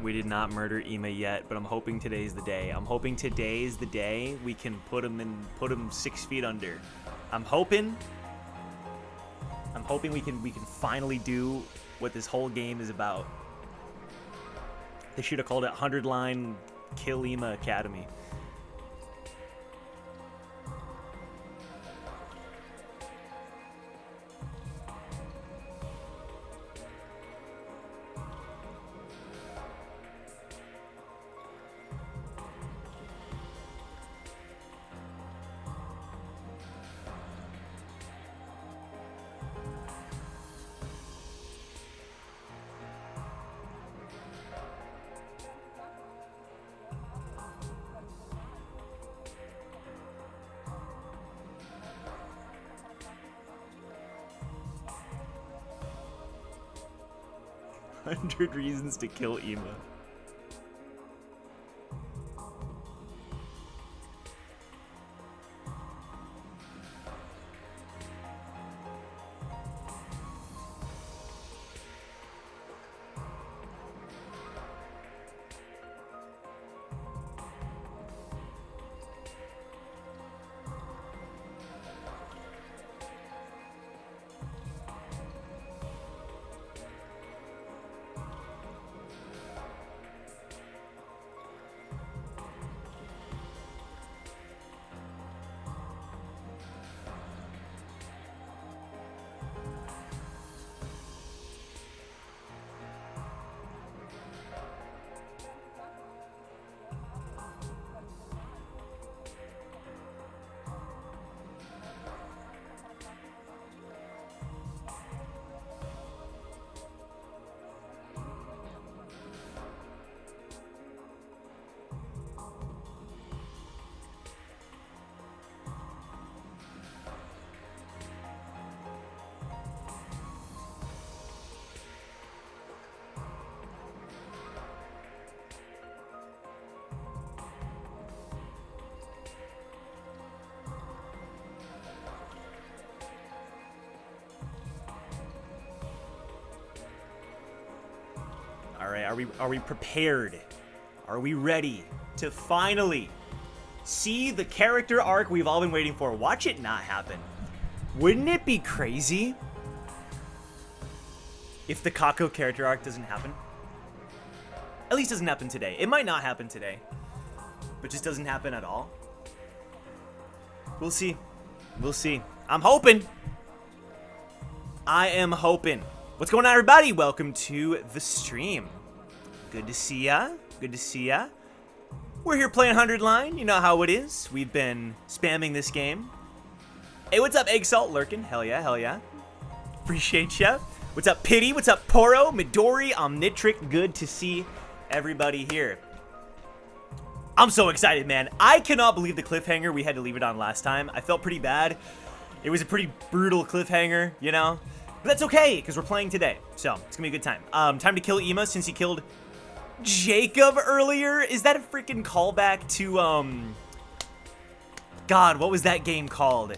We did not murder Ima yet, but I'm hoping today's the day. I'm hoping today's the day we can put him 6 feet under. I'm hoping we can finally do what this whole game is about. They should have called it 100-line Kill Ima Academy. "100 reasons to kill Ima." All right, are we prepared? Are we ready to finally see the character arc we've all been waiting for? Watch it not happen. Wouldn't it be crazy if the Kako character arc doesn't happen? At least doesn't happen today. It might not happen today, but just doesn't happen at all. We'll see. We'll see. I'm hoping. I am hoping. What's going on, everybody? Welcome to the stream. Good to see ya. Good to see ya. We're here playing 100 Line. You know how it is. We've been spamming this game. Hey, what's up, Egg Salt lurking? Hell yeah, hell yeah. Appreciate ya. What's up, Pity? What's up, Poro, Midori, Omnitric? Good to see everybody here. I'm so excited, man. I cannot believe the cliffhanger we had to leave it on last time. I felt pretty bad. It was a pretty brutal cliffhanger, you know? But that's okay, because we're playing today. So, it's going to be a good time. Time to kill Ima since he killed Jacob earlier. Is that a freaking callback to, God, what was that game called?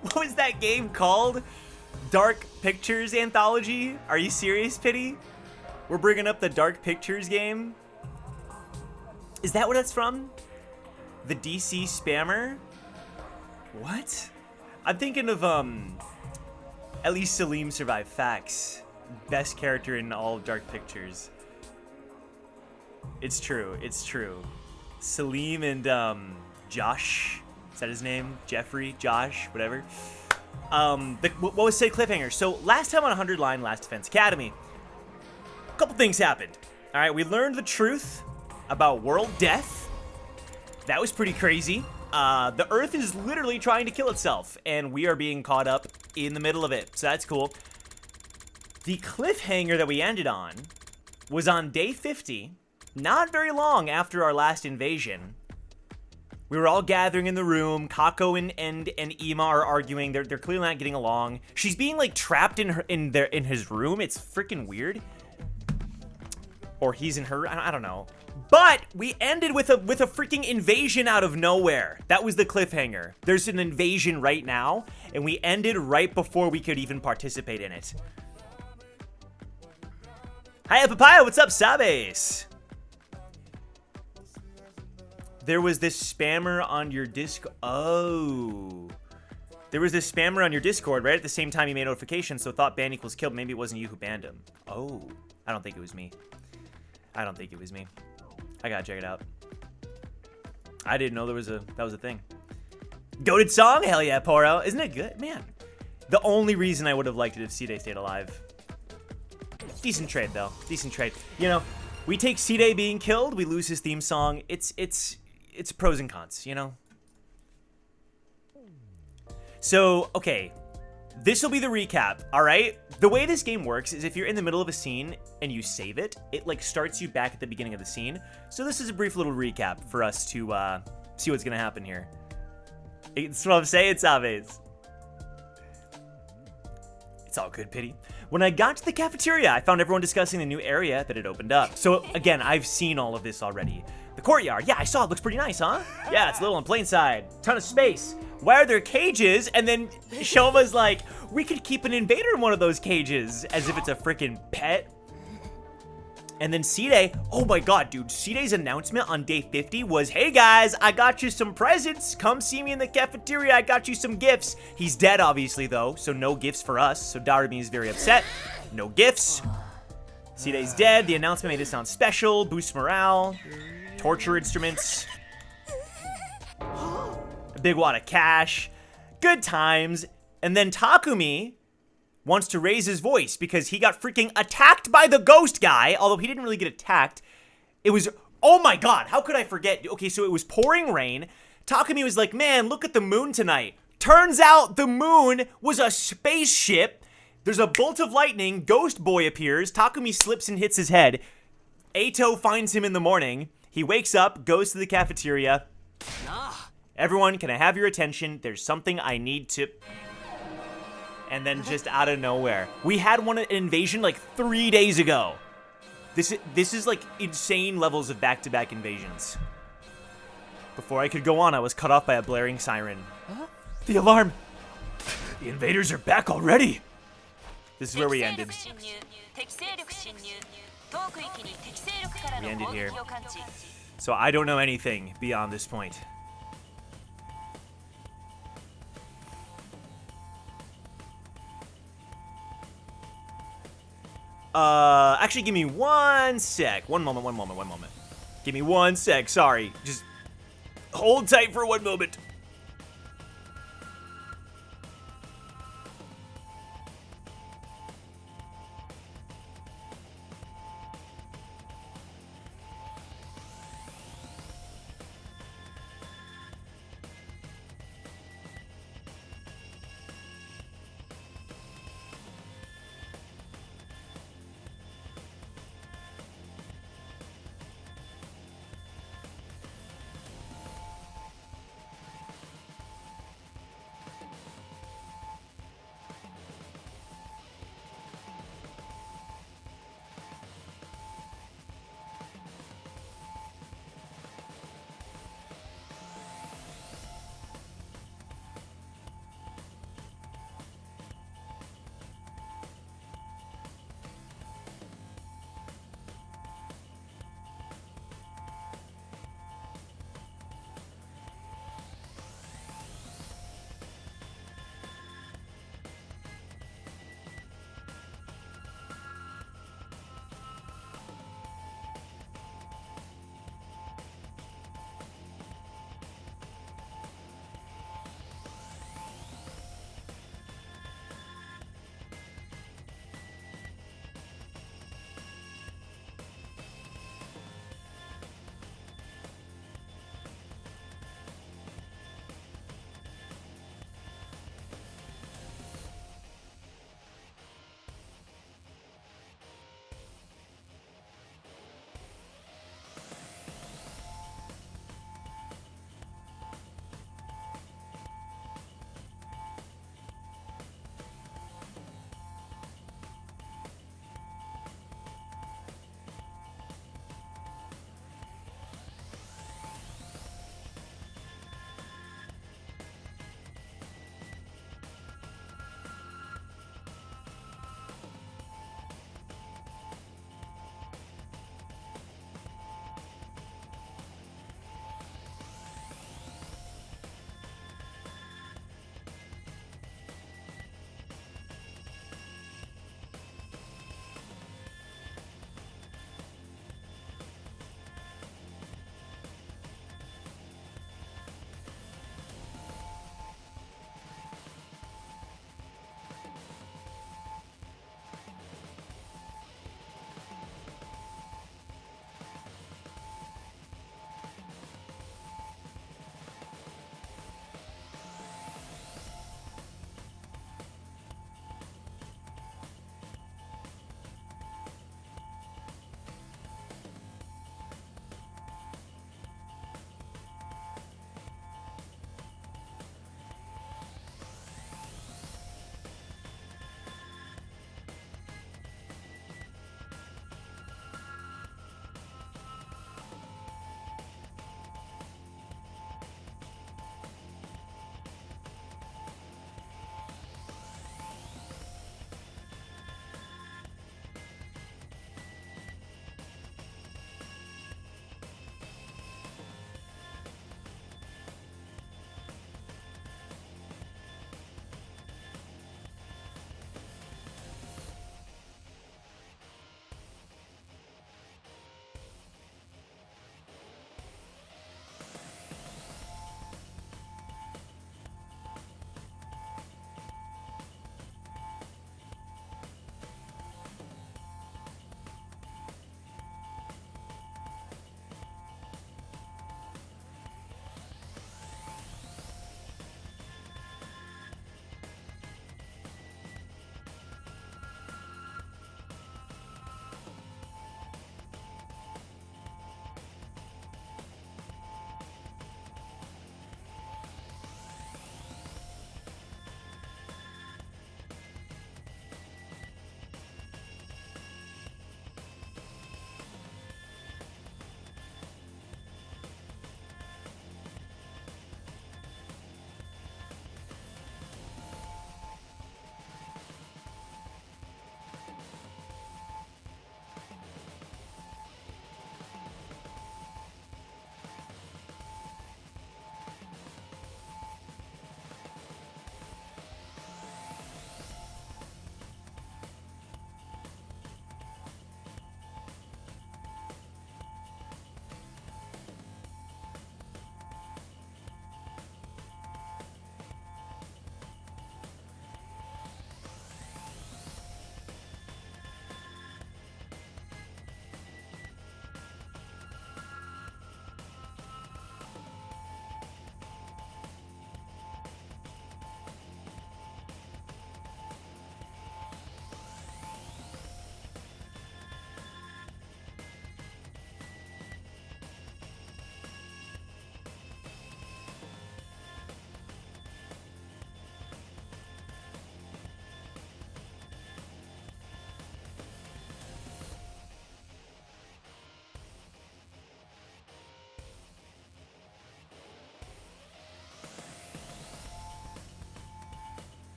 What was that game called? Dark Pictures Anthology? Are you serious, Pity? We're bringing up the Dark Pictures game? Is that what that's from? The DC Spammer? What? I'm thinking of, at least Salim survived. Facts. Best character in all of Dark Pictures. It's true. It's true. Salim and, Josh. Is that his name? Jeffrey? Josh? Whatever. What was said cliffhanger? So, last time on 100 Line Last Defense Academy, a couple things happened. Alright, we learned the truth about world death. That was pretty crazy. The Earth is literally trying to kill itself, and we are being caught up in the middle of it, so that's cool. The cliffhanger that we ended on was on day 50, not very long after our last invasion. We were all gathering in the room. Kako and Ima are arguing. They're clearly not getting along. She's being like trapped in his room. It's freaking weird. Or he's in her. I don't know. But we ended with a freaking invasion out of nowhere. That was the cliffhanger. There's an invasion right now, and we ended right before we could even participate in it. Hi, Papaya. What's up, Sabes? There was this spammer on your Discord. Oh. There was this spammer on your Discord right at the same time you made notifications, so thought ban equals killed. Maybe it wasn't you who banned him. Oh. I don't think it was me. I don't think it was me. I gotta check it out. I didn't know that was a thing. Goated song? Hell yeah, Poro. Isn't it good? Man. The only reason I would have liked it if C-Day stayed alive. Decent trade, though. Decent trade. You know, we take C-Day being killed, we lose his theme song. It's pros and cons, you know? So, okay. This will be the recap, all right? The way this game works is if you're in the middle of a scene and you save it, it like starts you back at the beginning of the scene. So this is a brief little recap for us to see what's gonna happen here. It's what I'm saying, Saves. It's all good, Pity. When I got to the cafeteria, I found everyone discussing the new area that had opened up. So again, I've seen all of this already. The courtyard, yeah, I saw it. Looks pretty nice, huh? Yeah, it's a little in plain sight. Ton of space. Why are there cages? And then Shoma's like, we could keep an invader in one of those cages, as if it's a freaking pet. And then C-Day, oh my god, dude, C-Day's announcement on day 50 was, hey guys, I got you some presents. Come see me in the cafeteria. I got you some gifts. He's dead, obviously, though, so no gifts for us. So Darumi is very upset. No gifts. C-Day's dead. The announcement made it sound special. Boost morale. Torture instruments. A big wad of cash. Good times. And then Takumi wants to raise his voice because he got freaking attacked by the ghost guy, although he didn't really get attacked. It was, oh my god, how could I forget? Okay, so it was pouring rain. Takumi was like, man, look at the moon tonight. Turns out the moon was a spaceship. There's a bolt of lightning. Ghost boy appears. Takumi slips and hits his head. Eito finds him in the morning. He wakes up, goes to the cafeteria. Everyone, can I have your attention? There's something I need to... And then just out of nowhere. We had an invasion like 3 days ago. This is like insane levels of back-to-back invasions. Before I could go on, I was cut off by a blaring siren. The alarm! The invaders are back already! This is where we ended. We ended here. So I don't know anything beyond this point. Actually, give me 1 sec. One moment. Give me 1 sec. Sorry. Just hold tight for 1 moment.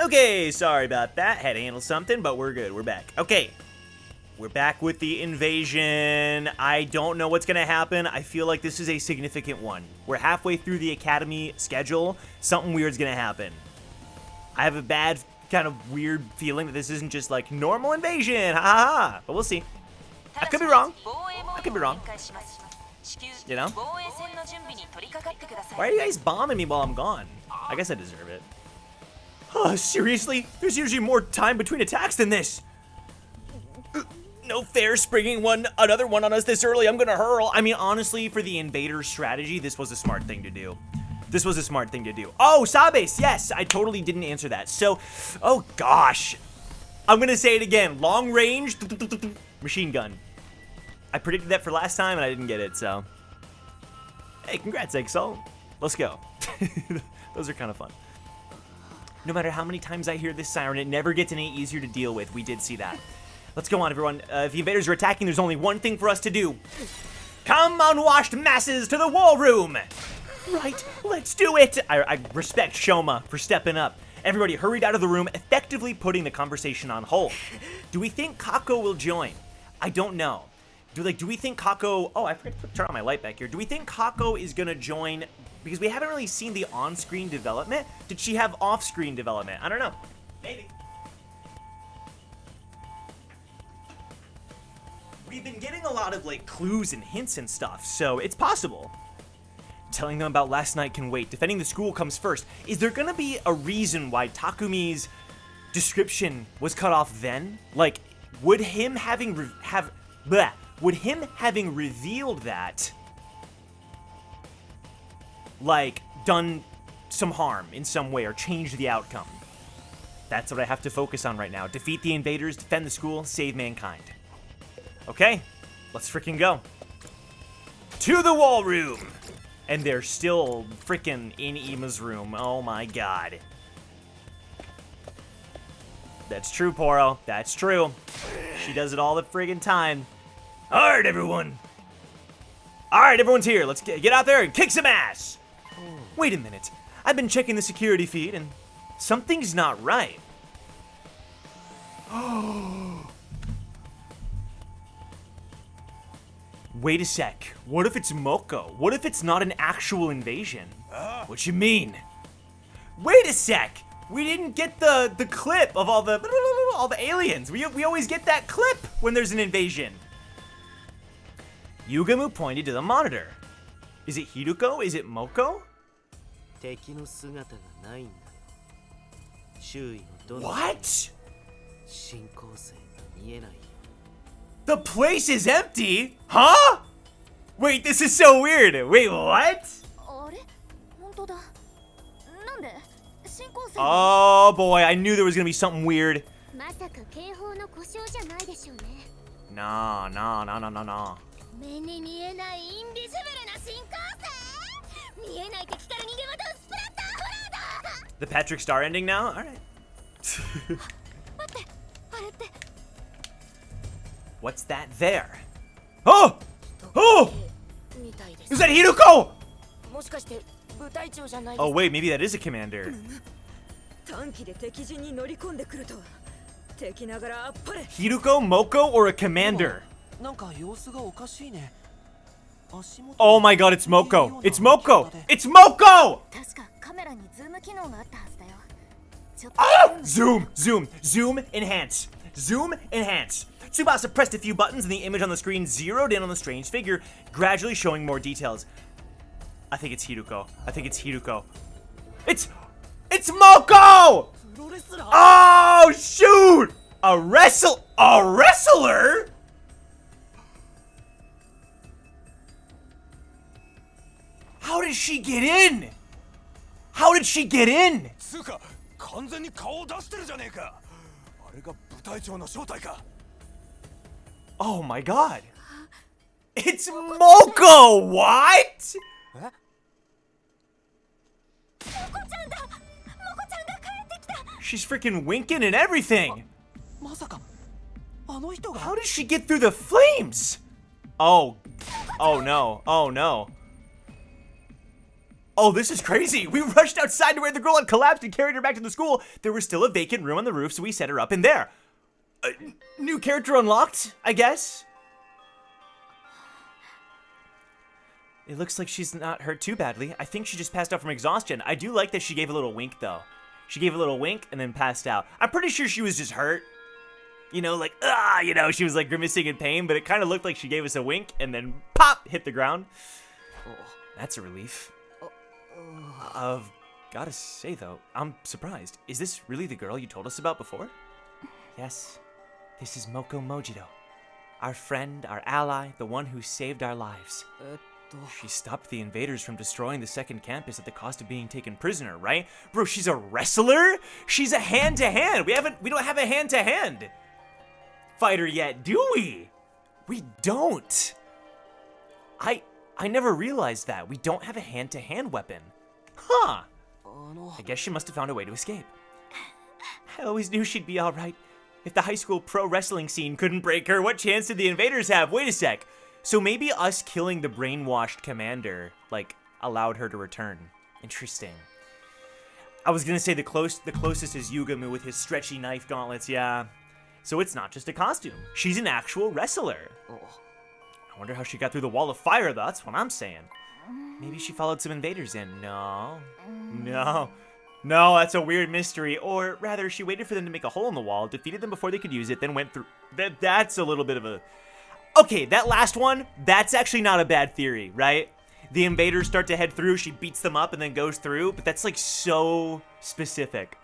Okay, sorry about that. Had to handle something, but we're good. We're back. Okay. We're back with the invasion. I don't know what's going to happen. I feel like this is a significant one. We're halfway through the academy schedule. Something weird's going to happen. I have a bad, kind of weird feeling that this isn't just like normal invasion. Ha ha ha. But we'll see. I could be wrong. I could be wrong. You know? Why are you guys bombing me while I'm gone? I guess I deserve it. Oh, seriously? There's usually more time between attacks than this. No fair springing another one on us this early. I'm gonna hurl. I mean, honestly, for the invader strategy, this was a smart thing to do. This was a smart thing to do. Oh, Sabes, yes, I totally didn't answer that. So, oh gosh. I'm gonna say it again. Long range, machine gun. I predicted that for last time and I didn't get it, so. Hey, congrats, Exo. Let's go. Those are kind of fun. No matter how many times I hear this siren, it never gets any easier to deal with. We did see that. Let's go on, everyone. If the invaders are attacking, there's only one thing for us to do. Come, unwashed masses, to the war room! Right, let's do it! I respect Shoma for stepping up. Everybody hurried out of the room, effectively putting the conversation on hold. Do we think Kako will join? I don't know. Do we think Kako... Oh, I forgot to turn on my light back here. Do we think Kako is gonna join... Because we haven't really seen the on-screen development. Did she have off-screen development? I don't know. Maybe. We've been getting a lot of, like, clues and hints and stuff, so it's possible. Telling them about last night can wait. Defending the school comes first. Is there gonna be a reason why Takumi's description was cut off then? Like, would him having revealed that, like, done some harm in some way or changed the outcome? That's what I have to focus on right now. Defeat the invaders, defend the school, save mankind. Okay, let's freaking go. To the wall room! And they're still freaking in Ima's room. Oh my god. That's true, Poro. That's true. She does it all the friggin' time. Alright, everyone. Alright, everyone's here. Let's get out there and kick some ass. Wait a minute. I've been checking the security feed and something's not right. Wait a sec. What if it's Moko? What if it's not an actual invasion? What you mean? Wait a sec. We didn't get the clip of all the aliens. We always get that clip when there's an invasion. Yugamu pointed to the monitor. Is it Hiruko? Is it Moko? What? The place is empty? Huh? Wait, this is so weird. Wait, what? Oh boy, I knew there was gonna be something weird. No. The Patrick Star ending now? Alright. What's that there? Oh! Oh! Is that Hiruko? Oh wait, maybe that is a commander. Hiruko, Moko, or a commander? Oh my god, it's Moko! It's Moko! It's Moko! Ah! Zoom, enhance. Zoom, enhance. Tsubasa pressed a few buttons and the image on the screen zeroed in on the strange figure, gradually showing more details. I think it's Hiruko. It's Moko! Oh, shoot! A wrestler? How did she get in? Oh my god. It's Moko! What? She's freaking winking and everything. How did she get through the flames? Oh no. Oh, this is crazy. We rushed outside to where the girl had collapsed and carried her back to the school. There was still a vacant room on the roof, so we set her up in there. New character unlocked, I guess? It looks like she's not hurt too badly. I think she just passed out from exhaustion. I do like that she gave a little wink, though. She gave a little wink and then passed out. I'm pretty sure she was just hurt. You know, like, she was like grimacing in pain, but it kind of looked like she gave us a wink and then pop, hit the ground. Oh, that's a relief. Gotta say though, I'm surprised. Is this really the girl you told us about before? Yes, this is Moko Mojito. Our friend, our ally, the one who saved our lives. She stopped the invaders from destroying the second campus at the cost of being taken prisoner, right? Bro, she's a wrestler? She's a hand-to-hand. We don't have a hand-to-hand fighter yet, do we? We don't. I never realized that. We don't have a hand-to-hand weapon. Huh. I guess she must have found a way to escape. I always knew she'd be all right. If the high school pro wrestling scene couldn't break her, what chance did the invaders have? Wait a sec. So maybe us killing the brainwashed commander, like, allowed her to return. Interesting. I was gonna say the closest is Yugamu with his stretchy knife gauntlets, yeah. So it's not just a costume. She's an actual wrestler. I wonder how she got through the wall of fire, though. That's what I'm saying. Maybe she followed some invaders in. No, that's a weird mystery. Or rather, she waited for them to make a hole in the wall, defeated them before they could use it, then went through. That's a little bit of a... Okay, that last one, that's actually not a bad theory, right? The invaders start to head through, she beats them up and then goes through, but that's like so specific.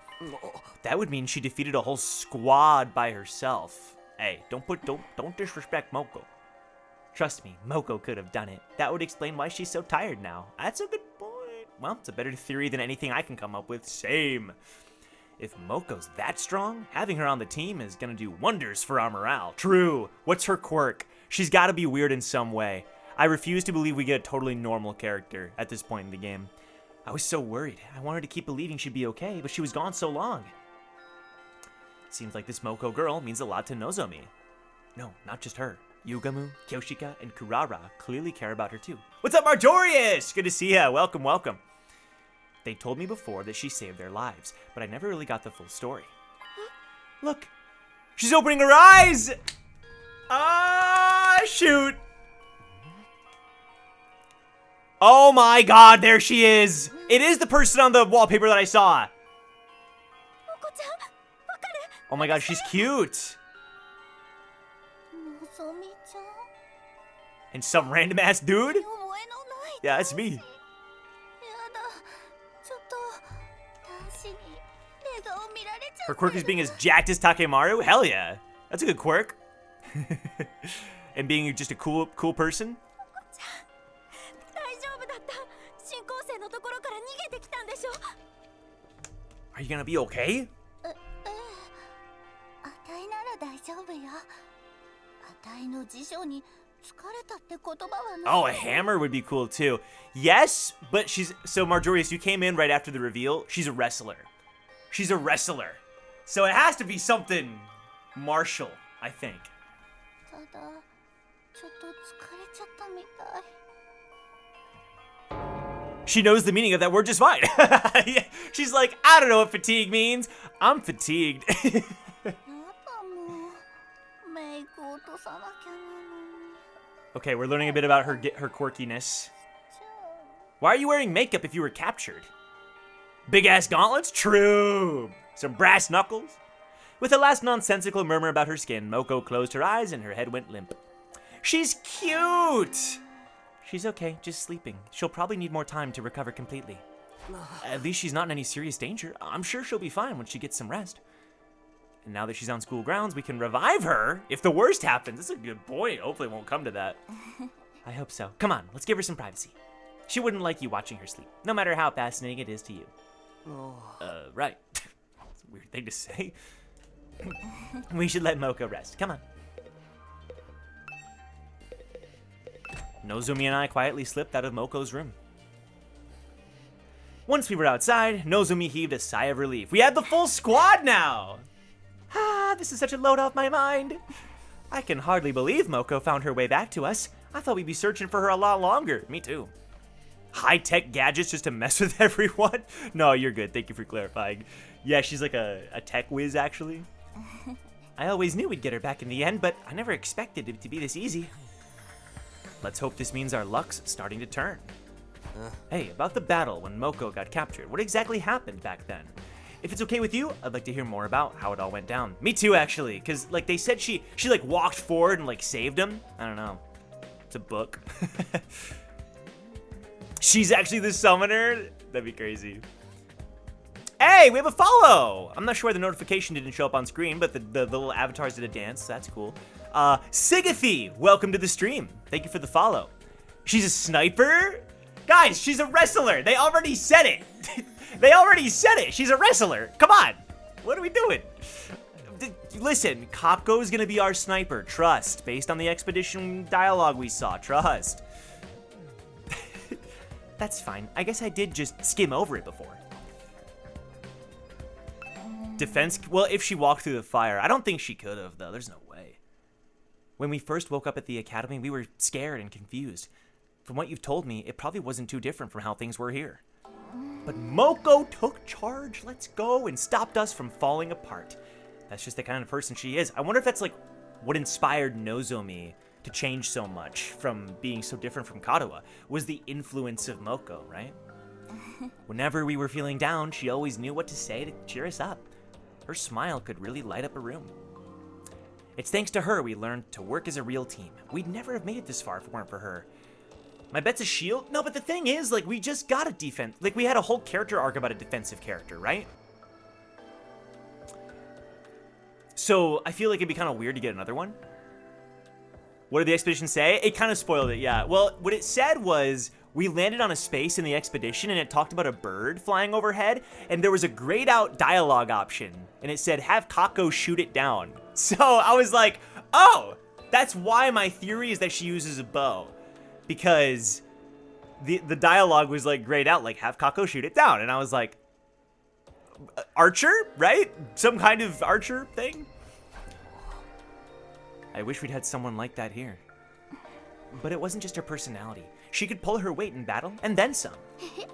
That would mean she defeated a whole squad by herself. Hey, don't disrespect Moko. Trust me, Moko could have done it. That would explain why she's so tired now. That's a good point. Well, it's a better theory than anything I can come up with. Same. If Moko's that strong, having her on the team is gonna do wonders for our morale. True. What's her quirk? She's gotta be weird in some way. I refuse to believe we get a totally normal character at this point in the game. I was so worried. I wanted to keep believing she'd be okay, but she was gone so long. Seems like this Moko girl means a lot to Nozomi. No, not just her. Yugamu, Kyoshika, and Kurara clearly care about her too. What's up, Marjorius? Good to see ya. Welcome, welcome. They told me before that she saved their lives, but I never really got the full story. Look, she's opening her eyes! Ah, shoot! Oh my god, there she is! It is the person on the wallpaper that I saw. Oh my god, she's cute. And some random ass dude? Yeah, that's me. Her quirk is being as jacked as Takemaru? Hell yeah. That's a good quirk. And being just a cool person? Are you gonna be okay? Oh, a hammer would be cool too. Yes, but so Marjorius, you came in right after the reveal. She's a wrestler. She's a wrestler. So it has to be something martial, I think. She knows the meaning of that word just fine. Yeah, she's like, I don't know what fatigue means. I'm fatigued. Okay, we're learning a bit about her quirkiness. Why are you wearing makeup if you were captured? Big ass gauntlets? True. Some brass knuckles? With a last nonsensical murmur about her skin, Moko closed her eyes and her head went limp. She's cute! She's okay, just sleeping. She'll probably need more time to recover completely. At least she's not in any serious danger. I'm sure she'll be fine when she gets some rest. And now that she's on school grounds, we can revive her if the worst happens. That's a good point. Hopefully it won't come to that. I hope so. Come on, let's give her some privacy. She wouldn't like you watching her sleep, no matter how fascinating it is to you. Right. That's a weird thing to say. We should let Moko rest. Come on. Nozomi and I quietly slipped out of Moko's room. Once we were outside, Nozomi heaved a sigh of relief. We had the full squad now! Ah, this is such a load off my mind. I can hardly believe Moko found her way back to us. I thought we'd be searching for her a lot longer. Me too. high-tech gadgets just to mess with everyone? No, you're good. Thank you for clarifying. Yeah, she's like a tech whiz, actually. I always knew we'd get her back in the end, but I never expected it to be this easy. Let's hope this means our luck's starting to turn. Hey, about the battle when Moko got captured, what exactly happened back then? If it's okay with you, I'd like to hear more about how it all went down. Me too, actually, because like they said she like walked forward and like saved him. I don't know. It's a book. She's actually the summoner? That'd be crazy. Hey, we have a follow! I'm not sure why the notification didn't show up on screen, but the little avatars did a dance. That's cool. Sigathy, welcome to the stream. Thank you for the follow. She's a sniper? Guys, she's a wrestler. They already said it. They already said it. She's a wrestler. Come on. What are we doing? Listen, Kopko's gonna be our sniper. Trust. Based on the expedition dialogue we saw. Trust. That's fine. I guess I did just skim over it before. Defense, well, if she walked through the fire. I don't think she could have, though. There's no way. When we first woke up at the academy, we were scared and confused. From what you've told me, it probably wasn't too different from how things were here. But Moko took charge, let's go, and stopped us from falling apart. That's just the kind of person she is. I wonder if that's like what inspired Nozomi to change so much from being so different from Kadoa, was the influence of Moko, right? Whenever we were feeling down, she always knew what to say to cheer us up. Her smile could really light up a room. It's thanks to her we learned to work as a real team. We'd never have made it this far if it weren't for her. My bet's a shield? No, but the thing is, like, we just got a defense. Like, we had a whole character arc about a defensive character, right? So, I feel like it'd be kind of weird to get another one. What did the expedition say? It kind of spoiled it, yeah. Well, what it said was, we landed on a space in the expedition, and it talked about a bird flying overhead, and there was a grayed out dialogue option, and it said, have Kako shoot it down. So, I was like, oh, that's why my theory is that she uses a bow. Because the dialogue was like grayed out, like have Kako shoot it down, and I was like, archer, right? Some kind of archer thing. I wish we'd had someone like that here. But it wasn't just her personality. She could pull her weight in battle, and then some.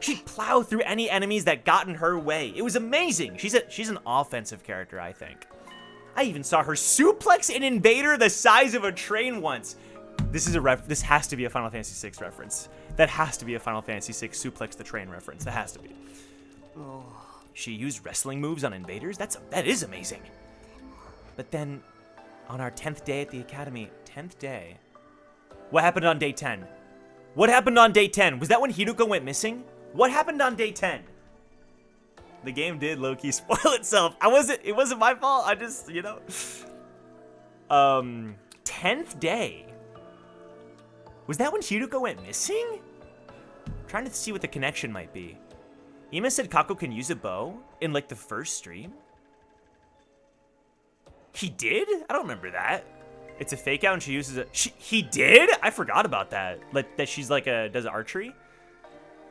She'd plow through any enemies that got in her way. It was amazing. She's an offensive character, I think. I even saw her suplex an invader the size of a train once. This has to be a Final Fantasy VI reference. That has to be a Final Fantasy VI suplex the train reference. That has to be. Oh. She used wrestling moves on invaders? That is amazing. But then, on our 10th day at the academy, 10th day, what happened on day 10? What happened on day 10? Was that when Hiruko went missing? What happened on day 10? The game did low-key spoil itself. It wasn't my fault. I just, 10th day. Was that when Hiruko went missing? I'm trying to see what the connection might be. Ima said Kako can use a bow in like the first stream. He did? I don't remember that. It's a fake out and she uses it. He did? I forgot about that. Like that she's like does archery.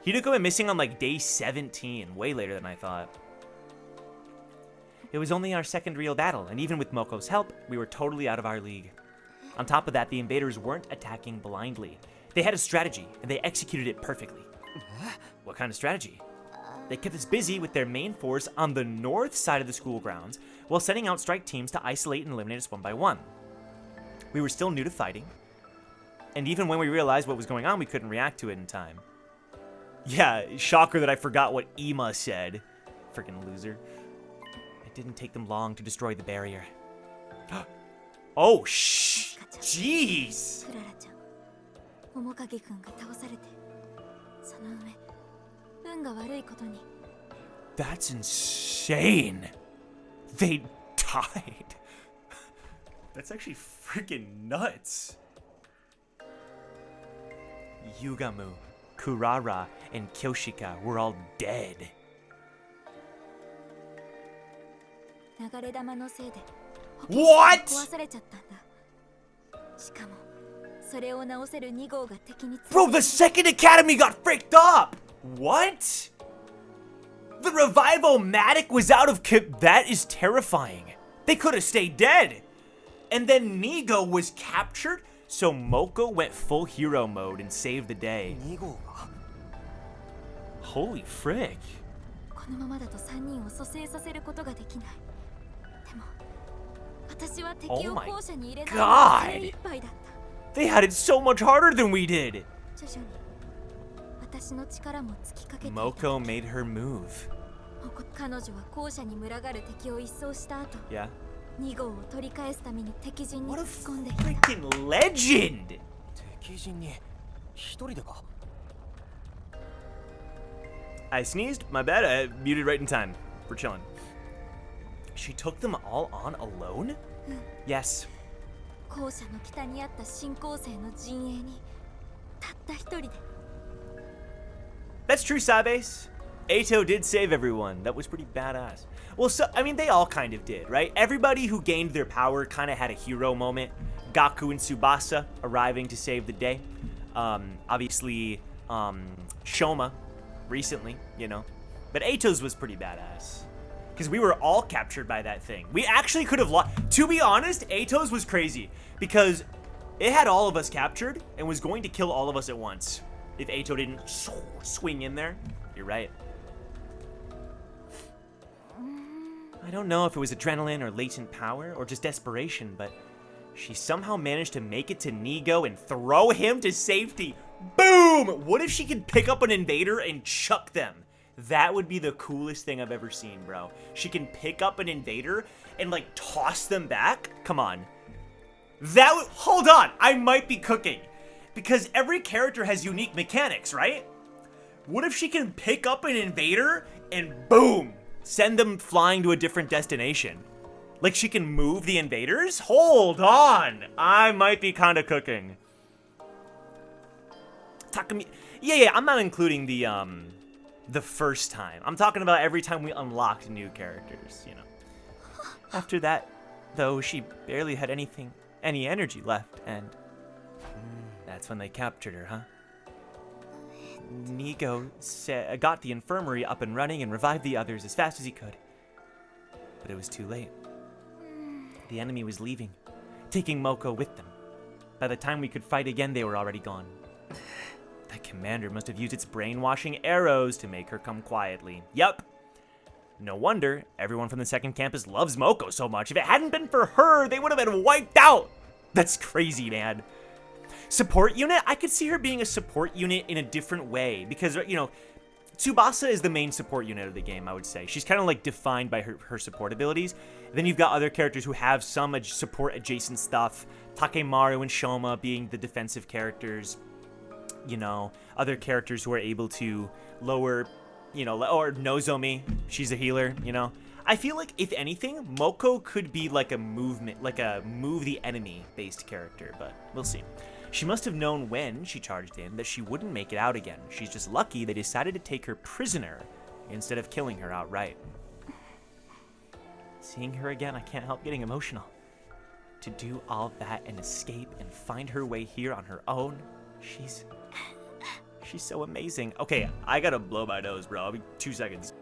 Hiruko went missing on like day 17, way later than I thought. It was only our second real battle, and even with Moko's help, we were totally out of our league. On top of that, the invaders weren't attacking blindly. They had a strategy, and they executed it perfectly. What kind of strategy? They kept us busy with their main force on the north side of the school grounds, while sending out strike teams to isolate and eliminate us one by one. We were still new to fighting, and even when we realized what was going on, we couldn't react to it in time. Yeah, shocker that I forgot what Ima said. Freaking loser. It didn't take them long to destroy the barrier. Oh, jeez. That's insane. They died. That's actually freaking nuts. Yugamu, Kurara, and Kyoshika were all dead. What? Bro, the second academy got fricked up! What? The Revival-matic was out of that is terrifying. They could have stayed dead. And then Nigo was captured, so Moko went full hero mode and saved the day. Holy frick. このままだと3人を蘇生させることができない。でも私は敵を校舎に入れないので精一杯だった。 They had it so much harder than we did. 徐々に私の力も尽きかけていた。 Moko made her move. 彼女は校舎に群がる敵を一掃した後、 Yeah. 2号を取り返すために敵陣に What a 突っ込んでいた。 freaking legend! 敵陣に一人でか。 I sneezed. My bad. I muted right in time. We're chilling. She took them all on alone? Yes. 校舎の北にあった新校生の陣営にたった一人で。 That's true, Sabes. Eito did save everyone. That was pretty badass. Well, so, I mean, they all kind of did, right? Everybody who gained their power kind of had a hero moment. Gaku and Tsubasa arriving to save the day. Obviously, Shoma recently, you know. But Eito's was pretty badass. Because we were all captured by that thing. We actually could have lost. To be honest, Eito's was crazy. Because it had all of us captured and was going to kill all of us at once. If Eito didn't swing in there. You're right. I don't know if it was adrenaline or latent power or just desperation, but she somehow managed to make it to Nigo and throw him to safety. Boom! What if she could pick up an invader and chuck them? That would be the coolest thing I've ever seen, bro. She can pick up an invader and like toss them back. Come on. That would, hold on, I might be cooking. Because every character has unique mechanics, right? What if she can pick up an invader and boom, send them flying to a different destination? Like she can move the invaders? Hold on, I might be kind of cooking. Takumi, yeah, I'm not including the first time. I'm talking about every time we unlocked new characters, you know. After that, though, she barely had any energy left, and that's when they captured her, huh? Nigo got the infirmary up and running and revived the others as fast as he could. But it was too late. The enemy was leaving, taking Moko with them. By the time we could fight again, they were already gone. That commander must have used its brainwashing arrows to make her come quietly. Yup. No wonder everyone from the second campus loves Moko so much. If it hadn't been for her, they would have been wiped out. That's crazy, man. Support unit? I could see her being a support unit in a different way because, you know, Tsubasa is the main support unit of the game, I would say. She's kind of like defined by her support abilities. Then you've got other characters who have some support adjacent stuff. Takemaru and Shoma being the defensive characters. You know, other characters who are able to lower, you know, or Nozomi, she's a healer, you know. I feel like, if anything, Moko could be like a movement, like a move the enemy based character, but we'll see. She must have known when she charged in that she wouldn't make it out again. She's just lucky they decided to take her prisoner instead of killing her outright. Seeing her again, I can't help getting emotional. To do all that and escape and find her way here on her own, she's so amazing. Okay, I gotta blow my nose, bro. I'll be 2 seconds.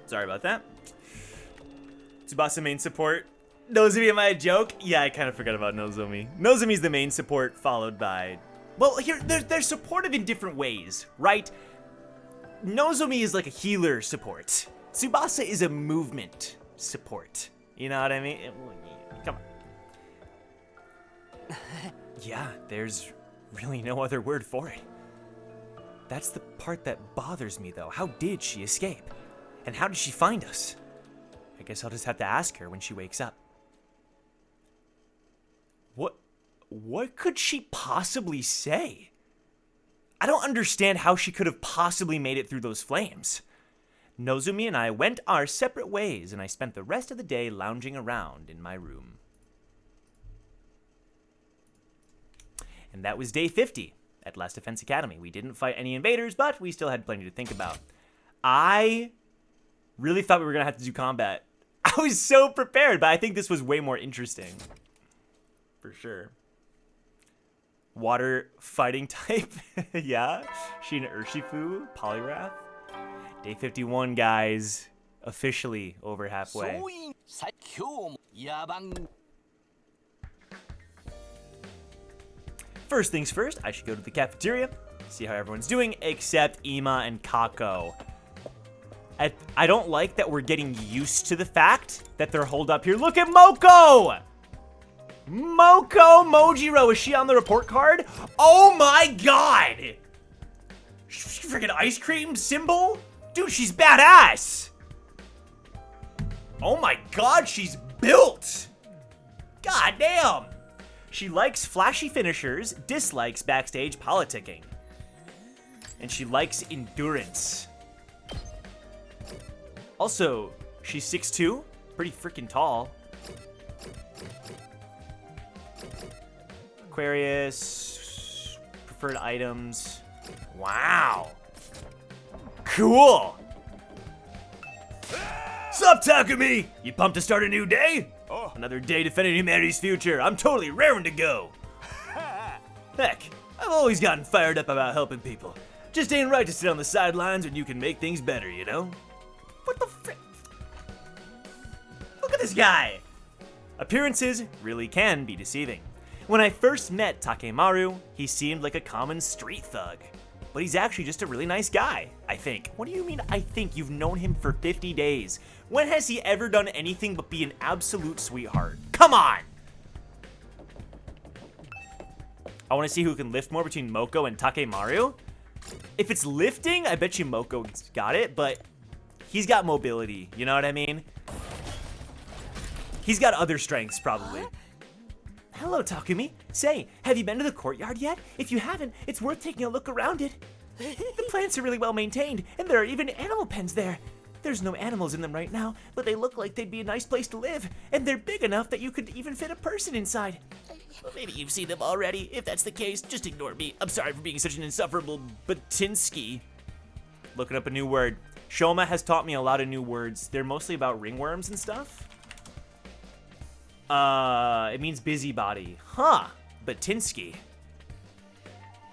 Sorry about that. Tsubasa main support. Nozomi, am I a joke? Yeah, I kind of forgot about Nozomi. Nozomi's the main support, followed by... Well, here, they're supportive in different ways, right? Nozomi is like a healer support. Tsubasa is a movement support. You know what I mean? Come on. Yeah, there's really no other word for it. That's the part that bothers me, though. How did she escape? And how did she find us? I guess I'll just have to ask her when she wakes up. What could she possibly say? I don't understand how she could have possibly made it through those flames. Nozomi and I went our separate ways, and I spent the rest of the day lounging around in my room. And that was day 50. at Last Defense Academy. We didn't fight any invaders, but we still had plenty to think about. I really thought we were going to have to do combat. I was so prepared, but I think this was way more interesting. For sure. Water fighting type. Yeah. Shina Urshifu, Polyrath. Day 51, guys. Officially over halfway. First things first, I should go to the cafeteria, see how everyone's doing, except Ima and Kako. I don't like that we're getting used to the fact that they're holed up here. Look at Moko! Moko Mojiro, is she on the report card? Oh my god! Freaking ice cream symbol? Dude, she's badass! Oh my god, she's built! God damn! She likes flashy finishers, dislikes backstage politicking. And she likes endurance. Also, she's 6'2", pretty freaking tall. Aquarius, preferred items. Wow. Cool. Sup, Takumi? You pumped to start a new day? Oh. Another day defending humanity's future. I'm totally raring to go. Heck, I've always gotten fired up about helping people. Just ain't right to sit on the sidelines when you can make things better, you know? What the frick? Look at this guy! Appearances really can be deceiving. When I first met Takemaru, he seemed like a common street thug. But he's actually just a really nice guy, I think. What do you mean, I think? You've known him for 50 days. When has he ever done anything but be an absolute sweetheart? Come on! I want to see who can lift more between Moko and Takemaru. If it's lifting, I bet you Moko's got it, but he's got mobility, you know what I mean? He's got other strengths, probably. Hello, Takumi. Say, have you been to the courtyard yet? If you haven't, it's worth taking a look around it. The plants are really well maintained, and there are even animal pens there. There's no animals in them right now, but they look like they'd be a nice place to live, and they're big enough that you could even fit a person inside. Well, maybe you've seen them already. If that's the case, just ignore me. I'm sorry for being such an insufferable Batinsky. Looking up a new word. Shoma has taught me a lot of new words. They're mostly about ringworms and stuff. It means busybody. Huh. Batinsky.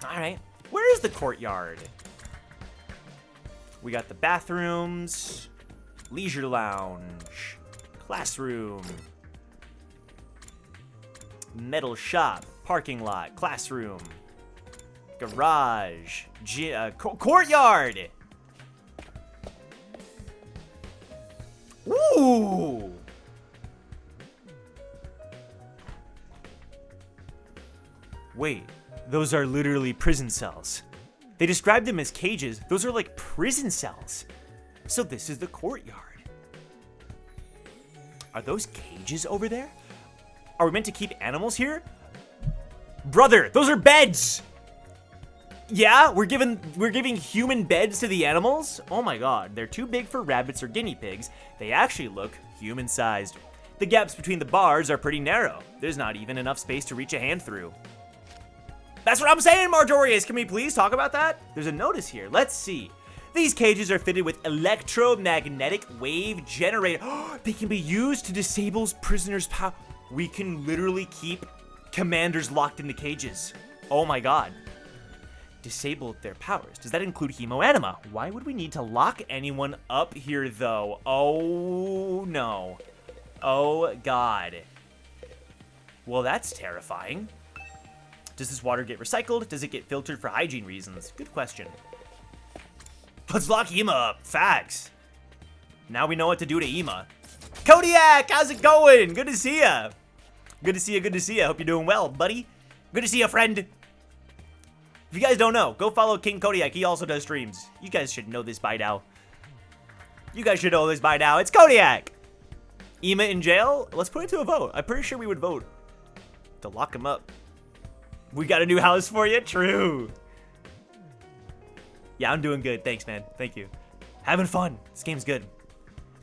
Alright. Where is the courtyard? We got the bathrooms, leisure lounge, classroom, metal shop, parking lot, classroom, garage, courtyard. Ooh. Wait, those are literally prison cells. They described them as cages. Those are like prison cells. So this is the courtyard. Are those cages over there? Are we meant to keep animals here? Brother, those are beds. Yeah, we're giving human beds to the animals? Oh my god, they're too big for rabbits or guinea pigs. They actually look human-sized. The gaps between the bars are pretty narrow. There's not even enough space to reach a hand through. That's what I'm saying, Marjorius. Can we please talk about that? There's a notice here. Let's see. These cages are fitted with electromagnetic wave generator. They can be used to disable prisoners' power. We can literally keep commanders locked in the cages. Oh my god. Disable their powers. Does that include hemoanima? Why would we need to lock anyone up here, though? Oh, no. Oh, god. Well, that's terrifying. Does this water get recycled? Does it get filtered for hygiene reasons? Good question. Let's lock Ima up. Facts. Now we know what to do to Ima. Kodiak, how's it going? Good to see ya. Good to see ya, good to see ya. Hope you're doing well, buddy. Good to see ya, friend. If you guys don't know, go follow King Kodiak. He also does streams. You guys should know this by now. You guys should know this by now. It's Kodiak. Ima in jail? Let's put it to a vote. I'm pretty sure we would vote to lock him up. We got a new house for you? True. Yeah, I'm doing good. Thanks, man. Thank you. Having fun. This game's good.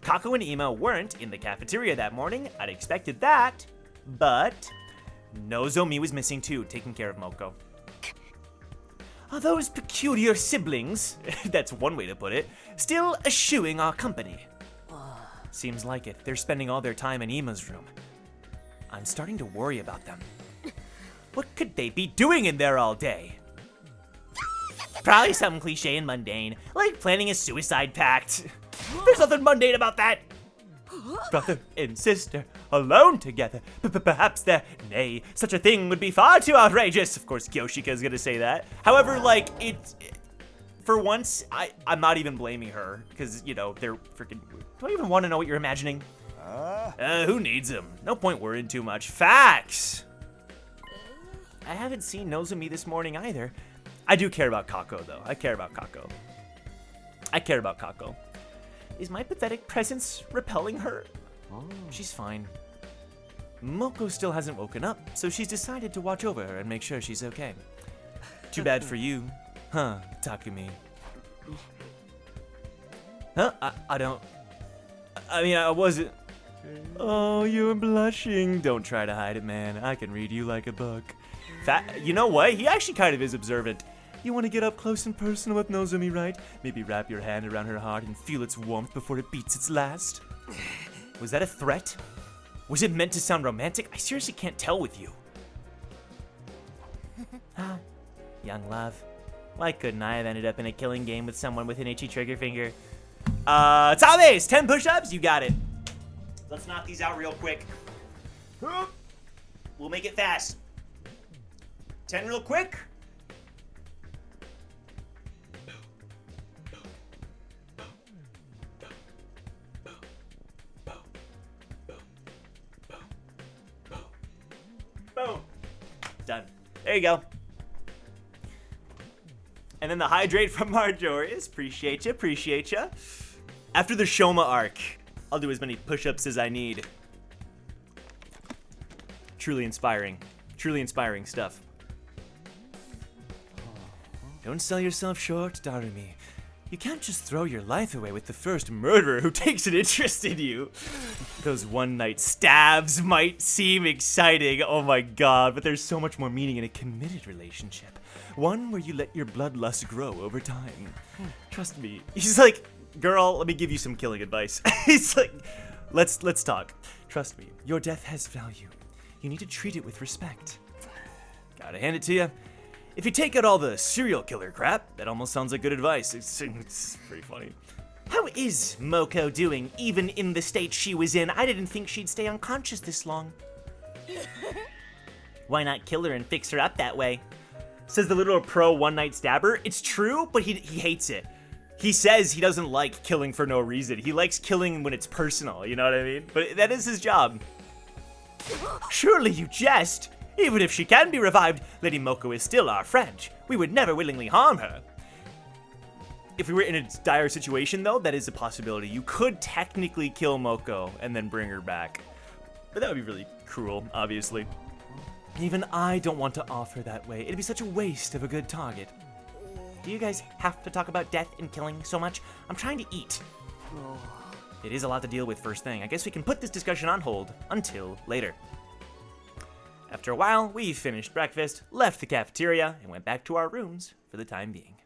Kako and Ima weren't in the cafeteria that morning. I'd expected that. But Nozomi was missing too, taking care of Moko. Are those peculiar siblings, that's one way to put it, still eschewing our company? Seems like it. They're spending all their time in Ima's room. I'm starting to worry about them. What could they be doing in there all day? Probably something cliche and mundane, like planning a suicide pact. There's nothing mundane about that. Brother and sister alone together. Perhaps nay, such a thing would be far too outrageous. Of course, Kyoshika's gonna say that. However, like, for once, I'm not even blaming her, because, you know, they're freaking, do I even want to know what you're imagining? Who needs them? No point worrying too much. Facts! I haven't seen Nozomi this morning either. I do care about Kako, though. I care about Kako. Is my pathetic presence repelling her? She's fine. Moko still hasn't woken up, so she's decided to watch over her and make sure she's okay. Too bad for you. Huh, Takumi. Huh? I wasn't. Oh, you're blushing. Don't try to hide it, man. I can read you like a book. You know what? He actually kind of is observant. You want to get up close and personal with Nozomi, right? Maybe wrap your hand around her heart and feel its warmth before it beats its last? Was that a threat? Was it meant to sound romantic? I seriously can't tell with you. Young love. Why couldn't I have ended up in a killing game with someone with an itchy trigger finger? Tames! 10 push-ups? You got it. Let's knock these out real quick. We'll make it fast. 10 real quick. Boom. Done. There you go. And then the hydrate from Marjorius. Appreciate ya. After the Shoma arc, I'll do as many push-ups as I need. Truly inspiring stuff. Don't sell yourself short, Darumi. You can't just throw your life away with the first murderer who takes an interest in you. Those one-night stabs might seem exciting, oh my god, but there's so much more meaning in a committed relationship. One where you let your bloodlust grow over time. Trust me. He's like, girl, let me give you some killing advice. He's like, let's talk. Trust me, your death has value. You need to treat it with respect. Gotta hand it to you. If you take out all the serial killer crap, that almost sounds like good advice. It's pretty funny. How is Moko doing, even in the state she was in? I didn't think she'd stay unconscious this long. Why not kill her and fix her up that way? Says the little pro one-night stabber. It's true, but he hates it. He says he doesn't like killing for no reason. He likes killing when it's personal, you know what I mean? But that is his job. Surely you jest. Even if she can be revived, Lady Moko is still our friend. We would never willingly harm her. If we were in a dire situation, though, that is a possibility. You could technically kill Moko and then bring her back. But that would be really cruel, obviously. Even I don't want to offer that way. It'd be such a waste of a good target. Do you guys have to talk about death and killing so much? I'm trying to eat. It is a lot to deal with first thing. I guess we can put this discussion on hold until later. After a while, we finished breakfast, left the cafeteria, and went back to our rooms for the time being.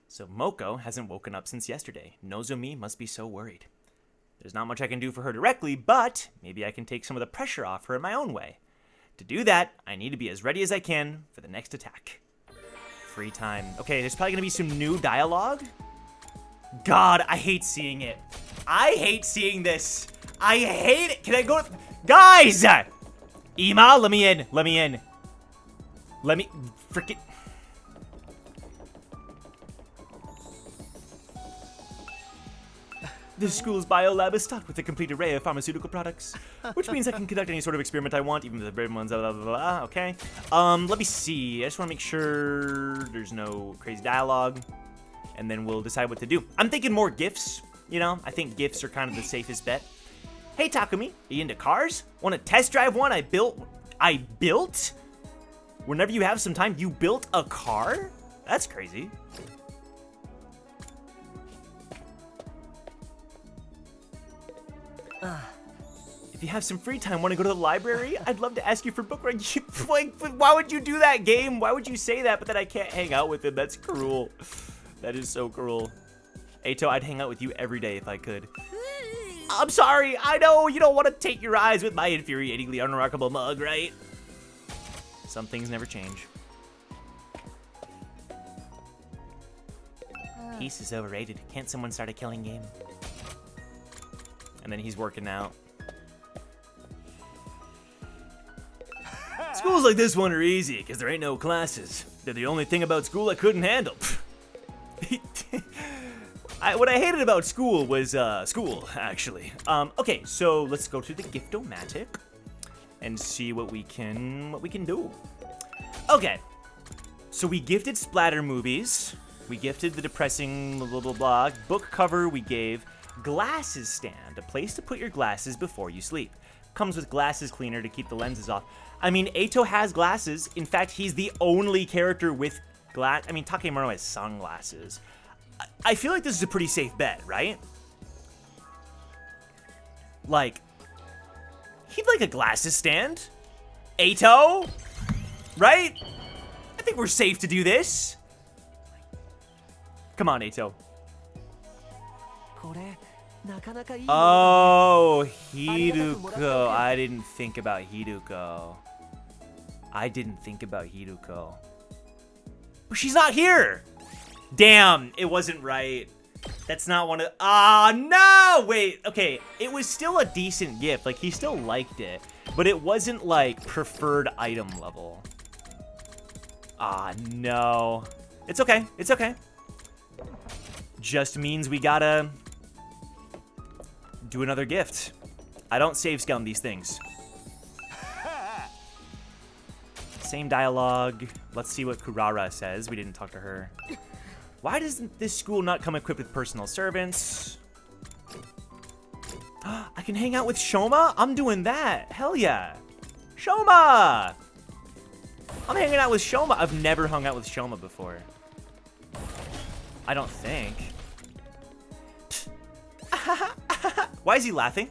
So Moko hasn't woken up since yesterday. Nozomi must be so worried. There's not much I can do for her directly, but maybe I can take some of the pressure off her in my own way. To do that, I need to be as ready as I can for the next attack. Free time. Okay, there's probably gonna be some new dialogue. God, I hate seeing it. I hate seeing this. I hate it. Can I go? Guys! Ima, let me in. Let me freaking. This school's biolab is stocked with a complete array of pharmaceutical products, which means I can conduct any sort of experiment I want, even the brave ones, blah, blah, blah, blah, okay. Let me see. I just want to make sure there's no crazy dialogue, and then we'll decide what to do. I'm thinking more gifts, you know? I think gifts are kind of the safest bet. Hey, Takumi, are you into cars? Want to test drive one I built? Whenever you have some time, you built a car? That's crazy. If you have some free time, want to go to the library? I'd love to ask you for book review. Like, why would you do that, game? Why would you say that, but then I can't hang out with him? That's cruel. That is so cruel. Eito, I'd hang out with you every day if I could. I'm sorry. I know you don't want to take your eyes with my infuriatingly unrockable mug, right? Some things never change. Peace is overrated. Can't someone start a killing game? And then he's working out. Schools like this one are easy, because there ain't no classes. They're the only thing about school I couldn't handle. What I hated about school was, school, actually. Okay, so let's go to the Gift-O-Matic and see what we can do. Okay, so we gifted splatter movies. We gifted the depressing blah, blah, blah. Book cover we gave. Glasses stand, a place to put your glasses before you sleep. Comes with glasses cleaner to keep the lenses off. I mean, Eito has glasses. In fact, he's the only character with glass. I mean, Takemura has sunglasses. I feel like this is a pretty safe bet, right? Like, he'd like a glasses stand. Eito? Right? I think we're safe to do this. Come on, Eito. Oh, Hiruko. I didn't think about Hiruko. But she's not here. Damn, it wasn't right. That's not one of... Ah, no! Wait, okay. It was still a decent gift. Like, he still liked it. But it wasn't, like, preferred item level. Ah, no. It's okay. It's okay. Just means we gotta... do another gift. I don't save scum these things. Same dialogue. Let's see what Kurara says. We didn't talk to her. Why does this school not come equipped with personal servants? I can hang out with Shoma? I'm doing that. Hell yeah. Shoma! I'm hanging out with Shoma. I've never hung out with Shoma before. I don't think. Why is he laughing?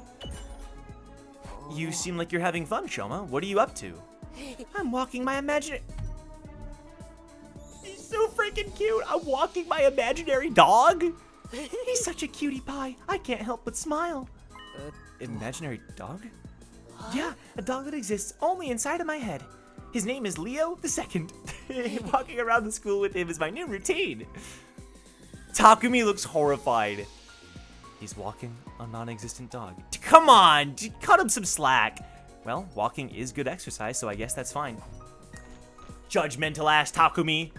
You seem like you're having fun, Shoma. What are you up to? I'm walking my imaginary... He's so freaking cute. I'm walking my imaginary dog. He's such a cutie pie. I can't help but smile. Imaginary dog? Yeah, a dog that exists only inside of my head. His name is Leo II. Walking around the school with him is my new routine. Takumi looks horrified. He's walking a non-existent dog. Come on, cut him some slack. Well, walking is good exercise, so I guess that's fine. Judgmental ass Takumi.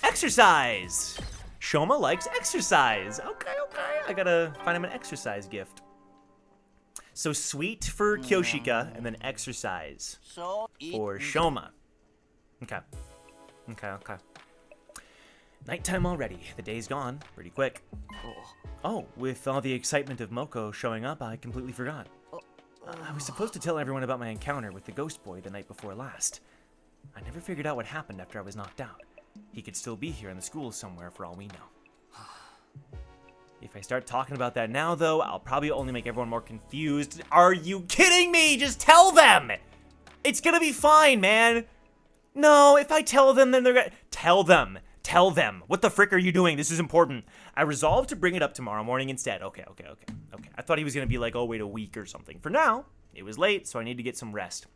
Exercise. Shoma likes exercise. Okay. I gotta find him an exercise gift. So sweet for Kyoshika, and then exercise for Shoma. Okay. Nighttime already. The day's gone pretty quick. Oh, with all the excitement of Moko showing up, I completely forgot. I was supposed to tell everyone about my encounter with the ghost boy the night before last. I never figured out what happened after I was knocked out. He could still be here in the school somewhere for all we know. If I start talking about that now, though, I'll probably only make everyone more confused. Are you kidding me? Just tell them! It's gonna be fine, man. No, if I tell them, then they're gonna... Tell them. Tell them. What the frick are you doing? This is important. I resolved to bring it up tomorrow morning instead. Okay. I thought he was going to be like, oh, wait a week or something. For now, it was late, so I need to get some rest.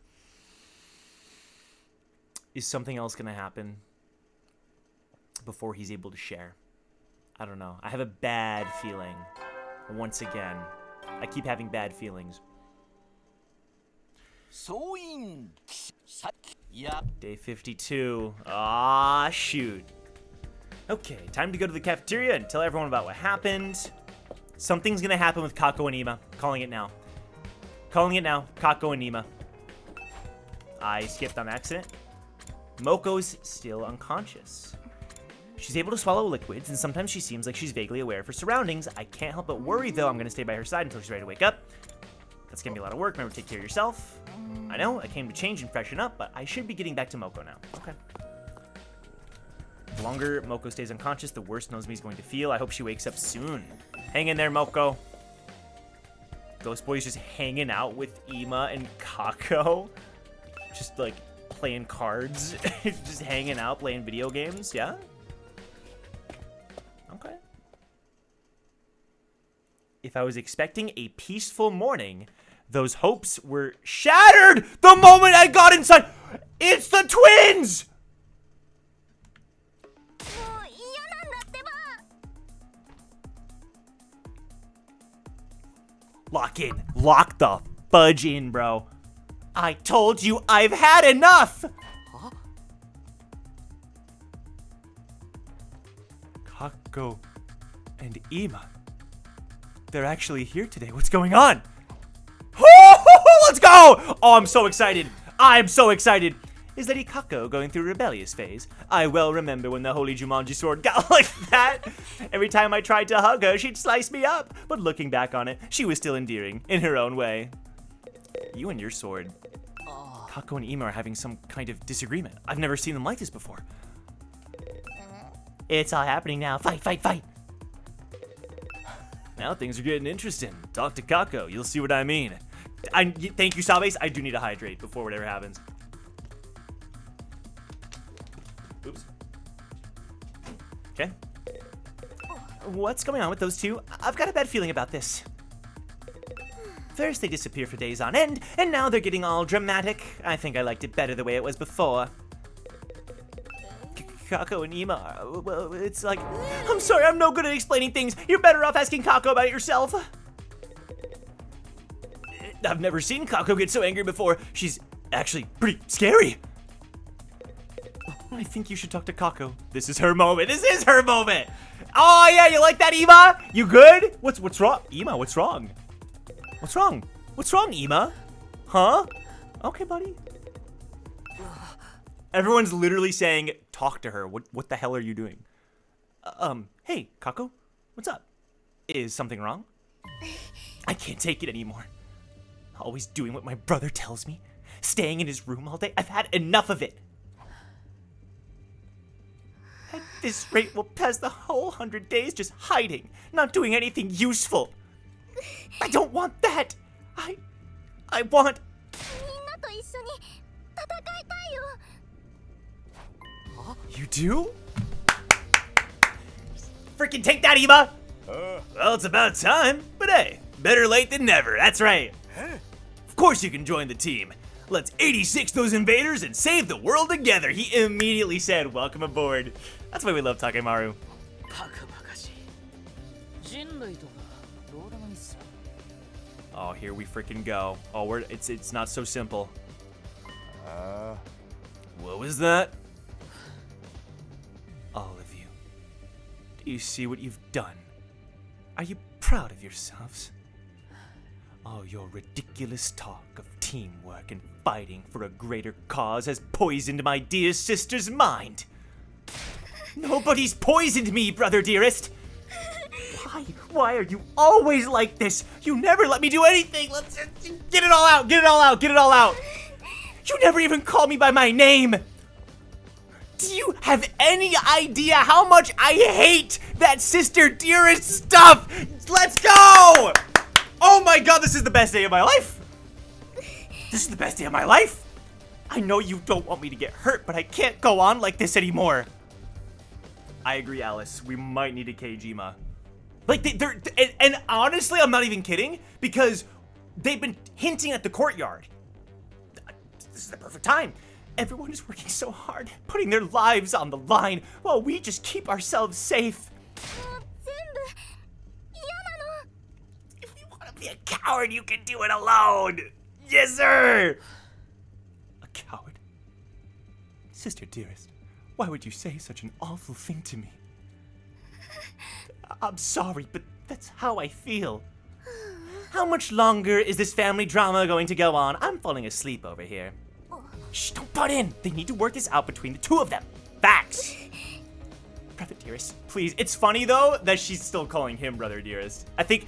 Is something else going to happen before he's able to share? I don't know. I have a bad feeling. Once again. I keep having bad feelings. Day 52. Ah, shoot. Okay, time to go to the cafeteria and tell everyone about what happened. Something's gonna happen with Kako and Ima. Calling it now. Kako and Ima. I skipped on accident. Moko's still unconscious. She's able to swallow liquids, and sometimes she seems like she's vaguely aware of her surroundings. I can't help but worry, though. I'm gonna stay by her side until she's ready to wake up. That's gonna be a lot of work. Remember to take care of yourself. I know, I came to change and freshen up, but I should be getting back to Moko now. Okay. The longer Moko stays unconscious, the worse Nozomi's going to feel. I hope she wakes up soon. Hang in there, Moko. Ghost Boy's just hanging out with Ima and Kako. Just like playing cards. Just hanging out, playing video games. Yeah? Okay. If I was expecting a peaceful morning, those hopes were shattered the moment I got inside. It's the twins! Lock in. Lock the fudge in, bro. I told you I've had enough! Huh? Kako and Ima. They're actually here today. What's going on? Let's go! Oh, I'm so excited. I'm so excited. Is Lady Kako going through a rebellious phase? I well remember when the Holy Jumanji sword got like that. Every time I tried to hug her, she'd slice me up. But looking back on it, she was still endearing, in her own way. You and your sword. Kako and Ima are having some kind of disagreement. I've never seen them like this before. It's all happening now. Fight, fight, fight. Now things are getting interesting. Talk to Kako. You'll see what I mean. Thank you, Sawbase. I do need to hydrate before whatever happens. Oops. Okay. What's going on with those two? I've got a bad feeling about this. First they disappear for days on end, and now they're getting all dramatic. I think I liked it better the way it was before. Kako and Ima, well, it's like... I'm sorry, I'm no good at explaining things. You're better off asking Kako about it yourself. I've never seen Kako get so angry before. She's actually pretty scary. I think you should talk to Kako. This is her moment. This is her moment. Oh, yeah, you like that, Ima? You good? What's wrong? Ima, what's wrong? What's wrong? What's wrong, Ima? Huh? Okay, buddy. Everyone's literally saying, talk to her. What the hell are you doing? Hey, Kako, what's up? Is something wrong? I can't take it anymore. Always doing what my brother tells me. Staying in his room all day. I've had enough of it. At this rate, we'll pass the whole 100 days just hiding, not doing anything useful. I don't want that. I want... You do? Freaking take that, Ima! Well, it's about time, but hey, better late than never, that's right. Of course you can join the team. Let's 86 those invaders and save the world together. He immediately said, welcome aboard. That's why we love Takemaru. Oh, here we freaking go. Oh, it's not so simple. What was that? All of you. Do you see what you've done? Are you proud of yourselves? Oh, your ridiculous talk of teamwork and fighting for a greater cause has poisoned my dear sister's mind. Nobody's poisoned me, brother dearest. Why are you always like this? You never let me do anything. Let's get it all out. Get it all out. Get it all out. You never even call me by my name. Do you have any idea how much I hate that sister dearest stuff? Let's go! Oh my god, this is the best day of my life. This is the best day of my life. I know you don't want me to get hurt, but I can't go on like this anymore. I agree, Alice. We might need a Kajima. Like, and honestly, I'm not even kidding, because they've been hinting at the courtyard. This is the perfect time. Everyone is working so hard, putting their lives on the line, while we just keep ourselves safe. If you want to be a coward, you can do it alone. Yes, sir. A coward? Sister dearest, why would you say such an awful thing to me? I'm sorry, but that's how I feel. How much longer is this family drama going to go on? I'm falling asleep over here. Shh, don't butt in. They need to work this out between the two of them. Facts. Brother dearest, please. It's funny, though, that she's still calling him brother dearest. I think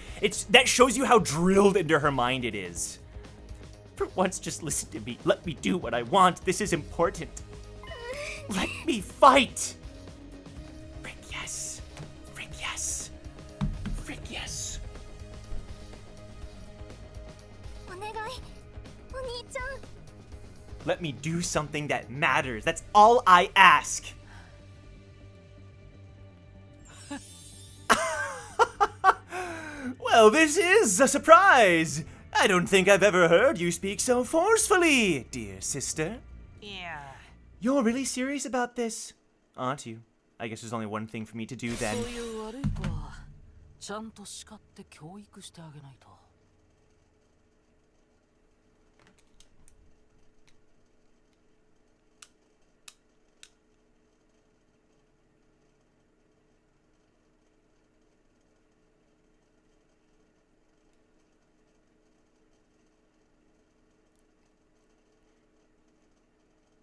that shows you how drilled into her mind it is. For once, just listen to me. Let me do what I want. This is important. Let me fight. Frick, yes. Frick, yes. Frick, yes. Let me do something that matters. That's all I ask. Well, this is a surprise. I don't think I've ever heard you speak so forcefully, dear sister. Yeah. You're really serious about this, aren't you? I guess there's only one thing for me to do then.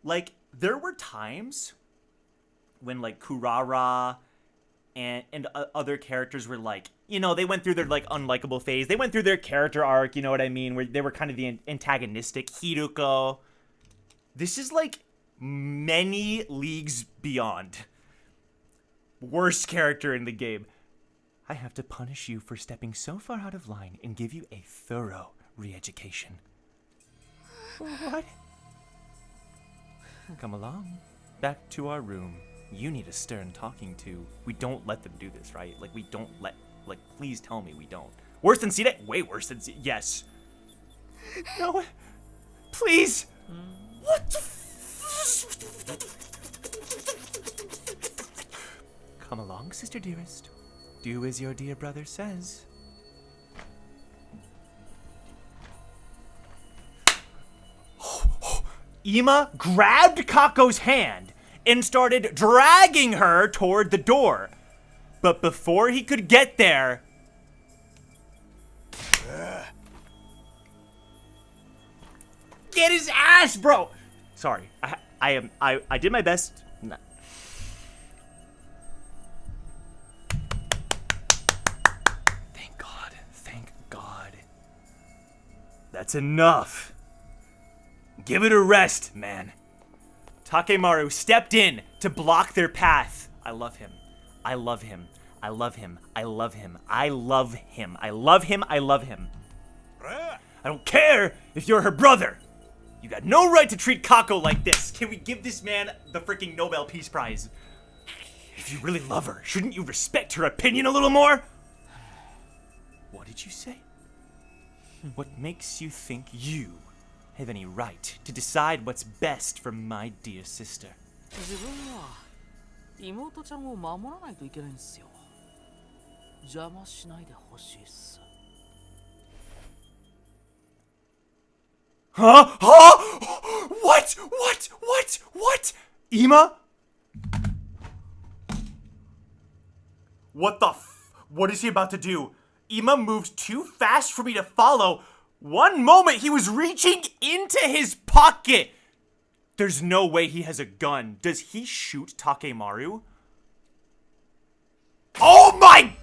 Like, there were times when, like, Kurara and other characters were, like, you know, they went through their, like, unlikable phase. They went through their character arc, you know what I mean? Where they were kind of the antagonistic. Hiruko. This is, like, many leagues beyond. Worst character in the game. I have to punish you for stepping so far out of line and give you a thorough re-education. What? Come along. Back to our room. You need a stern talking to. We don't let them do this, right? Like, we don't let... Like, please tell me we don't. Worse than Sida? Way worse than Sida. Yes. No. Please. What the Come along, sister dearest. Do as your dear brother says. Ima grabbed Kako's hand and started dragging her toward the door. But before he could get there... Get his ass, bro! Sorry, I did my best. No. Thank God, thank God. That's enough. Give it a rest, man. Takemaru stepped in to block their path. I love him. I love him. I love him. I love him. I love him. I love him. I love him. I don't care if you're her brother. You got no right to treat Kako like this. Can we give this man the freaking Nobel Peace Prize? If you really love her, shouldn't you respect her opinion a little more? What did you say? What makes you think you have any right to decide what's best for my dear sister? Huh? Huh? What? What? What? What? Ima? What the what is he about to do? Ima moved too fast for me to follow. One moment he was reaching into his pocket. There's no way he has a gun. Does he shoot Takemaru? Oh my!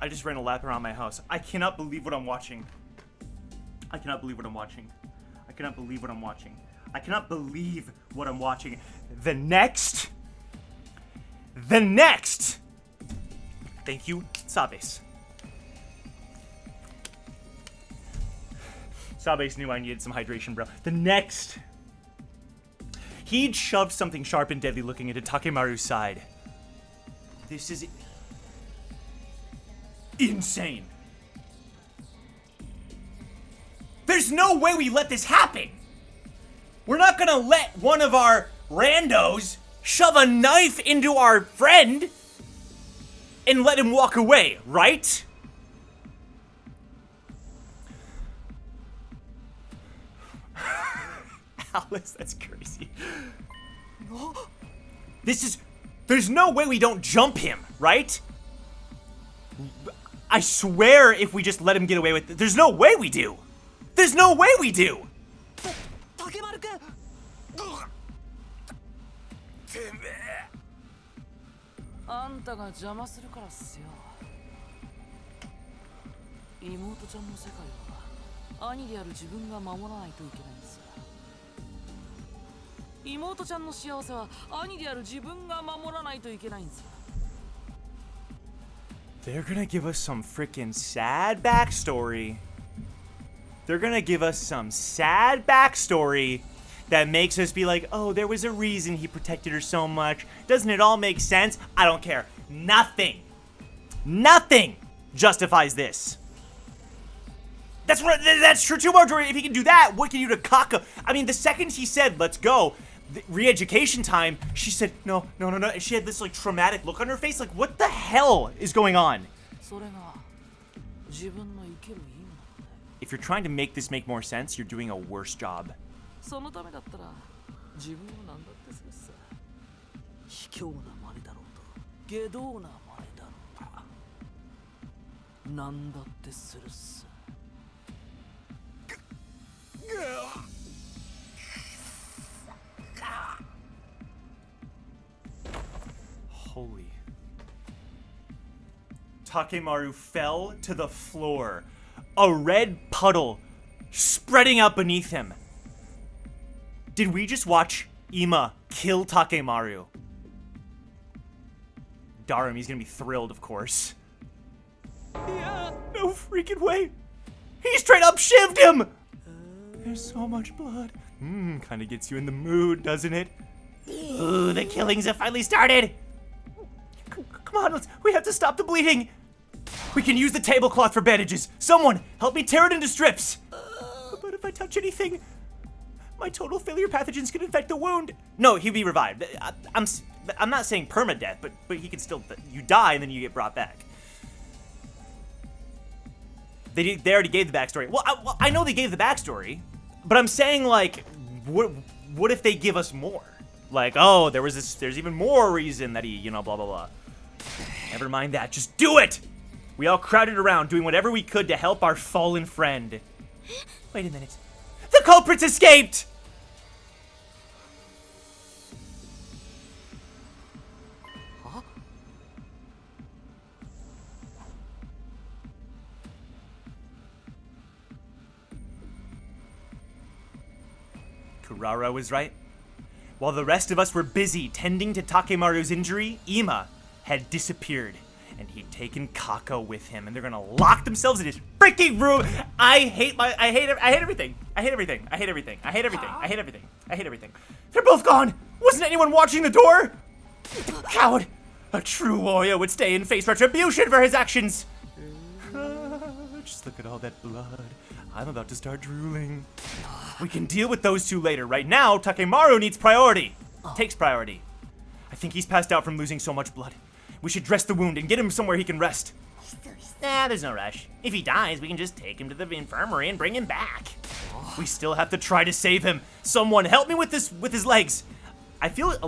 I just ran a lap around my house. I cannot believe what I'm watching. I cannot believe what I'm watching. I cannot believe what I'm watching. I cannot believe what I'm watching. The next. Thank you, Sabes. Sabes knew I needed some hydration, bro. The next. He'd shoved something sharp and deadly looking into Takemaru's side. This is insane. There's no way we let this happen. We're not gonna let one of our randos shove a knife into our friend and let him walk away, right? Alice, that's crazy. There's no way we don't jump him, right? I swear if we just let him get away with it, there's no way we do. There's no way we do. Takemaru-kun! あんたが邪魔するからっすよ。妹ちゃんの世界は兄である自分が守らないといけないんです。妹ちゃんの幸せは兄である自分が守らないといけないんです。 They're gonna give us some freaking sad backstory. They're gonna give us some sad backstory that makes us be like, oh, there was a reason he protected her so much. Doesn't it all make sense? I don't care. Nothing justifies this. That's true too, Marjorie. If he can do that, what can you do to Kako? I mean, the second he said, let's go, re-education time, she said, no. And she had this like traumatic look on her face. Like, what the hell is going on? If you're trying to make this make more sense, you're doing a worse job. そのためだったら自分を何だってするさ。卑怯な真似だろうと下道な真似だろうと何だってするっす。 Holy. Takemaru fell to the floor. A red puddle spreading out beneath him. Did we just watch Ima kill Takemaru? Darum, he's gonna be thrilled, of course. Yeah, no freaking way. He straight up shivved him! There's so much blood. Kinda gets you in the mood, doesn't it? Ooh, the killings have finally started! Come on, we have to stop the bleeding! We can use the tablecloth for bandages. Someone, help me tear it into strips! But if I touch anything, my total failure pathogens can infect the wound. No, he'll be revived. I'm not saying permadeath, but he can still, you die and then you get brought back. They already gave the backstory. Well, I know they gave the backstory, but I'm saying like, what if they give us more? Like, oh, there's even more reason that he, you know, blah, blah, blah. Never mind that, just do it! We all crowded around doing whatever we could to help our fallen friend. Wait a minute. The culprits escaped! Huh? Kurara was right. While the rest of us were busy tending to Takemaru's injury, Ima had disappeared, and he'd taken Kako with him, and they're gonna lock themselves in his freaking room. I hate everything. They're both gone. Wasn't anyone watching the door? Coward. A true warrior would stay and face retribution for his actions. Just look at all that blood. I'm about to start drooling. We can deal with those two later. Right now, Takemaru needs priority. Takes priority. I think he's passed out from losing so much blood. We should dress the wound and get him somewhere he can rest. Nah, there's no rush. If he dies, we can just take him to the infirmary and bring him back. We still have to try to save him. Someone help me with this, with his legs. I feel a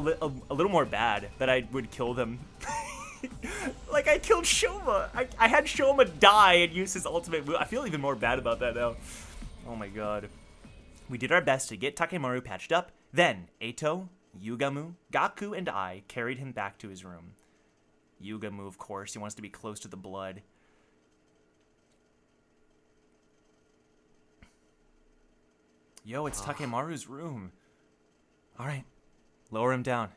little more bad that I would kill them. Like I killed Shoma. I had Shoma die and use his ultimate move. I feel even more bad about that now. Oh my god. We did our best to get Takemaru patched up. Then Eito, Yugamu, Gaku, and I carried him back to his room. Yugamu, of course, he wants to be close to the blood. Yo, it's Takemaru's room. Alright, lower him down,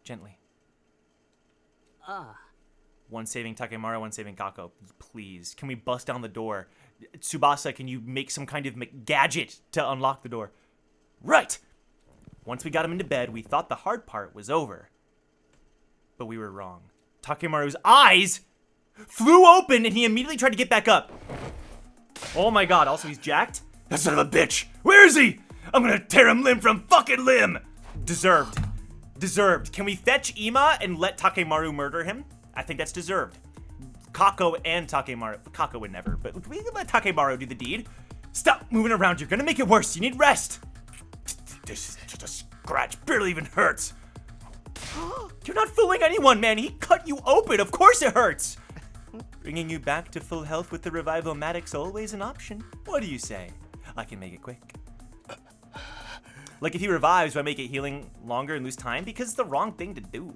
gently. One saving Takemaru, one saving Kako. Please, can we bust down the door? Tsubasa, can you make some kind of gadget to unlock the door? Right! Once we got him into bed, we thought the hard part was over. But we were wrong. Takemaru's eyes flew open and he immediately tried to get back up. Oh my god, also he's jacked? That son of a bitch! Where is he? I'm gonna tear him limb from fucking limb! Deserved. Deserved. Can we fetch Ima and let Takemaru murder him? I think that's deserved. Kako and Takemaru. Kako would never, but we can let Takemaru do the deed. Stop moving around. You're gonna make it worse. You need rest. This is just a scratch. Barely even hurts. You're not fooling anyone, man. He cut you open. Of course it hurts. Bringing you back to full health with the Revive-O-Matic's always an option. What do you say? I can make it quick. Like, if he revives, do I make it healing longer and lose time? Because it's the wrong thing to do.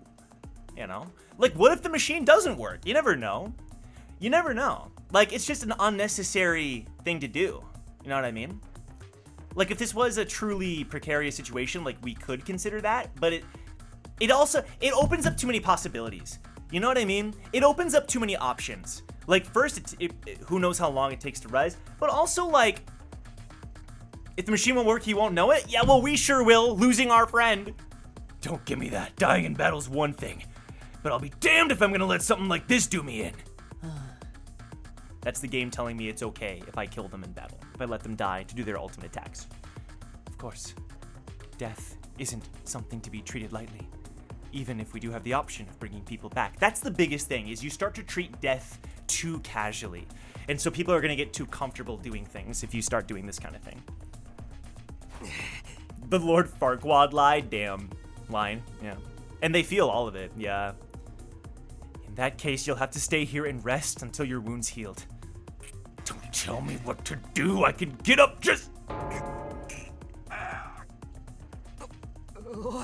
You know? Like, what if the machine doesn't work? You never know. You never know. Like, it's just an unnecessary thing to do. You know what I mean? Like, if this was a truly precarious situation, like, we could consider that, but it also opens up too many possibilities. You know what I mean? It opens up too many options. Like, first, who knows how long it takes to rise, but also, like, if the machine won't work, he won't know it? Yeah, well, we sure will, losing our friend. Don't give me that. Dying in battle's one thing, but I'll be damned if I'm gonna let something like this do me in. That's the game telling me it's okay if I kill them in battle, if I let them die to do their ultimate attacks. Of course, death isn't something to be treated lightly, even if we do have the option of bringing people back. That's the biggest thing, is you start to treat death too casually. And so people are gonna get too comfortable doing things if you start doing this kind of thing. The Lord Farquaad line, yeah. And they feel all of it, yeah. In that case, you'll have to stay here and rest until your wound's healed. Don't tell me what to do, I can get up just...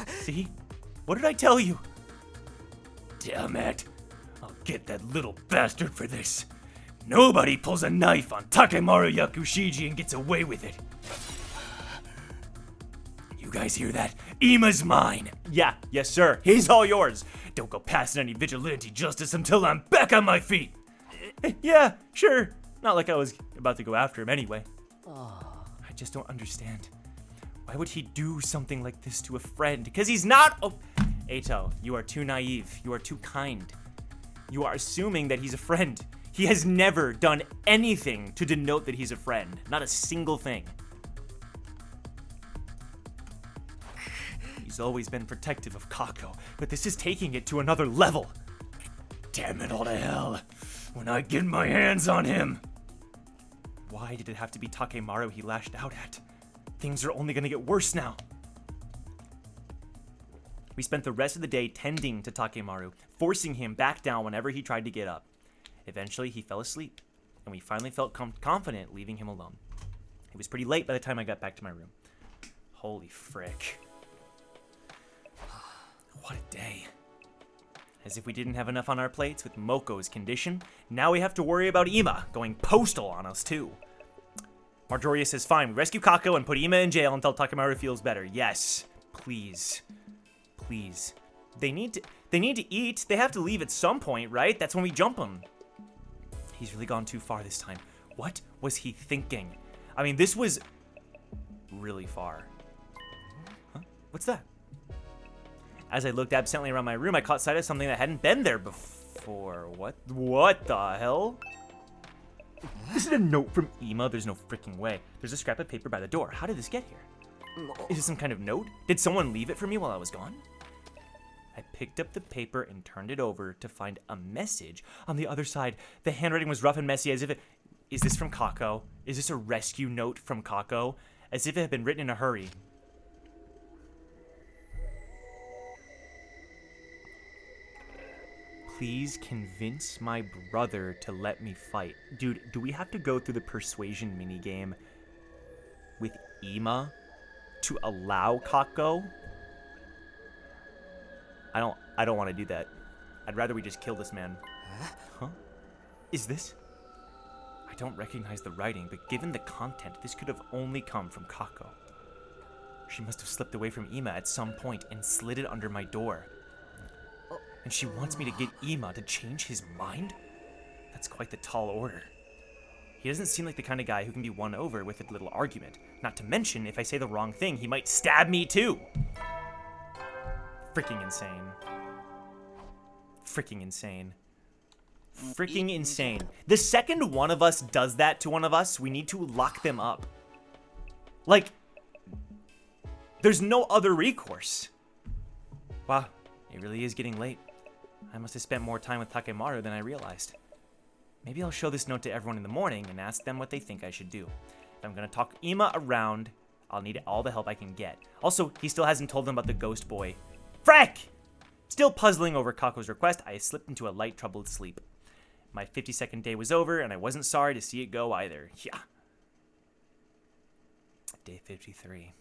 See? What did I tell you? Damn it. I'll get that little bastard for this. Nobody pulls a knife on Takemaru Yakushiji and gets away with it. You guys hear that? Ima's mine. Yeah, yes sir. He's all yours. Don't go passing any vigilante justice until I'm back on my feet. Yeah, sure. Not like I was about to go after him anyway. I just don't understand. Why would he do something like this to a friend? Because he's not... Oh, Eito, you are too naive. You are too kind. You are assuming that he's a friend. He has never done anything to denote that he's a friend. Not a single thing. He's always been protective of Kako, but this is taking it to another level. Damn it all to hell. When I get my hands on him. Why did it have to be Takemaru he lashed out at? Things are only gonna get worse now. We spent the rest of the day tending to Takemaru, forcing him back down whenever he tried to get up. Eventually, he fell asleep, and we finally felt confident leaving him alone. It was pretty late by the time I got back to my room. Holy frick. What a day. As if we didn't have enough on our plates with Moko's condition, now we have to worry about Ima going postal on us too. Marjoria says, fine, we rescue Kako and put Ima in jail until Takemaru feels better. Yes, please. Please. They need to eat. They have to leave at some point, right? That's when we jump them. He's really gone too far this time. What was he thinking? I mean, this was really far. Huh? What's that? As I looked absently around my room, I caught sight of something that hadn't been there before. What the hell? Is it a note from Ima? There's no freaking way. There's a scrap of paper by the door. How did this get here? Is it some kind of note? Did someone leave it for me while I was gone? I picked up the paper and turned it over to find a message on the other side. The handwriting was rough and messy, as if it... Is this from Kako? Is this a rescue note from Kako? As if it had been written in a hurry. Please convince my brother to let me fight. Dude, do we have to go through the persuasion minigame with Ima to allow Kako? I don't want to do that. I'd rather we just kill this man. Huh? Is this? I don't recognize the writing, but given the content, this could have only come from Kako. She must have slipped away from Ima at some point and slid it under my door. And she wants me to get Ima to change his mind? That's quite the tall order. He doesn't seem like the kind of guy who can be won over with a little argument. Not to mention, if I say the wrong thing, he might stab me too. Freaking insane. Freaking insane. Freaking insane. The second one of us does that to one of us, we need to lock them up. Like, there's no other recourse. Wow, it really is getting late. I must have spent more time with Takemaru than I realized. Maybe I'll show this note to everyone in the morning and ask them what they think I should do. If I'm gonna talk Ima around, I'll need all the help I can get. Also, he still hasn't told them about the ghost boy. Frack! Still puzzling over Kako's request, I slipped into a light, troubled sleep. My 50-second day was over, and I wasn't sorry to see it go either. Yeah. Day 53.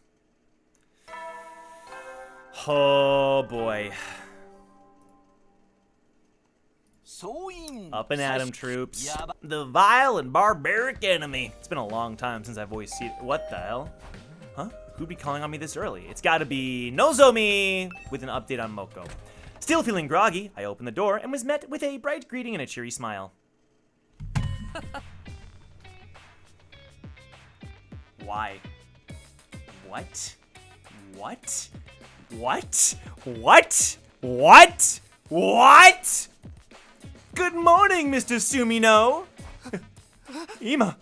Oh, boy. Up and at 'em, troops. The vile and barbaric enemy. It's been a long time since I've voiced it. What the hell? Huh? Who'd be calling on me this early? It's gotta be Nozomi with an update on Moko. Still feeling groggy, I opened the door and was met with a bright greeting and a cheery smile. Why? What? What? What? What? What? What? Good morning, Mr. Sumino! Ima.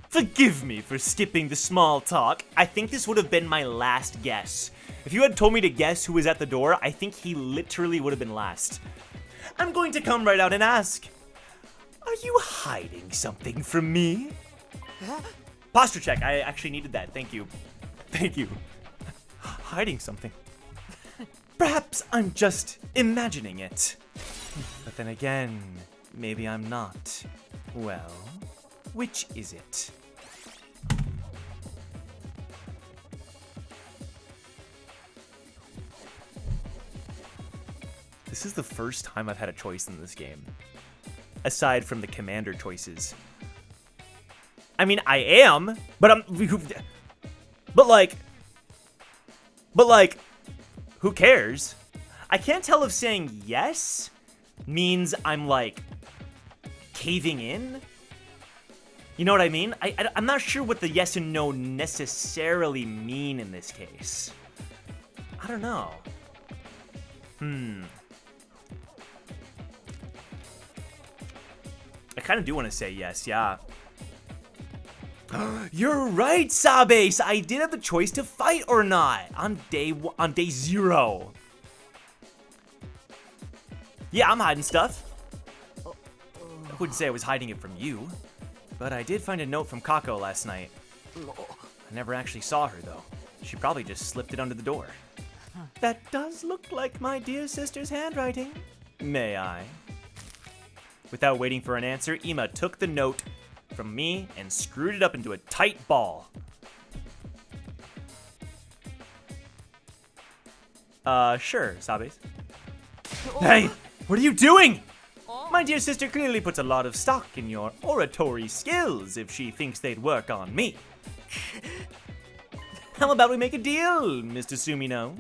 Forgive me for skipping the small talk. I think this would have been my last guess. If you had told me to guess who was at the door, I think he literally would have been last. I'm going to come right out and ask. Are you hiding something from me? Posture check. I actually needed that. Thank you. Thank you. Hiding something. Perhaps I'm just imagining it. But then again, maybe I'm not. Well, which is it? This is the first time I've had a choice in this game. Aside from the commander choices. I mean, I am, but who cares? I can't tell if saying yes means I'm, like, caving in. You know what I mean? I'm not sure what the yes and no necessarily mean in this case. I don't know. I kind of do want to say yes, yeah. You're right, Sabes! I did have the choice to fight or not on day 0. Yeah, I'm hiding stuff. I wouldn't say I was hiding it from you, but I did find a note from Kako last night. I never actually saw her, though. She probably just slipped it under the door. That does look like my dear sister's handwriting. May I? Without waiting for an answer, Ima took the note from me and screwed it up into a tight ball. Sure, Sabes. Hey, what are you doing? My dear sister clearly puts a lot of stock in your oratory skills if she thinks they'd work on me. How about we make a deal, Mr. Sumino?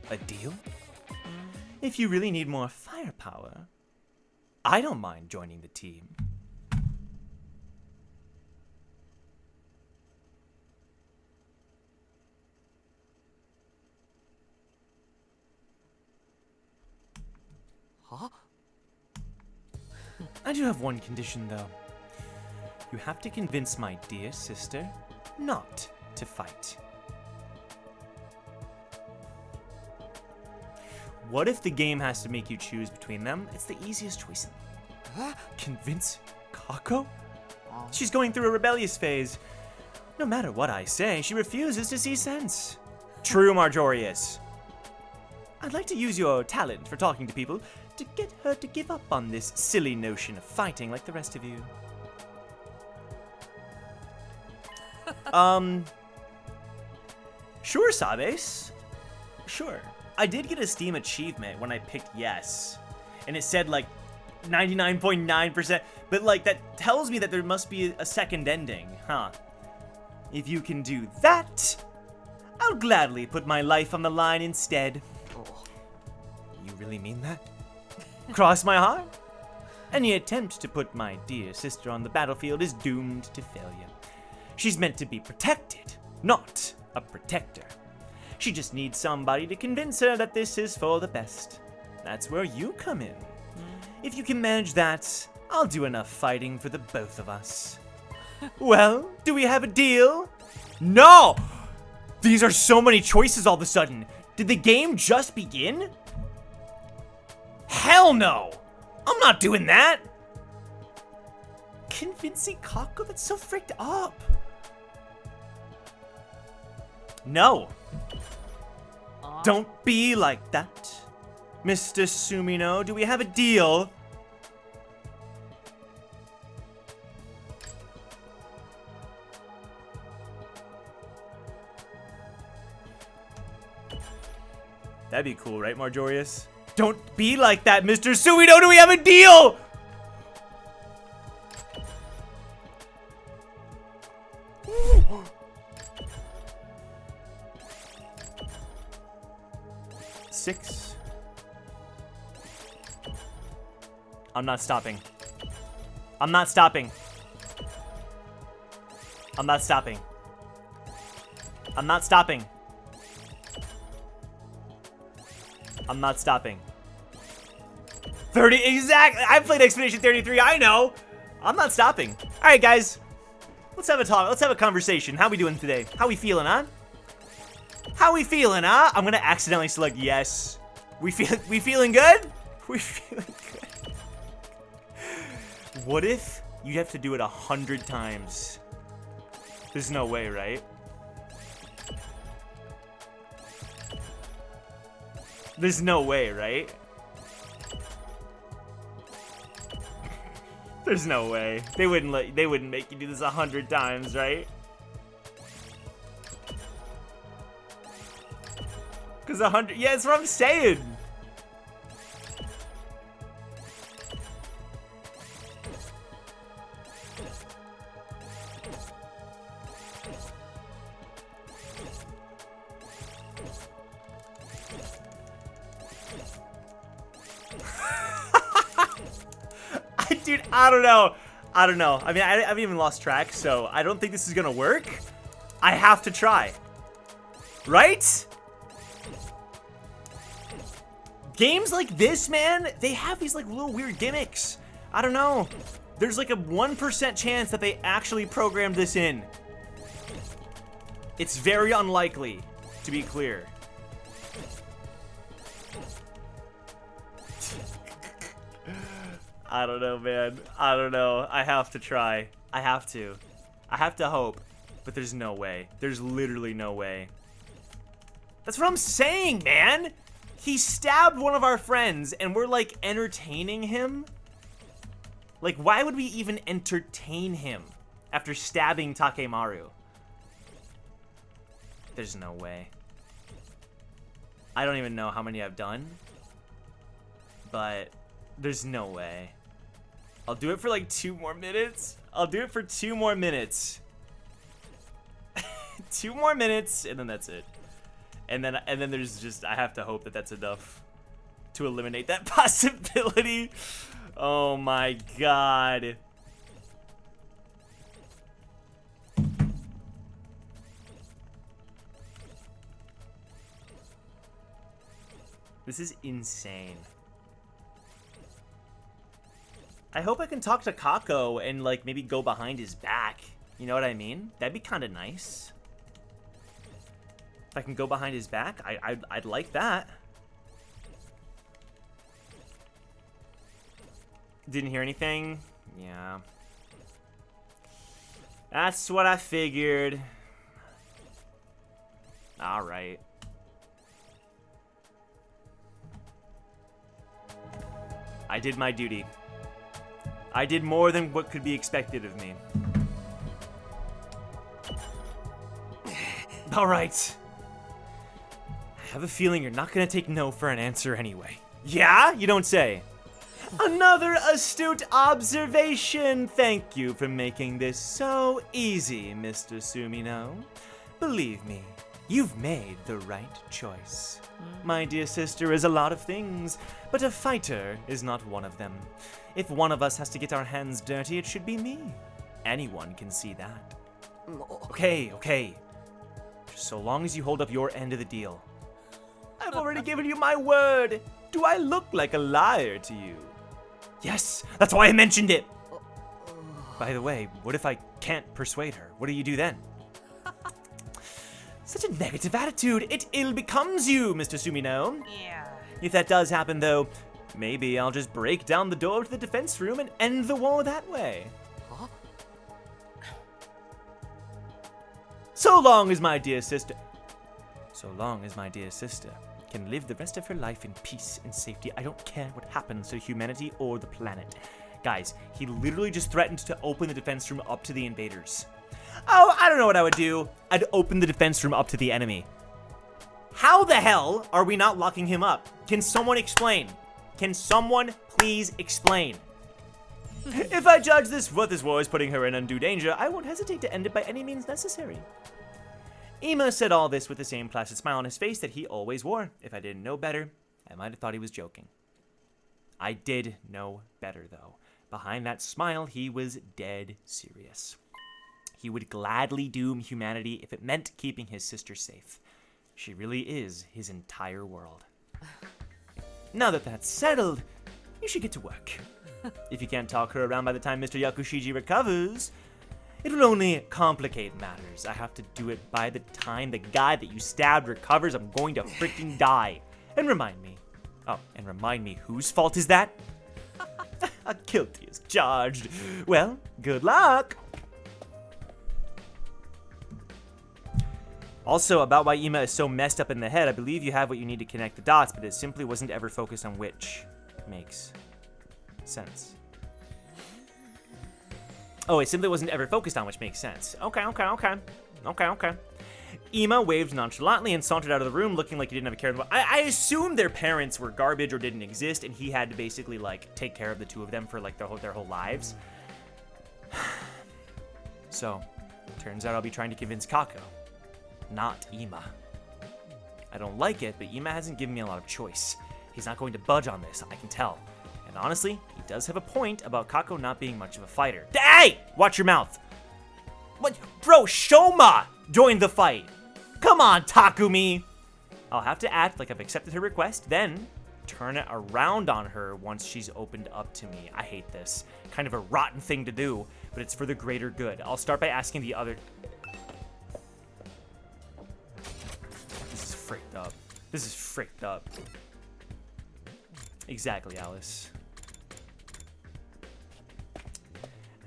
A deal? If you really need more firepower, I don't mind joining the team. Huh? I do have one condition, though. You have to convince my dear sister not to fight. What if the game has to make you choose between them? It's the easiest choice. Convince Kako? She's going through a rebellious phase. No matter what I say, she refuses to see sense. True, Marjorius. I'd like to use your talent for talking to people to get her to give up on this silly notion of fighting like the rest of you. Sure, Sabes. Sure. I did get a Steam achievement when I picked yes. And it said like 99.9%, but like that tells me that there must be a second ending, huh? If you can do that, I'll gladly put my life on the line instead. You really mean that? Cross my heart? Any attempt to put my dear sister on the battlefield is doomed to failure. She's meant to be protected, not a protector. She just needs somebody to convince her that this is for the best. That's where you come in. If you can manage that, I'll do enough fighting for the both of us. Well, do we have a deal? No! These are so many choices all of a sudden. Did the game just begin? Hell no! I'm not doing that! Convincing Kako? That's so freaked up. No. Don't be like that. Mr. Sumino, do we have a deal? That'd be cool, right, Marjorius? Don't be like that, Mr. Sumino, do we have a deal? Six. I'm not stopping. I'm not stopping. I'm not stopping. I'm not stopping. I'm not stopping. 30, exactly. I played Expedition 33, I know. I'm not stopping. All right, guys. Let's have a talk. Let's have a conversation. How we doing today? How we feeling, huh? How we feeling, huh? I'm gonna accidentally select yes. We feeling good? We feeling good. What if you have to do it 100 times? There's no way, right? There's no way, right? There's no way. They wouldn't make you do this 100 times, right? Cause 100, yeah, that's what I'm saying. Dude, I don't know. I don't know. I mean, I've even lost track, so I don't think this is gonna work. I have to try. Right? Games like this, man, they have these like little weird gimmicks. I don't know. There's like a 1% chance that they actually programmed this in. It's very unlikely, to be clear. I don't know, man. I don't know. I have to try. I have to. I have to hope. But there's no way. There's literally no way. That's what I'm saying, man. He stabbed one of our friends and we're like entertaining him. Like, why would we even entertain him after stabbing Takemaru? There's no way. I don't even know how many I've done. But there's no way. I'll do it for like 2 more minutes. I'll do it for 2 more minutes. 2 more minutes, and then that's it. And then there's just, I have to hope that that's enough to eliminate that possibility. Oh my god. This is insane. I hope I can talk to Kako and like maybe go behind his back. You know what I mean? That'd be kind of nice. If I can go behind his back, I'd like that. Didn't hear anything? Yeah. That's what I figured. All right. I did my duty. I did more than what could be expected of me. All right. I have a feeling you're not gonna take no for an answer anyway. Yeah? You don't say. Another astute observation. Thank you for making this so easy, Mr. Sumino. Believe me, you've made the right choice. My dear sister is a lot of things, but a fighter is not one of them. If one of us has to get our hands dirty, it should be me. Anyone can see that. Okay. Just so long as you hold up your end of the deal. I've already given you my word. Do I look like a liar to you? Yes, that's why I mentioned it. By the way, what if I can't persuade her? What do you do then? Such a negative attitude. It ill becomes you, Mr. Sumino. Yeah. If that does happen, though, maybe I'll just break down the door to the defense room and end the war that way. Huh? So long as my dear sister... can live the rest of her life in peace and safety. I don't care what happens to humanity or the planet. Guys, he literally just threatened to open the defense room up to the invaders. Oh, I don't know what I would do. I'd open the defense room up to the enemy. How the hell are we not locking him up? Can someone explain? Can someone please explain? If I judge this war is putting her in undue danger, I won't hesitate to end it by any means necessary. Ima said all this with the same placid smile on his face that he always wore. If I didn't know better, I might have thought he was joking. I did know better, though. Behind that smile, he was dead serious. He would gladly doom humanity if it meant keeping his sister safe. She really is his entire world. Now that that's settled, you should get to work. If you can't talk her around by the time Mr. Yakushiji recovers, it will only complicate matters. I have to do it by the time the guy that you stabbed recovers. I'm going to freaking die. And remind me. Oh, and remind me, whose fault is that? Guilty as charged. Well, good luck. Also, about why Ima is so messed up in the head, I believe you have what you need to connect the dots, but it simply wasn't ever focused on which makes sense. Oh, it simply wasn't ever focused on, which makes sense. Okay. Ima waved nonchalantly and sauntered out of the room, looking like he didn't have a care in the world. I assumed their parents were garbage or didn't exist, and he had to basically, like, take care of the two of them for, like, their whole lives. So, turns out I'll be trying to convince Kako, not Ima. I don't like it, but Ima hasn't given me a lot of choice. He's not going to budge on this, I can tell. And honestly, he does have a point about Kako not being much of a fighter. Hey! Watch your mouth! What? Bro, Shoma joined the fight! Come on, Takumi! I'll have to act like I've accepted her request, then turn it around on her once she's opened up to me. I hate this. Kind of a rotten thing to do, but it's for the greater good. I'll start by asking the other... This is freaked up. This is freaked up. Exactly, Alice.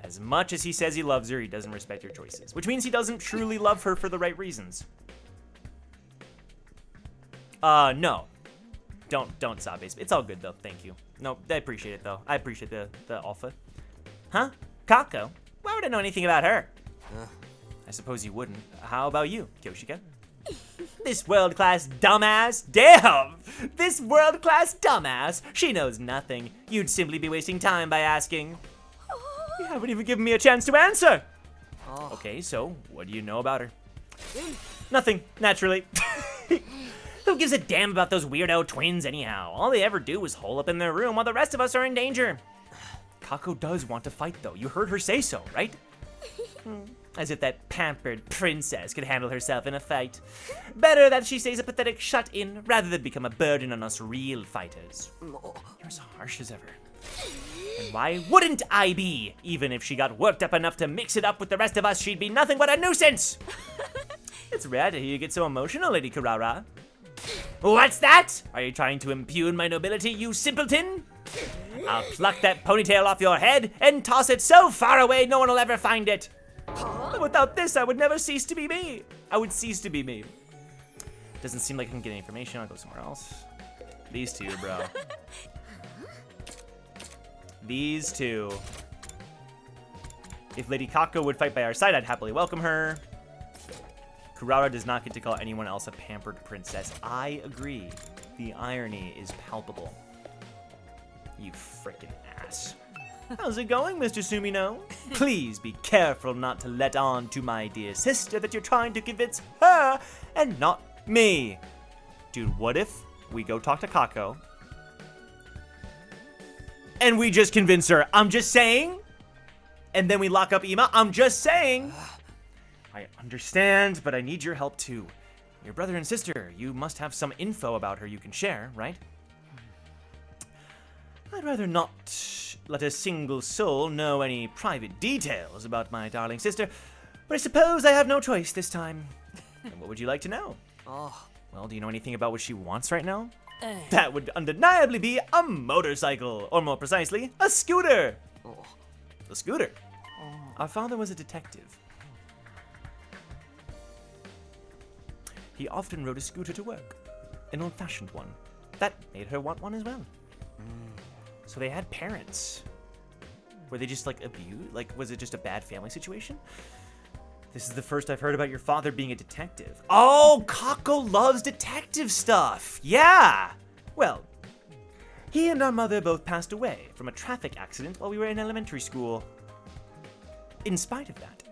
As much as he says he loves her, he doesn't respect her choices, which means he doesn't truly love her for the right reasons. No. Don't sob, babe. It's all good, though. Thank you. No, I appreciate it, though. I appreciate the offer. Huh? Kako? Why would I know anything about her? I suppose you wouldn't. How about you, Kyoshika? This world-class dumbass? Damn! This world-class dumbass? She knows nothing. You'd simply be wasting time by asking. You haven't even given me a chance to answer. Okay, so what do you know about her? Nothing, naturally. Who gives a damn about those weirdo twins anyhow? All they ever do is hole up in their room while the rest of us are in danger. Kako does want to fight, though. You heard her say so, right? As if that pampered princess could handle herself in a fight. Better that she stays a pathetic shut-in rather than become a burden on us real fighters. You're as harsh as ever. And why wouldn't I be? Even if she got worked up enough to mix it up with the rest of us, she'd be nothing but a nuisance. It's rare to hear you get so emotional, Lady Kurara. What's that? Are you trying to impugn my nobility, you simpleton? I'll pluck that ponytail off your head and toss it so far away no one will ever find it. Without this, I would never cease to be me. I would cease to be me. Doesn't seem like I can get any information. I'll go somewhere else. These two, bro. These two. If Lady Kako would fight by our side, I'd happily welcome her. Kurara does not get to call anyone else a pampered princess. I agree. The irony is palpable. You frickin' ass. How's it going, Mr. Sumino? Please be careful not to let on to my dear sister that you're trying to convince her and not me. Dude, what if we go talk to Kako and we just convince her? I'm just saying. And then we lock up Ima. I'm just saying. I understand, but I need your help too. Your brother and sister, you must have some info about her you can share, right? I'd rather not let a single soul know any private details about my darling sister, but I suppose I have no choice this time. And what would you like to know? Well, do you know anything about what she wants right now? That would undeniably be a motorcycle, or more precisely, a scooter. A scooter. Our father was a detective. He often rode a scooter to work. an old-fashioned one. That made her want one as well. So they had parents. Were they just, like, abused? Like, was it just a bad family situation? This is the first I've heard about your father being a detective. Oh, Kako loves detective stuff. Yeah. Well, he and our mother both passed away from a traffic accident while we were in elementary school. In spite of that,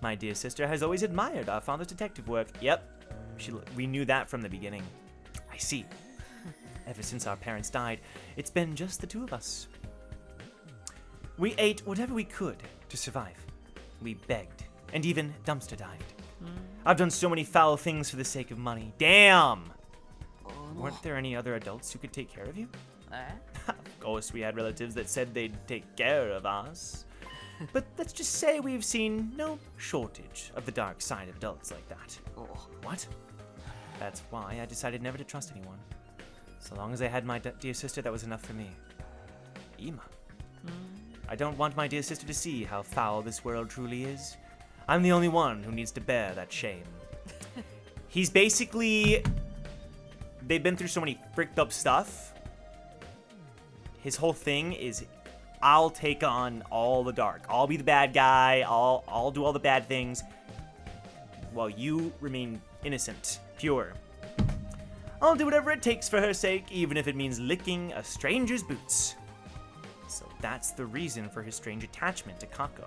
my dear sister has always admired our father's detective work. Yep, we knew that from the beginning. I see. Ever since our parents died, it's been just the two of us. We ate whatever we could to survive. We begged, and even dumpster dived. I've done so many foul things for the sake of money. Damn! Weren't there any other adults who could take care of you? Of course, we had relatives that said they'd take care of us. But let's just say we've seen no shortage of the dark side of adults like that. What? That's why I decided never to trust anyone. So long as I had my dear sister, that was enough for me. Ima. I don't want my dear sister to see how foul this world truly is. I'm the only one who needs to bear that shame. He's basically... They've been through so many fricked up stuff. His whole thing is, I'll take on all the dark. I'll be the bad guy. I'll do all the bad things, while you remain innocent, pure. I'll do whatever it takes for her sake, even if it means licking a stranger's boots. So that's the reason for his strange attachment to Kako.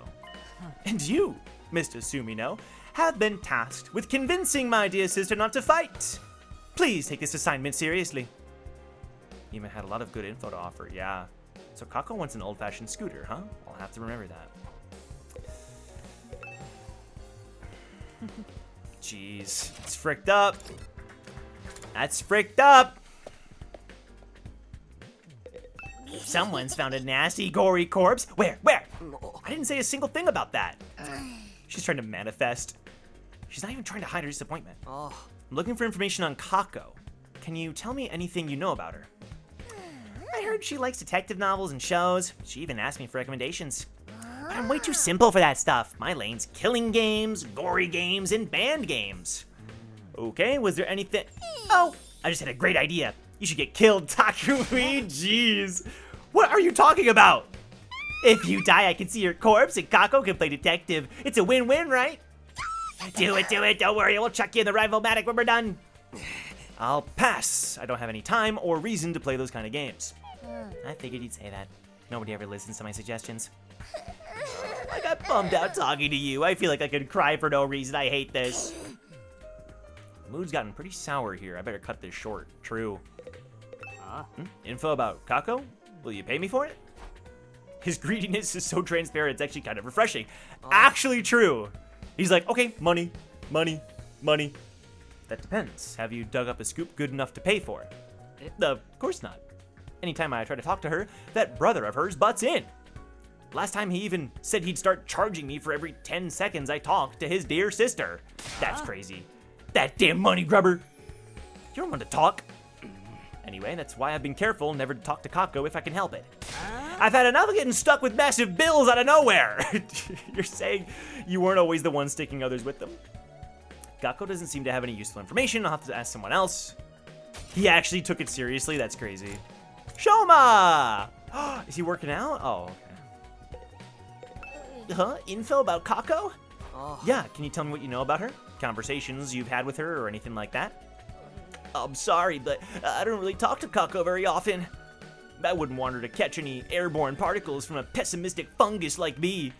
And you, Mr. Sumino, have been tasked with convincing my dear sister not to fight. Please take this assignment seriously. Ima had a lot of good info to offer, yeah. So Kako wants an old-fashioned scooter, huh? I'll have to remember that. Jeez, it's fricked up. That's fricked up. Someone's found a nasty, gory corpse. Where? I didn't say a single thing about that. She's trying to manifest. She's not even trying to hide her disappointment. I'm looking for information on Kako. Can you tell me anything you know about her? I heard she likes detective novels and shows. She even asked me for recommendations. But I'm way too simple for that stuff. My lane's killing games, gory games, and band games. Okay, was there anything... Oh, I just had a great idea. You should get killed, Takumi. Jeez. What are you talking about? If you die, I can see your corpse, and Kako can play detective. It's a win-win, right? Do it. Don't worry. We'll chuck you in the rival-matic when we're done. I'll pass. I don't have any time or reason to play those kind of games. I figured you'd say that. Nobody ever listens to my suggestions. I got bummed out talking to you. I feel like I could cry for no reason. I hate this. The mood's gotten pretty sour here. I better cut this short. True. Info about Kako? Will you pay me for it? His greediness is so transparent, it's actually kind of refreshing. Actually true. He's like, okay, money. That depends. Have you dug up a scoop good enough to pay for it? Of course not. Anytime I try to talk to her, that brother of hers butts in. Last time he even said he'd start charging me for every 10 seconds I talked to his dear sister. That's crazy. That damn money grubber. You don't want to talk. Anyway, that's why I've been careful never to talk to Kako if I can help it. I've had enough of getting stuck with massive bills out of nowhere. You're saying you weren't always the one sticking others with them? Kako doesn't seem to have any useful information. I'll have to ask someone else. He actually took it seriously. That's crazy. Shoma! Is he working out? Oh, okay. Huh? Info about Kako? Yeah, can you tell me what you know about her? Conversations you've had with her or anything like that? I'm sorry, but I don't really talk to Kako very often. I wouldn't want her to catch any airborne particles from a pessimistic fungus like me.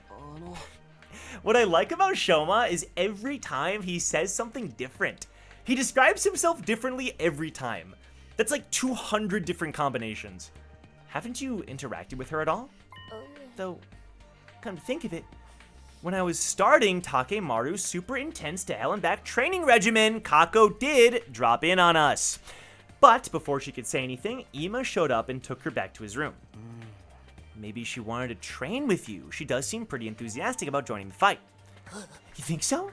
What I like about Shoma is every time he says something different. He describes himself differently every time. That's like 200 different combinations. Haven't you interacted with her at all? Though, come to think of it, when I was starting Takemaru's super intense to hell and back training regimen, Kako did drop in on us. But before she could say anything, Ima showed up and took her back to his room. Maybe she wanted to train with you. She does seem pretty enthusiastic about joining the fight. You think so?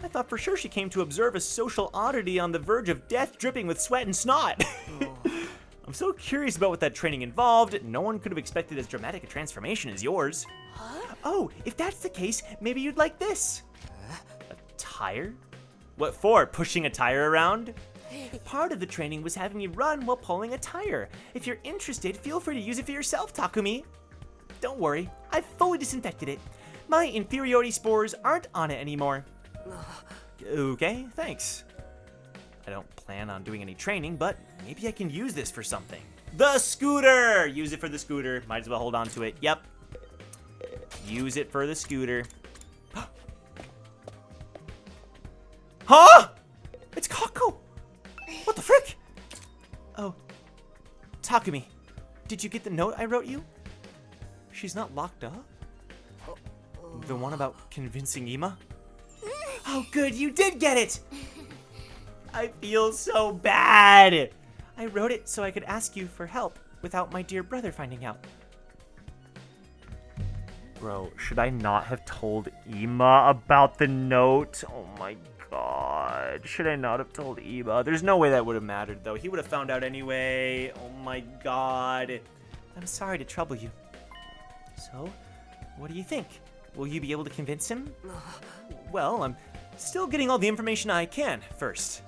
I thought for sure she came to observe a social oddity on the verge of death dripping with sweat and snot. I'm so curious about what that training involved. No one could have expected as dramatic a transformation as yours. Oh, if that's the case, maybe you'd like this. A tire? What for? Pushing a tire around? Part of the training was having you run while pulling a tire. If you're interested, feel free to use it for yourself, Takumi. Don't worry, I've fully disinfected it. My inferiority spores aren't on it anymore. Okay, thanks. I don't plan on doing any training, but maybe I can use this for something. The scooter! Use it for the scooter. Might as well hold on to it. Yep. Use it for the scooter. Huh? It's Kako! What the frick? Oh. Takumi, did you get the note I wrote you? She's not locked up? The one about convincing Ima? Oh good, you did get it! I feel so bad! I wrote it so I could ask you for help without my dear brother finding out. Bro, should I not have told Ima about the note? Oh my god. Should I not have told Ima? There's no way that would have mattered though. He would have found out anyway. Oh my god. I'm sorry to trouble you. So, what do you think? Will you be able to convince him? Well, I'm still getting all the information I can first.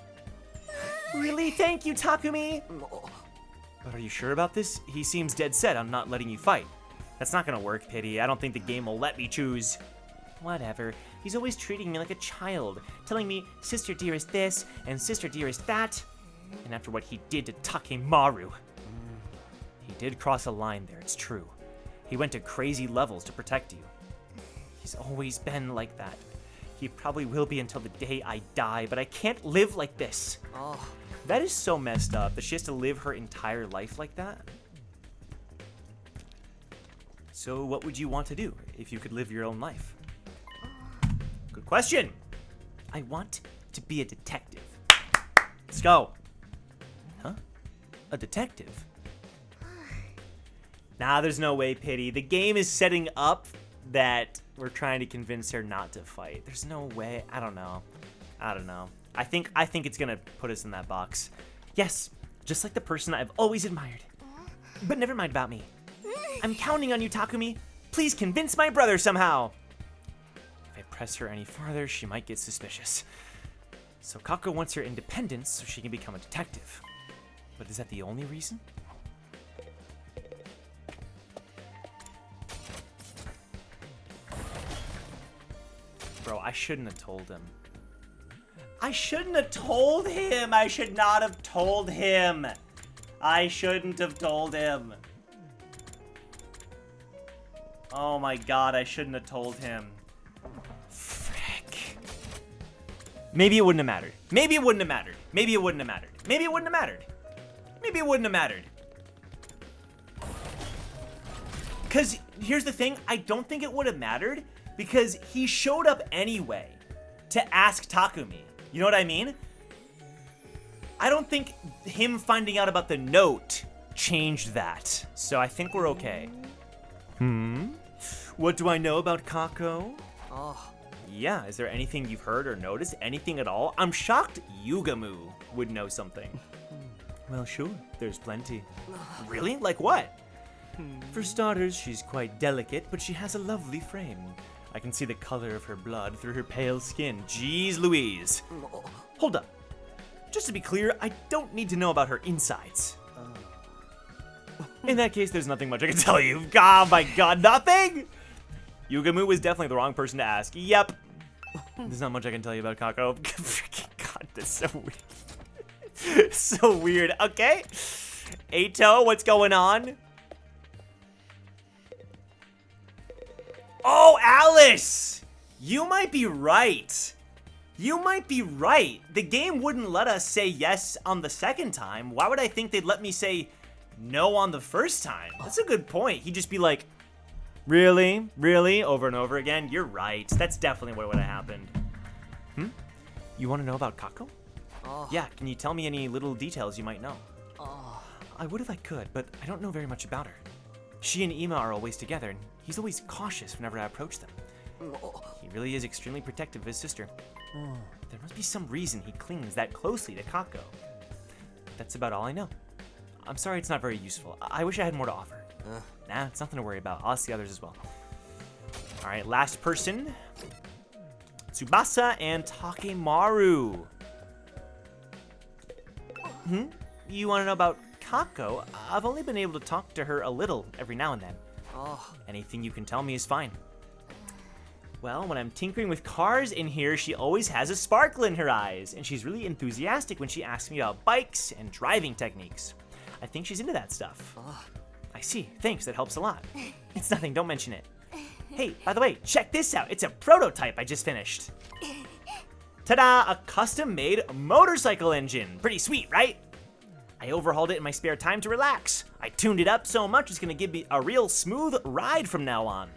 Really? Thank you, Takumi! But are you sure about this? He seems dead set on not letting you fight. That's not gonna work, Pity. I don't think the game will let me choose. Whatever. He's always treating me like a child, telling me sister dearest this and sister dearest that. And after what he did to Takemaru. He did cross a line there, it's true. He went to crazy levels to protect you. He's always been like that. He probably will be until the day I die, but I can't live like this. Oh. That is so messed up that she has to live her entire life like that. So what would you want to do if you could live your own life? Good question. I want to be a detective. Let's go. Huh? A detective? Nah, there's no way, Pity. The game is setting up that we're trying to convince her not to fight. There's no way. I don't know. I think it's gonna put us in that box. Yes, just like the person I've always admired. But never mind about me. I'm counting on you, Takumi. Please convince my brother somehow. If I press her any farther, she might get suspicious. So Kako wants her independence so she can become a detective. But is that the only reason? Bro, I shouldn't have told him. I shouldn't have told him. I should not have told him. I shouldn't have told him. Oh my god, I shouldn't have told him. Frick. Maybe it wouldn't have mattered. Maybe it wouldn't have mattered. Maybe it wouldn't have mattered. Maybe it wouldn't have mattered. Maybe it wouldn't have mattered. Because here's the thing, I don't think it would have mattered because he showed up anyway to ask Takumi. You know what I mean? I don't think him finding out about the note changed that. So I think we're okay. What do I know about Kako? Oh. Yeah, is there anything you've heard or noticed? Anything at all? I'm shocked Yugamu would know something. Well, sure, there's plenty. Really? Like what? For starters, she's quite delicate, but she has a lovely frame. I can see the color of her blood through her pale skin. Jeez Louise. Hold up. Just to be clear, I don't need to know about her insides. In that case, there's nothing much I can tell you. Oh my god, nothing? Yugamu was definitely the wrong person to ask. Yep. There's not much I can tell you about Kako. Freaking god, that's so weird. So weird. Okay. Eito, what's going on? Oh, Alice! You might be right. You might be right. The game wouldn't let us say yes on the second time. Why would I think they'd let me say no on the first time? That's a good point. He'd just be like, really? Really? Over and over again? You're right. That's definitely what would have happened. You want to know about Kako? Oh. Yeah, can you tell me any little details you might know? Oh. I would if I could, but I don't know very much about her. She and Ima are always together, and he's always cautious whenever I approach them. He really is extremely protective of his sister. There must be some reason he clings that closely to Kako. That's about all I know. I'm sorry it's not very useful. I wish I had more to offer. Nah, it's nothing to worry about. I'll ask the others as well. Alright, last person. Tsubasa and Takemaru. You want to know about Kako? I've only been able to talk to her a little every now and then. Oh. Anything you can tell me is fine. Well, when I'm tinkering with cars in here, she always has a sparkle in her eyes, and she's really enthusiastic when she asks me about bikes and driving techniques. I think she's into that stuff. I see. Thanks, that helps a lot. It's nothing, don't mention it. Hey, by the way, check this out. It's a prototype I just finished. Ta-da! A custom-made motorcycle engine. Pretty sweet, right? I overhauled it in my spare time to relax. I tuned it up so much it's gonna give me a real smooth ride from now on.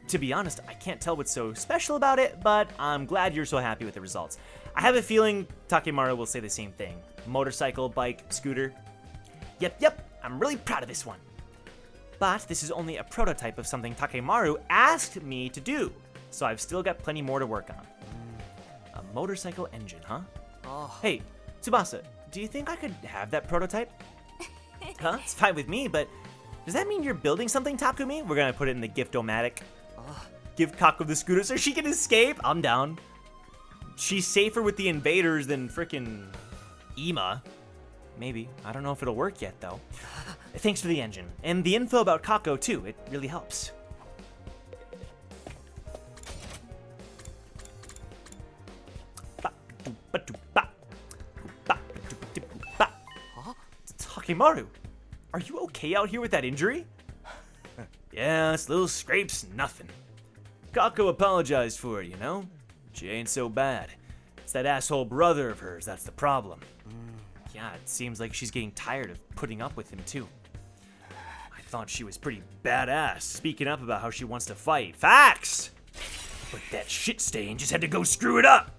To be honest, I can't tell what's so special about it, but I'm glad you're so happy with the results. I have a feeling Takemaru will say the same thing. Motorcycle, bike, scooter. Yep, I'm really proud of this one. But this is only a prototype of something Takemaru asked me to do, so I've still got plenty more to work on. A motorcycle engine, huh? Oh. Hey, Tsubasa, do you think I could have that prototype? Huh? It's fine with me, but does that mean you're building something, Takumi? We're gonna put it in the Gift-O-Matic. Give Kako the scooter so she can escape? I'm down. She's safer with the invaders than frickin' Ima. Maybe. I don't know if it'll work yet, though. Thanks for the engine. And the info about Kako, too. It really helps. Takemaru, are you okay out here with that injury? Yeah, it's little scrapes, nothing. Kako apologized for it, you know? She ain't so bad. It's that asshole brother of hers that's the problem. Yeah, it seems like she's getting tired of putting up with him, too. I thought she was pretty badass, speaking up about how she wants to fight. Facts! But that shit stain just had to go screw it up!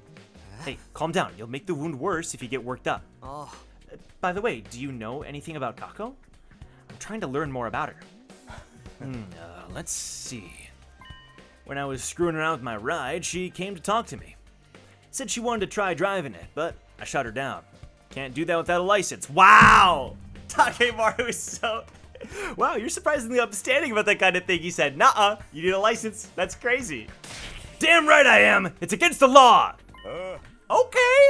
Hey, calm down. You'll make the wound worse if you get worked up. Oh. By the way, do you know anything about Kako? I'm trying to learn more about her. Let's see. When I was screwing around with my ride, she came to talk to me. Said she wanted to try driving it, but I shut her down. Can't do that without a license. Wow! Takemaru is so... Wow, you're surprisingly upstanding about that kind of thing. He said, nuh-uh, you need a license. That's crazy. Damn right I am! It's against the law! Okay!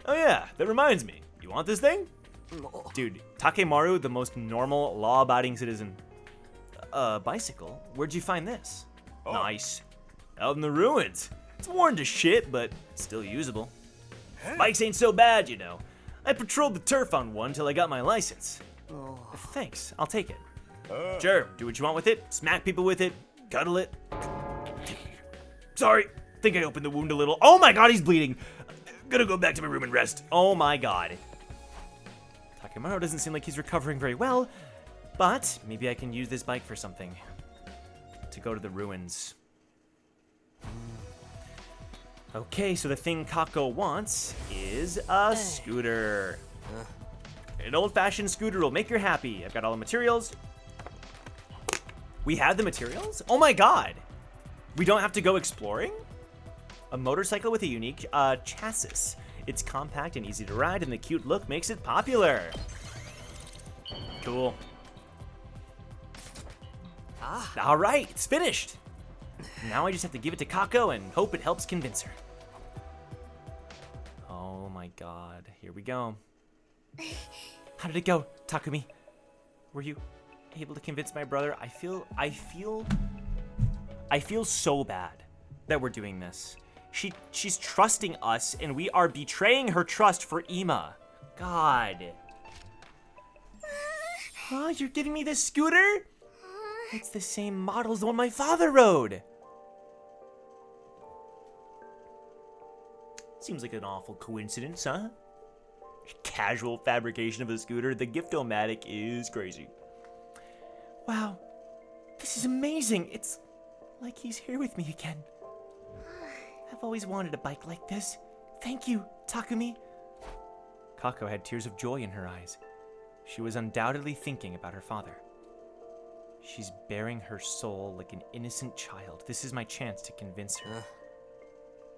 Oh yeah, that reminds me. You want this thing? Dude, Takemaru, the most normal, law-abiding citizen. Bicycle? Where'd you find this? Nice. Out in the ruins. It's worn to shit, but still usable. Bikes ain't so bad, you know. I patrolled the turf on one till I got my license. Thanks, I'll take it. Sure, do what you want with it. Smack people with it. Cuddle it. Sorry, think I opened the wound a little. Oh my god, he's bleeding. Gonna go back to my room and rest. Oh my god. Takemaru doesn't seem like he's recovering very well, but maybe I can use this bike for something. To go to the ruins. Okay, so the thing Kako wants is a scooter. An old-fashioned scooter will make her happy. I've got all the materials. We have the materials? Oh my god! We don't have to go exploring? A motorcycle with a unique chassis. It's compact and easy to ride, and the cute look makes it popular. Cool. All right, it's finished. Now I just have to give it to Kako and hope it helps convince her. Oh my god, here we go. How did it go, Takumi? Were you able to convince my brother? I feel so bad that we're doing this. She's trusting us and we are betraying her trust for Ima. God. Huh, you're giving me this scooter? It's the same model as the one my father rode. Seems like an awful coincidence, huh? Casual fabrication of a scooter. The Gift-O-Matic is crazy. Wow, this is amazing. It's like he's here with me again. I've always wanted a bike like this. Thank you, Takumi. Kako had tears of joy in her eyes. She was undoubtedly thinking about her father. She's bearing her soul like an innocent child. This is my chance to convince her.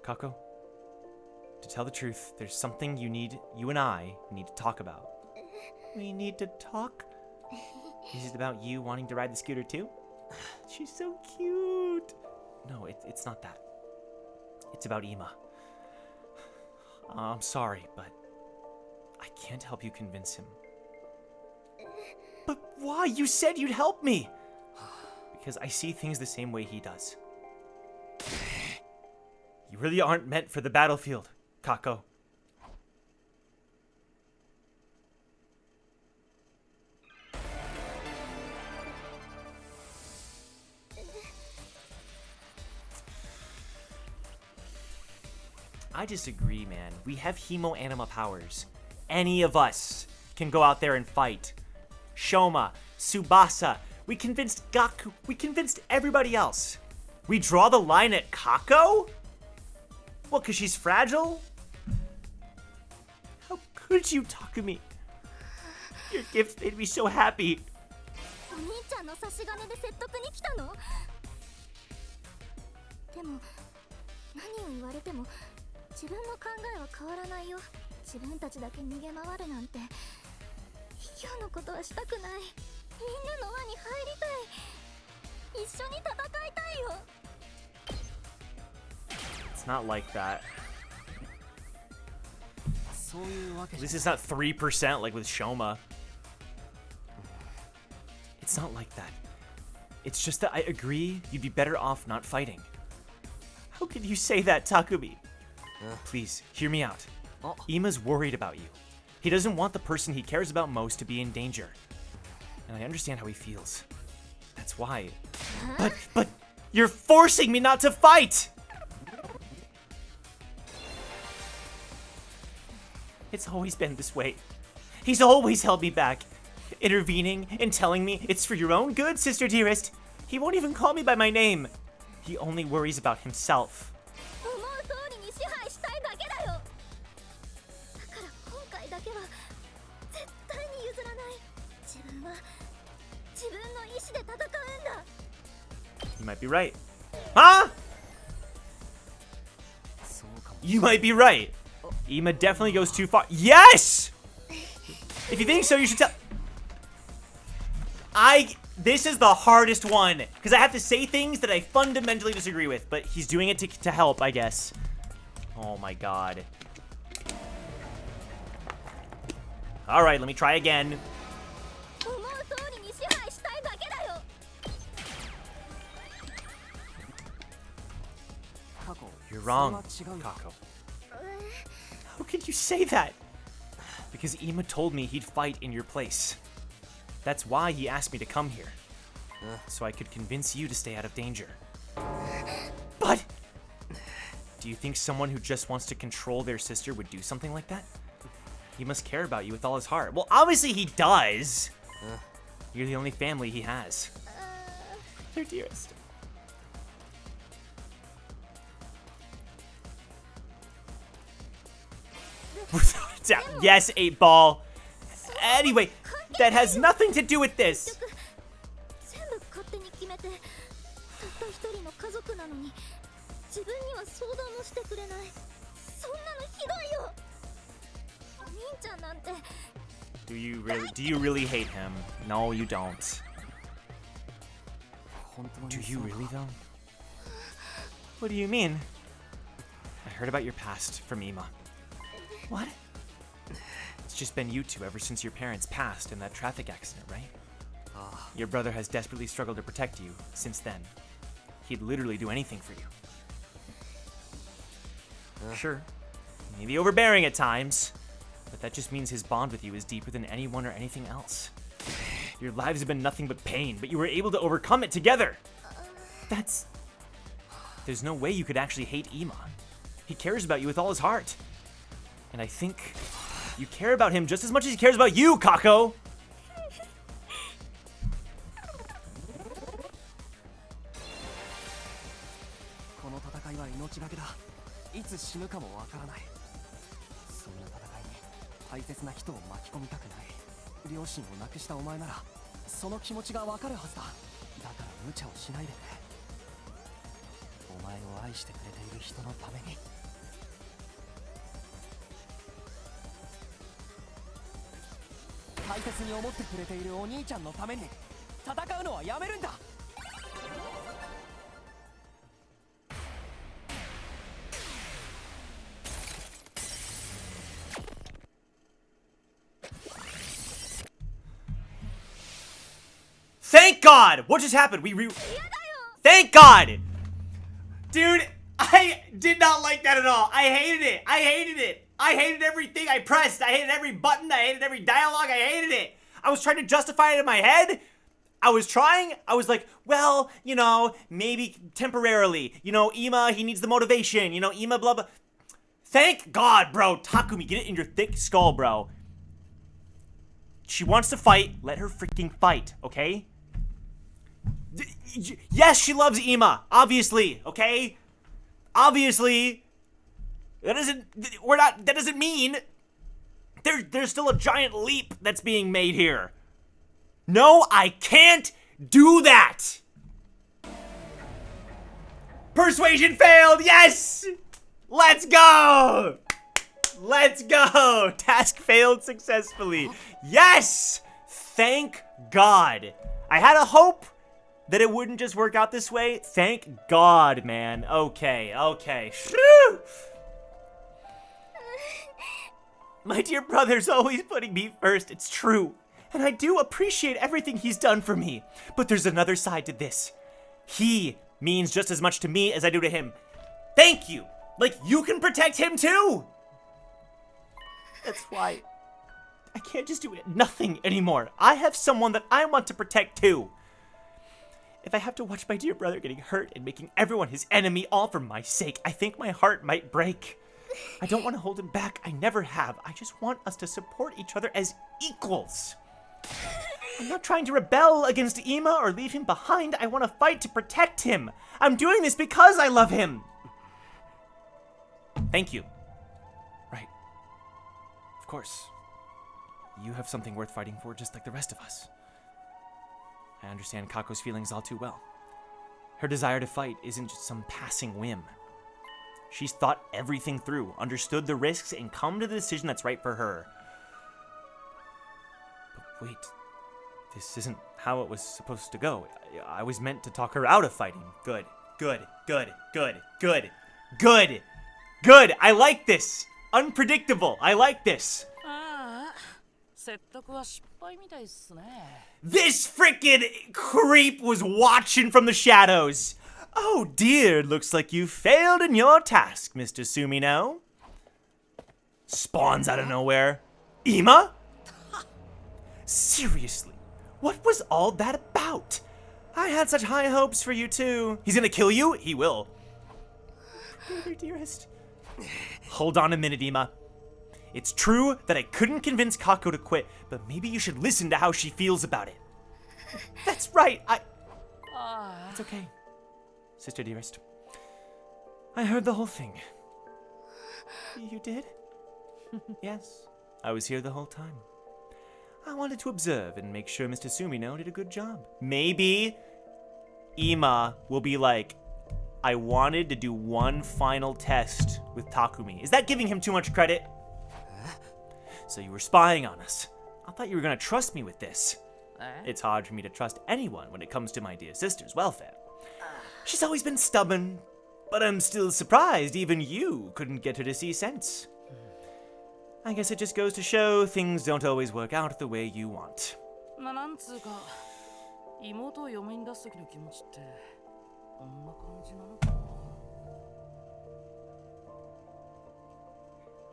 Kako, to tell the truth, there's something you and I need to talk about. We need to talk? Is it about you wanting to ride the scooter too? She's so cute. No, it's not that. It's about Ima. I'm sorry, but I can't help you convince him. But why? You said you'd help me! Because I see things the same way he does. You really aren't meant for the battlefield, Kako. I disagree, man. We have Hemo Anima powers. Any of us can go out there and fight. Shoma, Tsubasa, we convinced Gaku, we convinced everybody else. We draw the line at Kako? What, because she's fragile? How could you, Takumi? Your gift made me so happy. お兄ちゃんの差し金で説得に来たの？でも何を言われても自分の考えは変わらないよ。自分たちだけ逃げ回るなんて卑怯なことはしたくない。みんなの輪に入りたい。一緒に戦いたいよ。 It's not like that. そういうわけ At じゃ least it's not 3% like with Shoma. It's not like that. It's just that I agree you'd be better off not fighting. How could you say that, Takumi? Please, hear me out. Ima's worried about you. He doesn't want the person he cares about most to be in danger. And I understand how he feels. That's why. But, you're forcing me not to fight! It's always been this way. He's always held me back, intervening and telling me it's for your own good, sister dearest. He won't even call me by my name. He only worries about himself. 思う通りに支配したいだけだよ。だから今回だけは絶対に譲らない。自分は自分の意志で戦うんだ。 You might be right. Huh? そうかも You might be right. Ima definitely goes too far. Yes! If you think so, you should tell. This is the hardest one because I have to say things that I fundamentally disagree with, but he's doing it to help, I guess. Oh my god. All right, let me try again. 思う通りに支配したいだけだよ。 過去 You're それ wrong, は違うよ Kako. How could you say that? Because Ima told me he'd fight in your place. That's why he asked me to come here. So I could convince you to stay out of danger. But do you think someone who just wants to control their sister would do something like that? He must care about you with all his heart. Well, obviously he does. You're the only family he has. Their dearest. Yes, 8-ball. Anyway, that has nothing to do with this. 全部勝手に決めて、たった一人の家族なのに自分には相談もしてくれない。そんなのひどいよ。お兄ちゃんなんて。 Do you really hate him? No, you don't. 本当 Do に you そうか really though? What do you mean? I heard about your past from Ima. What? It's just been you two ever since your parents passed in that traffic accident, right? Your brother has desperately struggled to protect you since then. He'd literally do anything for you. Sure, maybe overbearing at times, but that just means his bond with you is deeper than anyone or anything else. Your lives have been nothing but pain, but you were able to overcome it together. There's no way you could actually hate Ima. He cares about you with all his heart. And I think you care about him just as much as he cares about you, Kako! この戦いは命がけだ。いつ死ぬかもわからない。そんな戦いに大切な人を巻き込みたくない。両親を亡くしたお前ならその気持ちがわかるはずだ。だから無茶をしないでくれ。お前を愛してくれている人のために。大切に思ってくれているお兄ちゃんのために戦うのはやめるんだ。God! What just happened? Thank God! Dude, I did not like that at all. I hated it. I hated it. I hated everything I pressed. I hated every button. I hated every dialogue. I hated it. I was trying to justify it in my head. I was like, well, you know, maybe temporarily. You know, Ima, he needs the motivation. You know, Ima, blah, blah. Thank God, bro. Takumi, get it in your thick skull, bro. She wants to fight. Let her freaking fight, okay? Yes, she loves Ima, obviously, okay? Obviously. That doesn't mean there's still a giant leap that's being made here. No, I can't do that. Persuasion failed. Yes. Let's go. Let's go. Task failed successfully. Yes. Thank God. I had a hope that it wouldn't just work out this way. Thank God, man. Okay. My dear brother's always putting me first. It's true. And I do appreciate everything he's done for me. But there's another side to this. He means just as much to me as I do to him. Thank you. Like, you can protect him too. That's why I can't just do nothing anymore. I have someone that I want to protect too. If I have to watch my dear brother getting hurt and making everyone his enemy all for my sake, I think my heart might break. I don't want to hold him back. I never have. I just want us to support each other as equals. I'm not trying to rebel against Ima or leave him behind. I want to fight to protect him. I'm doing this because I love him. Thank you. Right. Of course. You have something worth fighting for just like the rest of us. I understand Kako's feelings all too well. Her desire to fight isn't just some passing whim. She's thought everything through, understood the risks, and come to the decision that's right for her. But wait, this isn't how it was supposed to go. I was meant to talk her out of fighting. Good. I like this. Unpredictable. I like this. This freaking creep was watching from the shadows. Oh dear, looks like you failed in your task, Mr. Sumino. Spawns out of nowhere. Ima? Seriously, what was all that about? I had such high hopes for you too. He's gonna kill you? He will. Brother dearest. Hold on a minute, Ima. It's true that I couldn't convince Kako to quit, but maybe you should listen to how she feels about it. That's right, It's okay. Sister dearest. I heard the whole thing. You did? Yes, I was here the whole time. I wanted to observe and make sure Mr. Sumino did a good job. Maybe Ima will be like, I wanted to do one final test with Takumi. Is that giving him too much credit? So you were spying on us. I thought you were gonna trust me with this. It's hard for me to trust anyone when it comes to my dear sister's welfare. She's always been stubborn, but I'm still surprised even you couldn't get her to see sense. I guess it just goes to show things don't always work out the way you want.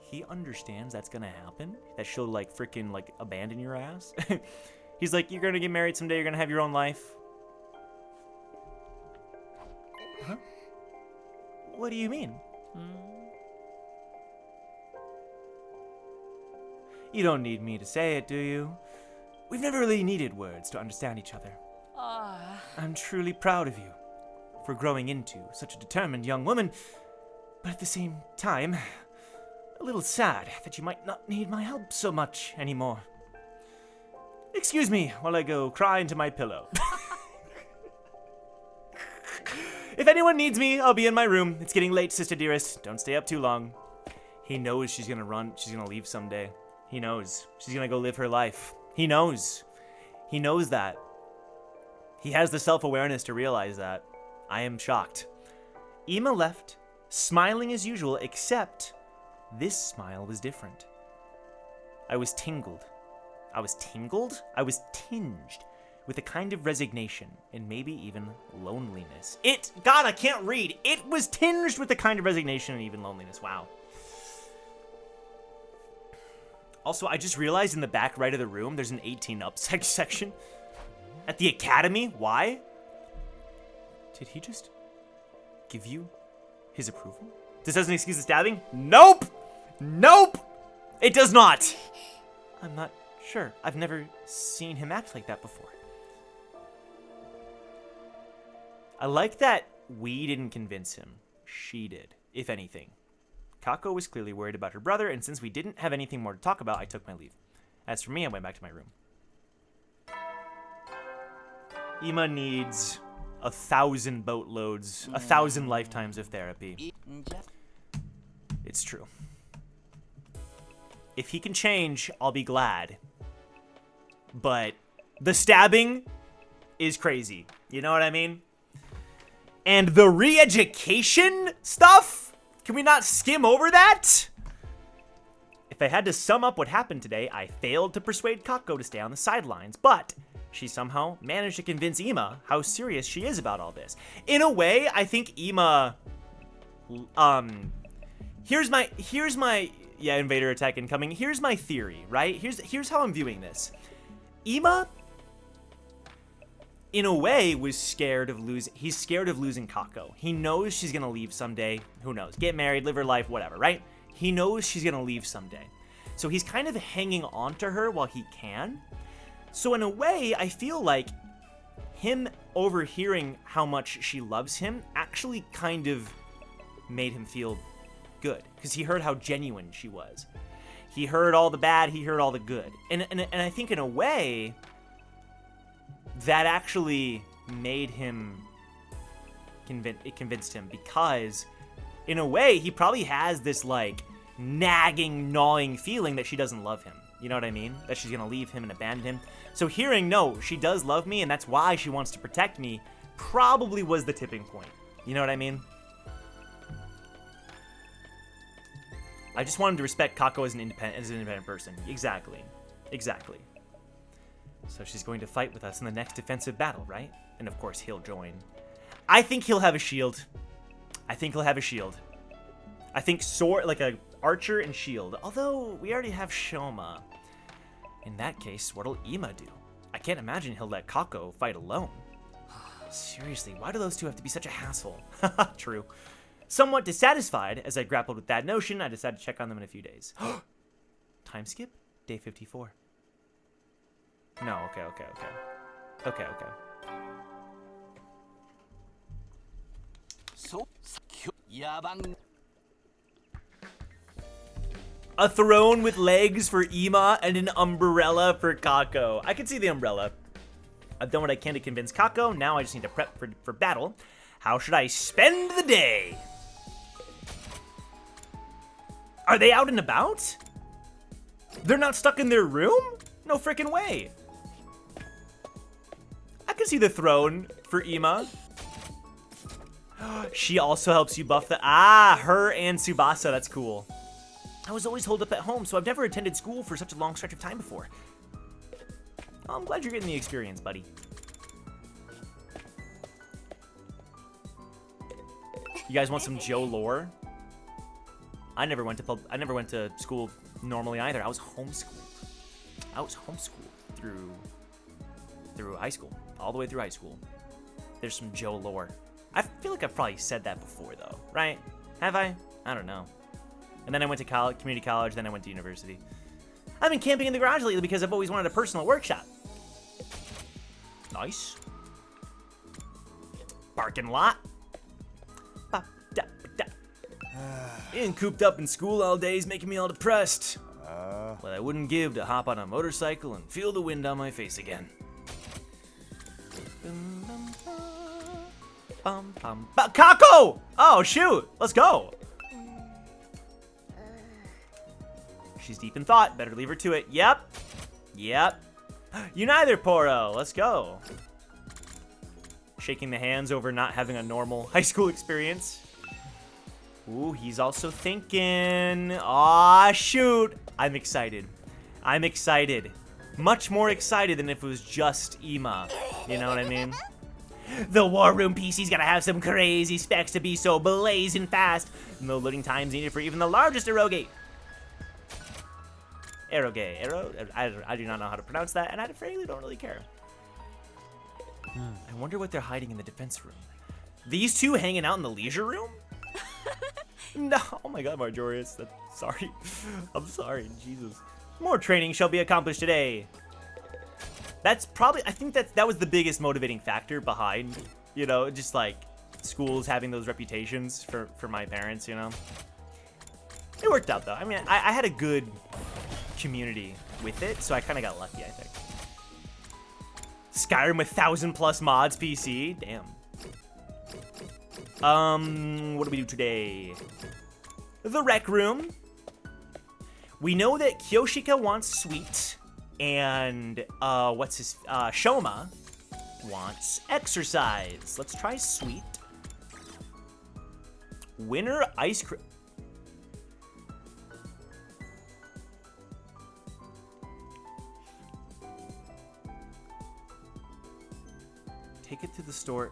He understands that's gonna happen? That she'll like freaking like abandon your ass? He's like, you're gonna get married someday, you're gonna have your own life. Huh? What do you mean? You don't need me to say it, do you? We've never really needed words to understand each other. I'm truly proud of you for growing into such a determined young woman, but at the same time, a little sad that you might not need my help so much anymore. Excuse me while I go cry into my pillow. If anyone needs me, I'll be in my room. It's getting late, sister dearest. Don't stay up too long. He knows she's gonna leave someday. He knows. She's gonna go live her life. He knows. He knows that. He has the self-awareness to realize that. I am shocked. Ima left, smiling as usual, except this smile was different. I was tingled. I was tinged with a kind of resignation and maybe even loneliness. God, I can't read. It was tinged with a kind of resignation and even loneliness. Wow. Also, I just realized in the back right of the room, there's an 18 up section. At the academy? Why? Did he just give you his approval? This doesn't excuse the stabbing? Nope! Nope! It does not! I'm not sure. I've never seen him act like that before. I like that we didn't convince him. She did, if anything. Kako was clearly worried about her brother, and since we didn't have anything more to talk about, I took my leave. As for me, I went back to my room. Ima needs 1,000 boatloads, 1,000 lifetimes of therapy. It's true. If he can change, I'll be glad. But the stabbing is crazy. You know what I mean? And the re-education stuff? Can we not skim over that? If I had to sum up what happened today, I failed to persuade Kako to stay on the sidelines, but she somehow managed to convince Ima how serious she is about all this. In a way, I think Ima, here's my, yeah, invader attack incoming. Here's my theory, right? Here's how I'm viewing this. Ima, in a way, was scared of he's scared of losing Kako. He knows she's gonna leave someday. Who knows? Get married, live her life, whatever, right? He knows she's gonna leave someday. So he's kind of hanging on to her while he can. So in a way, I feel like him overhearing how much she loves him actually kind of made him feel good. Because he heard how genuine she was. He heard all the bad, he heard all the good. And I think in a way, that actually made him, it convinced him. Because in a way, he probably has this like nagging, gnawing feeling that she doesn't love him. You know what I mean? That she's gonna leave him and abandon him. So hearing, no, she does love me and that's why she wants to protect me, probably was the tipping point. You know what I mean? I just wanted to respect Kako as an independent person. Exactly. Exactly. So she's going to fight with us in the next defensive battle, right? And of course, he'll join. I think he'll have a shield. I think he'll have a shield. I think sword, like a archer and shield. Although, we already have Shoma. In that case, what'll Ima do? I can't imagine he'll let Kako fight alone. Seriously, why do those two have to be such a hassle? True. Somewhat dissatisfied as I grappled with that notion, I decided to check on them in a few days. Time skip? Day 54. No, okay. So, Yaban. A throne with legs for Ima and an umbrella for Kako. I can see the umbrella. I've done what I can to convince Kako. Now I just need to prep for battle. How should I spend the day? Are they out and about? They're not stuck in their room? No freaking way. I can see the throne for Ima. She also helps you buff her and Tsubasa. That's cool. I was always holed up at home, so I've never attended school for such a long stretch of time before. Oh, I'm glad you're getting the experience, buddy. You guys want some Joe lore? I never went to school normally either. I was homeschooled. through high school, all the way through high school. There's some Joe lore. I feel like I've probably said that before though, right? Have I? I don't know. And then I went to college, community college, then I went to university. I've been camping in the garage lately because I've always wanted a personal workshop. Nice. Parking lot. Being cooped up in school all day is making me all depressed. But I wouldn't give to hop on a motorcycle and feel the wind on my face again. Kako! Oh, shoot! Let's go! She's deep in thought. Better leave her to it. Yep. You neither, Poro. Let's go. Shaking the hands over not having a normal high school experience. Ooh, he's also thinking. Aw, shoot. I'm excited. much more excited than if it was just Ima. You know what I mean? The War Room PC's gotta have some crazy specs to be so blazing fast. No loading times needed for even the largest Eroge. I do not know how to pronounce that, and I frankly don't really care. I wonder what they're hiding in the defense room. These two hanging out in the leisure room? No, oh my god, Marjorius. Sorry. I'm sorry, Jesus. More training shall be accomplished today. That's probably, I think that was the biggest motivating factor behind, you know, just like schools having those reputations for my parents, you know. It worked out though. I mean, I had a good community with it, so I kind of got lucky, I think. Skyrim with 1,000+ mods PC, damn. What do we do today? The rec room. We know that Kyoshika wants sweet, and Shoma wants exercise. Let's try sweet. Winter ice cream. Take it to the store.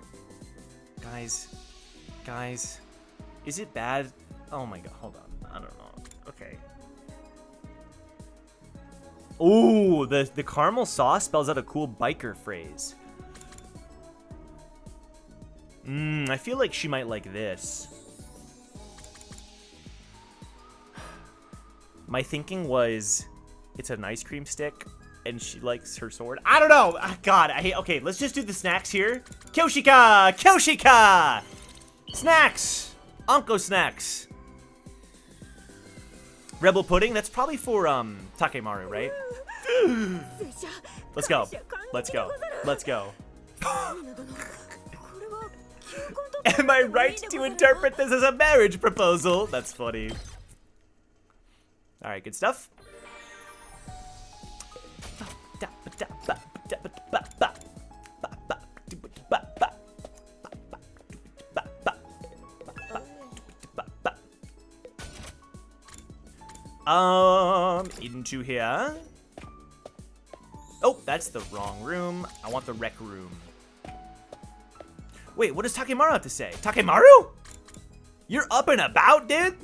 Guys, is it bad? Oh my god, hold on. I don't know. Okay. Ooh, the caramel sauce spells out a cool biker phrase. I feel like she might like this. My thinking was, it's an ice cream stick, and she likes her sword. I don't know. God, I hate. Okay, let's just do the snacks here. Kyoshika! Snacks! Anko snacks. Rebel pudding, that's probably for Takemaru, right? Let's go. Am I right to interpret this as a marriage proposal? That's funny. Alright, good stuff. Into here. Oh, that's the wrong room. I want the rec room. Wait, what does Takemaru have to say? Takemaru? You're up and about, dude?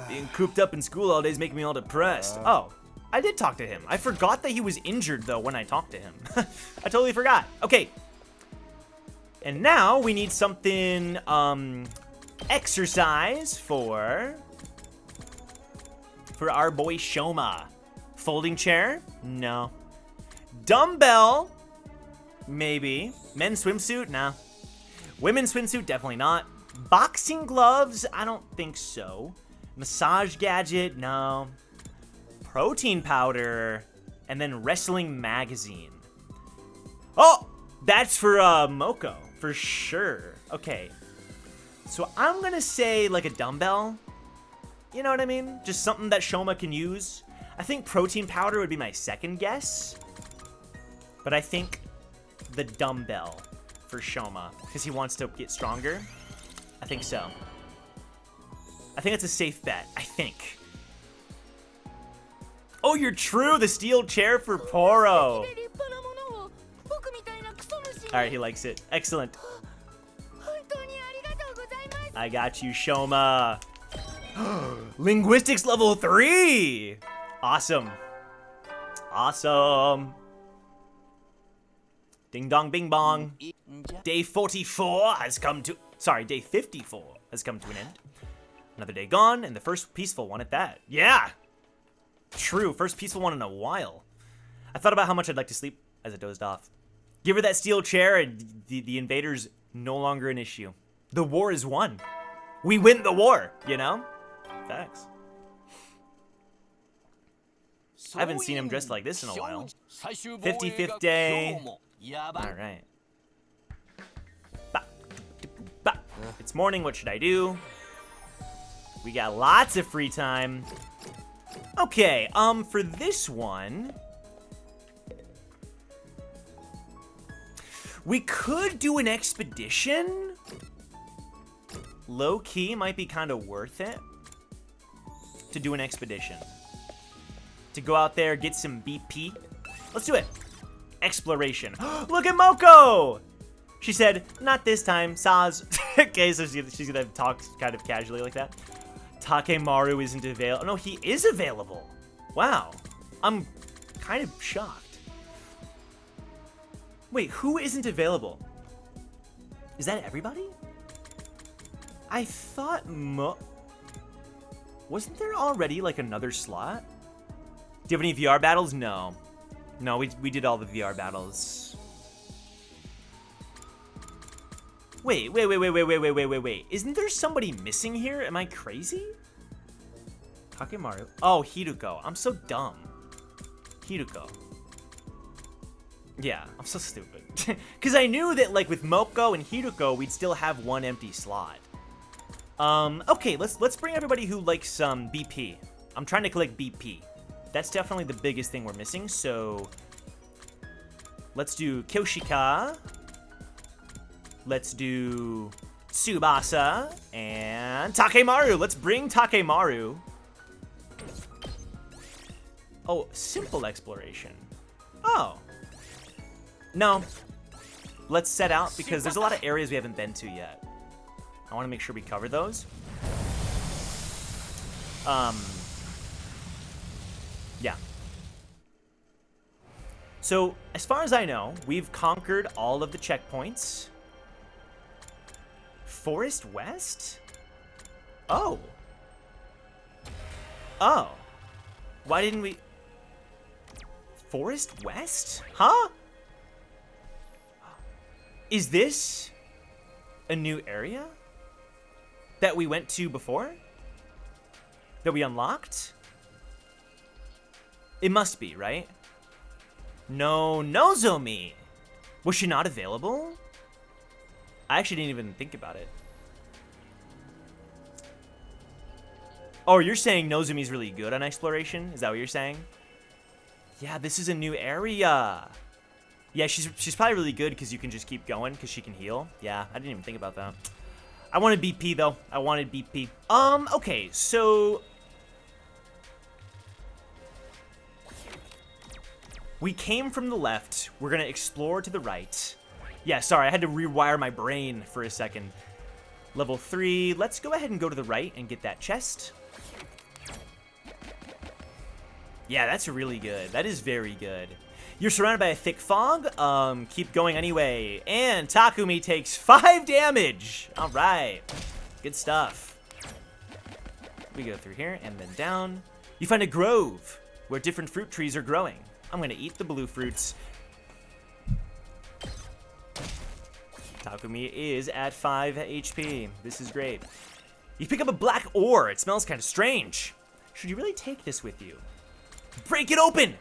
Being cooped up in school all day is making me all depressed. Oh, I did talk to him. I forgot that he was injured, though, when I talked to him. I totally forgot. Okay. And now we need something, exercise for our boy Shoma. Folding chair? No. Dumbbell? Maybe. Men's swimsuit? No. Women's swimsuit? Definitely not. Boxing gloves? I don't think so. Massage gadget? No. Protein powder? And then wrestling magazine. Oh! That's for Moko. For sure. Okay. So I'm gonna say like a dumbbell. You know what I mean? Just something that Shoma can use. I think protein powder would be my second guess. But I think the dumbbell for Shoma, because he wants to get stronger. I think so. I think it's a safe bet. I think. Oh, you're true. The steel chair for Poro. Alright, he likes it. Excellent. I got you, Shoma. Linguistics level 3. Awesome. Awesome. Ding dong bing bong. Day 44 has come to... Sorry, day 54 has come to an end. Another day gone, and the first peaceful one at that. Yeah! True, first peaceful one in a while. I thought about how much I'd like to sleep as I dozed off. Give her that steel chair, and the invader's no longer an issue. The war is won. We win the war, you know? Facts. I haven't seen him dressed like this in a while. 55th day. Alright. It's morning, what should I do? We got lots of free time. Okay, for this one... We could do an expedition. Low-key might be kind of worth it to do an expedition. to go out there, get some BP. Let's do it. Exploration. Look at Moko! She said, not this time, Saz. Okay, so she's gonna talk kind of casually like that. Takemaru isn't available. No, he is available. Wow. I'm kind of shocked. Wait, who isn't available? Is that everybody? I thought wasn't there already like another slot? Do you have any VR battles? No. No, we did all the VR battles. Wait. Isn't there somebody missing here? Am I crazy? Takemaru. Oh, Hiruko. I'm so dumb. Hiruko. Yeah, I'm so stupid. Because I knew that, like, with Moko and Hiruko, we'd still have one empty slot. Okay, let's bring everybody who likes some BP. I'm trying to collect BP. That's definitely the biggest thing we're missing, so... Let's do Kyoshika. Let's do Tsubasa. And Takemaru. Let's bring Takemaru. Oh, simple exploration. Oh. No. Let's set out because there's a lot of areas we haven't been to yet. I want to make sure we cover those. Yeah. So, as far as I know, we've conquered all of the checkpoints. Forest West? Oh. Oh. Why didn't we... Forest West? Huh? Is this a new area that we went to before? That we unlocked? It must be, right? No, Nozomi! Was she not available? I actually didn't even think about it. Oh, you're saying Nozomi's really good on exploration? Is that what you're saying? Yeah, this is a new area. Yeah, she's probably really good because you can just keep going because she can heal. Yeah, I didn't even think about that. I wanted BP, though. I wanted BP. Okay, so... We came from the left. We're going to explore to the right. Yeah, sorry, I had to rewire my brain for a second. Level 3. Let's go ahead and go to the right and get that chest. Yeah, that's really good. That is very good. You're surrounded by a thick fog. Keep going anyway. And Takumi takes 5 damage. All right. Good stuff. We go through here and then down. You find a grove where different fruit trees are growing. I'm going to eat the blue fruits. Takumi is at 5 HP. This is great. You pick up a black ore. It smells kind of strange. Should you really take this with you? Break it open!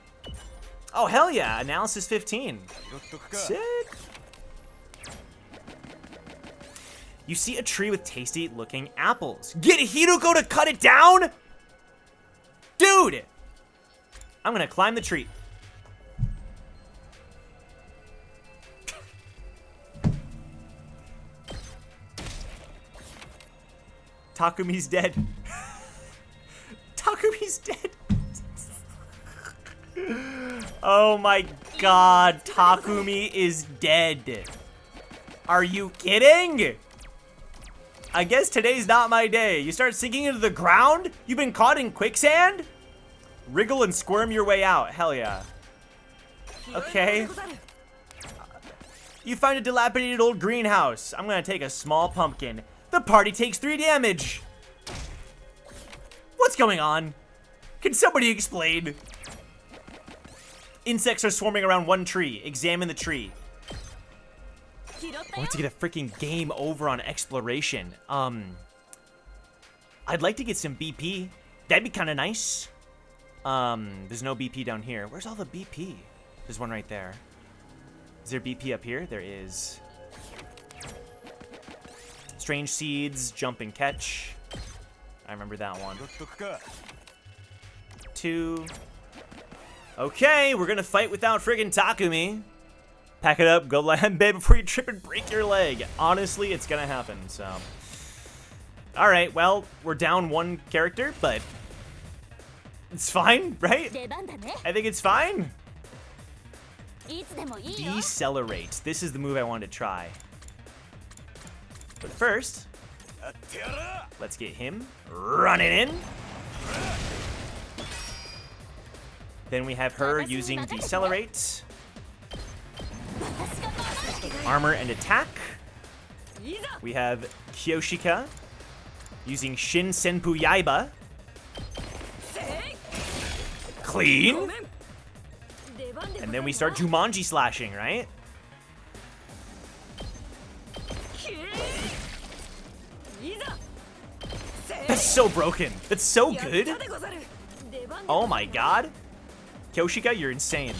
Oh, hell yeah. Analysis 15. Sick. You see a tree with tasty looking apples. Get Hiruko to cut it down? Dude! I'm gonna climb the tree. Takumi's dead. Takumi's dead. Oh my god, Takumi is dead. Are you kidding? I guess today's not my day. You start sinking into the ground? You've been caught in quicksand? Wriggle and squirm your way out. Hell yeah. Okay. You find a dilapidated old greenhouse. I'm gonna take a small pumpkin. The party takes 3 damage. What's going on? Can somebody explain? Insects are swarming around one tree. Examine the tree. I want to get a freaking game over on exploration. I'd like to get some BP. That'd be kind of nice. There's no BP down here. Where's all the BP? There's one right there. Is there BP up here? There is. Strange seeds, jump and catch. I remember that one. 2. Okay, we're gonna fight without friggin' Takumi. Pack it up, go land, babe, before you trip and break your leg. Honestly, it's gonna happen, so. Alright, well, we're down 1 character, but It's fine, right? 出番だね I think it's fine. いつでもいいよ Decelerate. This is the move I wanted to try. But first, let's get him running in. Then we have her using Decelerate. Armor and attack. We have Kyoshika using Shin Senpu Yaiba. Clean. And then we start Jumanji slashing, right? That's so broken. That's so good. Oh my god. Kyoshika, you're insane.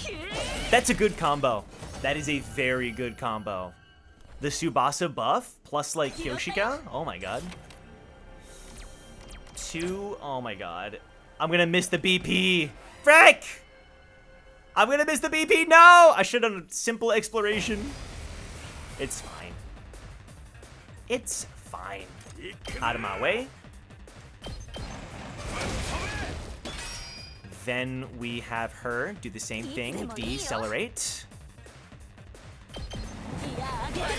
That's a good combo. That is a very good combo. The Tsubasa buff plus like Kyoshika. Oh my god. 2. Oh my god. I'm gonna miss the BP. Frick! I'm gonna miss the BP. No! I should have done a simple exploration. It's fine. It's fine. Out of my way. Then we have her do the same thing. Decelerate.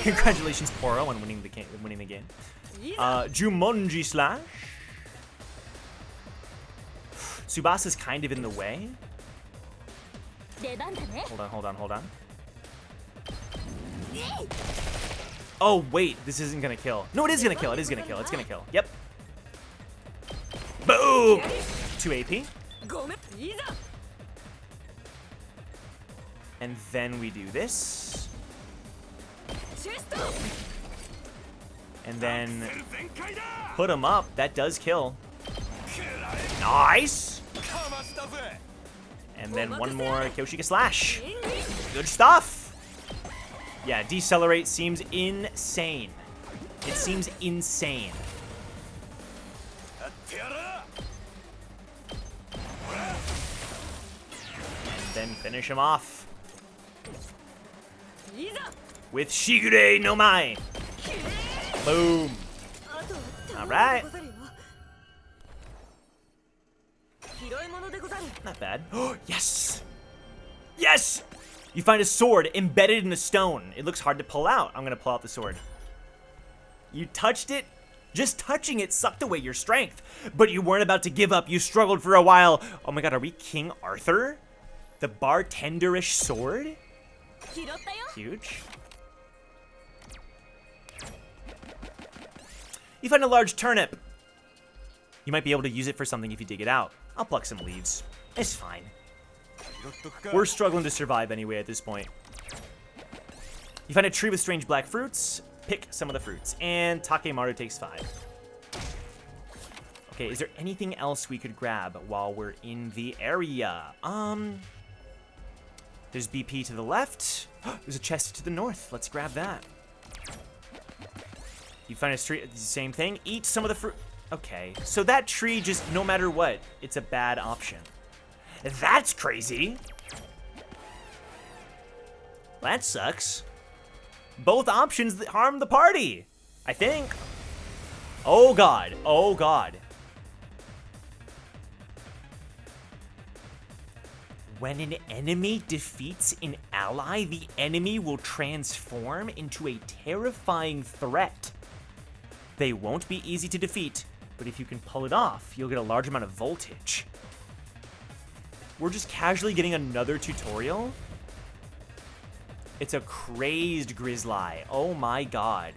Congratulations, Poro, on winning the game. Jumonji slash. Tsubasa's kind of in the way. 出番だね Hold on. Oh, wait. This isn't gonna kill. No, it is gonna kill. It's gonna kill. Yep. Boom! 2 AP. And then we do this. And then put him up. That does kill. Nice! And then one more Kyoshika slash. Good stuff! Yeah, Decelerate seems insane. It seems insane. And then finish him off with Shigure no Mai. Boom. Alright. Not bad. Yes! Yes! You find a sword embedded in a stone. It looks hard to pull out. I'm gonna pull out the sword. You touched it? Just touching it sucked away your strength. But you weren't about to give up. You struggled for a while. Oh my god, are we King Arthur? The bartenderish sword? Huge. You find a large turnip. You might be able to use it for something if you dig it out. I'll pluck some leaves. It's fine. We're struggling to survive anyway at this point. You find a tree with strange black fruits. Pick some of the fruits. And Takemaru takes 5. Okay, is there anything else we could grab while we're in the area? There's BP to the left. There's a chest to the north. Let's grab that. You find a tree, same thing. Eat some of the fruit. Okay, so that tree just, no matter what, it's a bad option. That's crazy. That sucks. Both options harm the party, I think. Oh god, oh god. When an enemy defeats an ally, the enemy will transform into a terrifying threat. They won't be easy to defeat, but if you can pull it off, you'll get a large amount of voltage. We're just casually getting another tutorial? It's a crazed Grizzly. Oh my god.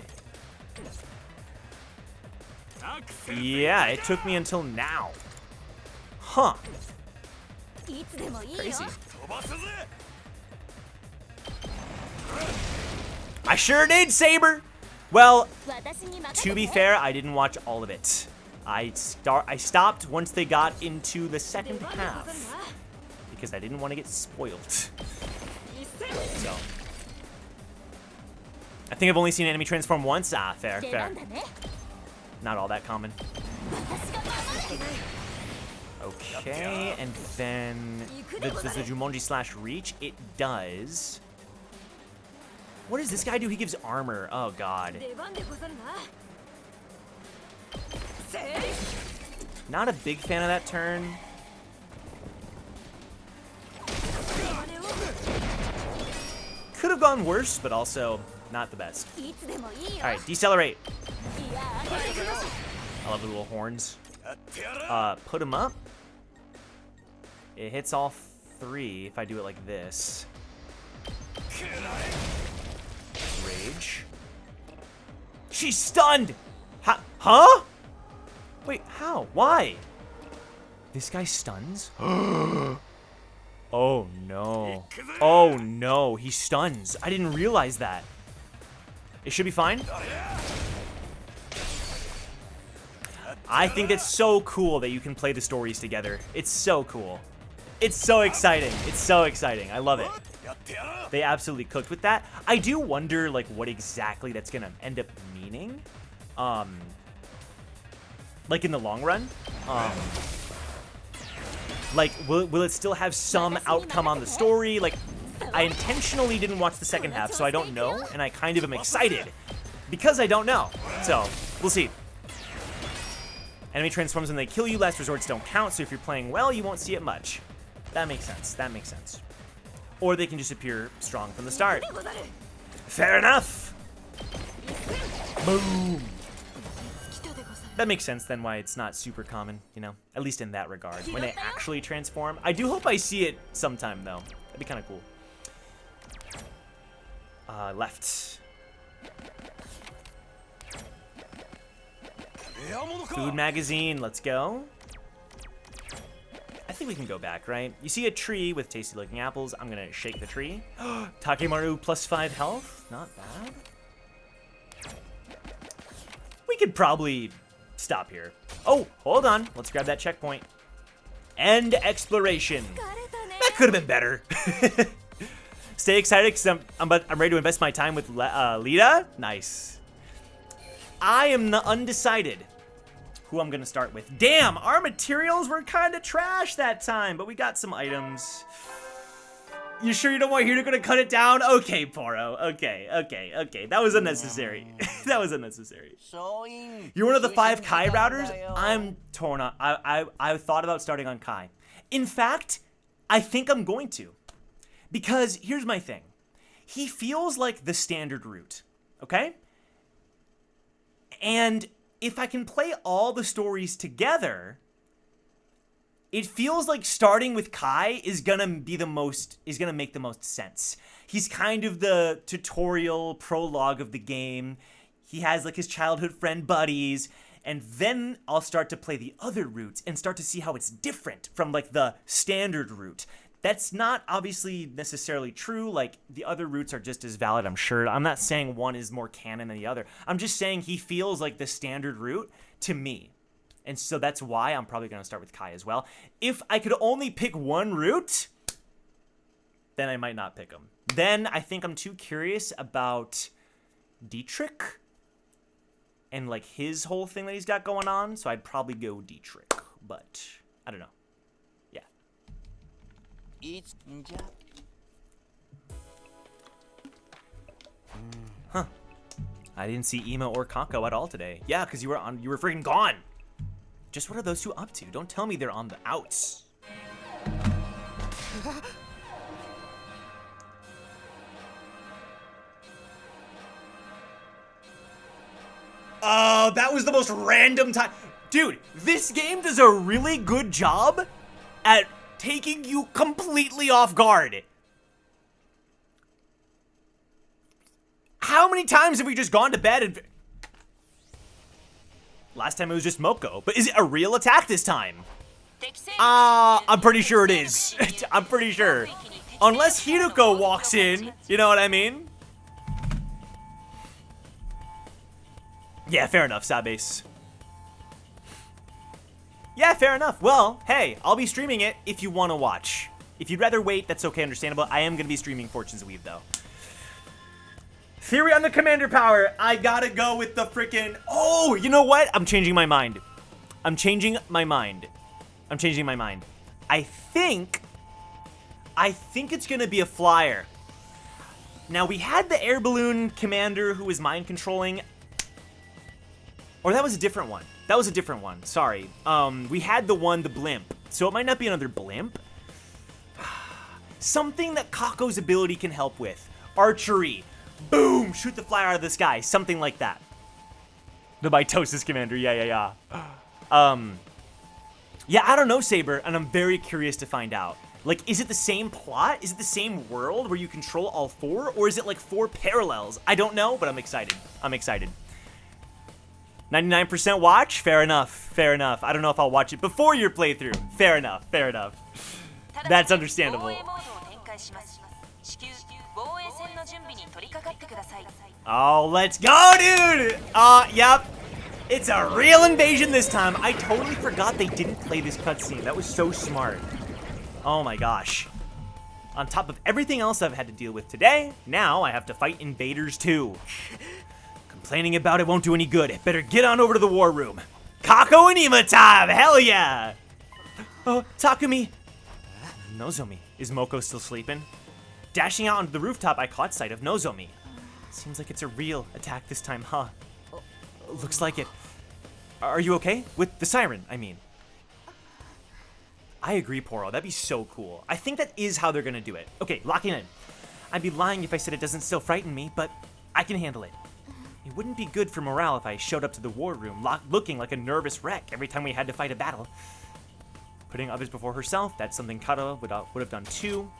Yeah, it took me until now. Huh. Crazy. I sure did, Saber! Well, to be fair, I didn't watch all of it. I stopped once they got into the second half because I didn't want to get spoiled. So, I think I've only seen an enemy transform once. Ah, fair. Not all that common. Okay, and then does the Jumonji slash reach? It does. What does this guy do? He gives armor. Oh god. Not a big fan of that turn. could have gone worse, but also not the best. いつでもいいよ All right, decelerate. いやー開けてください I love the little horns. Put them up. It hits all 3 if I do it like this. Rage. She's stunned! Huh? Wait, how? Why? This guy stuns? Oh no. Oh no, he stuns. I didn't realize that. It should be fine. I think it's so cool that you can play the stories together. It's so cool. It's so exciting. It's so exciting. I love it. They absolutely cooked with that. I do wonder like what exactly that's gonna end up meaning. Like in the long run. Like will it still have some outcome on the story? Like I intentionally didn't watch the second half, so I don't know, and I kind of am excited because I don't know. So we'll see. Enemy transforms when they kill you. Last resorts don't count, so if you're playing well, you won't see it much. That makes sense. That makes sense. Or they can just appear strong from the start. Fair enough. Boom. That makes sense then why it's not super common, you know, at least in that regard. When they actually transform. I do hope I see it sometime though. That'd be kind of cool. Left. Food magazine, let's go. I think we can go back, right? You see a tree with tasty looking apples. I'm gonna shake the tree. Takemaru plus 5 health, not bad. We could probably stop here. Oh, hold on. Let's grab that checkpoint. End exploration. That could have been better. Stay excited because I'm ready to invest my time with Lita. Nice. I am undecided who I'm gonna start with. Damn, our materials were kind of trash that time, but we got some items. You sure you don't want Hiro to cut it down? Okay, Poro. Okay. That was unnecessary. That was unnecessary. You're one of the 5 Kai routers? I'm torn on. I thought about starting on Kai. In fact, I think I'm going to. Because here's my thing. He feels like the standard route, okay? And if I can play all the stories together, it feels like starting with Kai is gonna make the most sense. He's kind of the tutorial prologue of the game. He has like his childhood friend buddies, and then I'll start to play the other routes and start to see how it's different from like the standard route. That's not obviously necessarily true. Like the other routes are just as valid, I'm sure. I'm not saying one is more canon than the other. I'm just saying he feels like the standard route to me. And so that's why I'm probably going to start with Kai as well. If I could only pick one route, then I might not pick him. Then I think I'm too curious about Dietrich and like his whole thing that he's got going on. So I'd probably go Dietrich, but I don't know. Yeah. Huh. I didn't see Ima or Kako at all today. Yeah, because you were freaking gone. Just what are those two up to? Don't tell me they're on the outs. Oh, that was the most random time. Dude, this game does a really good job at taking you completely off guard. How many times have we just gone to bed and... Last time it was just Moko, but is it a real attack this time? I'm pretty sure it is. I'm pretty sure. Unless Hiruko walks in, you know what I mean? Yeah, fair enough, Sabase. Yeah, fair enough. Well, hey, I'll be streaming it if you want to watch. If you'd rather wait, that's okay, understandable. I am going to be streaming Fortune's Weave, though. Theory on the commander power. I gotta go with the freaking... Oh, you know what? I'm changing my mind. I'm changing my mind. I think it's gonna be a flyer. Now, we had the air balloon commander who was mind controlling. Or that was a different one. Sorry. We had the blimp. So it might not be another blimp. Something that Kako's ability can help with. archery. Boom! Shoot the flyer out of the sky. Something like that. The mitosis commander. Yeah. Yeah, I don't know, Saber, and I'm very curious to find out. Like, is it the same plot? Is it the same world where you control all 4? Or is it like 4 parallels? I don't know, but I'm excited. 99% watch? Fair enough. I don't know if I'll watch it before your playthrough. Fair enough. That's understandable. Oh, let's go, dude! Yep. It's a real invasion this time. I totally forgot they didn't play this cutscene. That was so smart. Oh my gosh. On top of everything else I've had to deal with today, now I have to fight invaders too. Complaining about it won't do any good. Better get on over to the war room. Kako and Ima time! Hell yeah! Oh, Takumi. Nozomi. Is Moko still sleeping? Dashing out onto the rooftop, I caught sight of Nozomi. Seems like it's a real attack this time, huh? Looks like it. Are you okay? With the siren, I mean. I agree, Poro. That'd be so cool. I think that is how they're gonna do it. Okay, locking in. I'd be lying if I said it doesn't still frighten me, but I can handle it. It wouldn't be good for morale if I showed up to the war room looking like a nervous wreck every time we had to fight a battle. Putting others before herself, that's something Kata would have done too.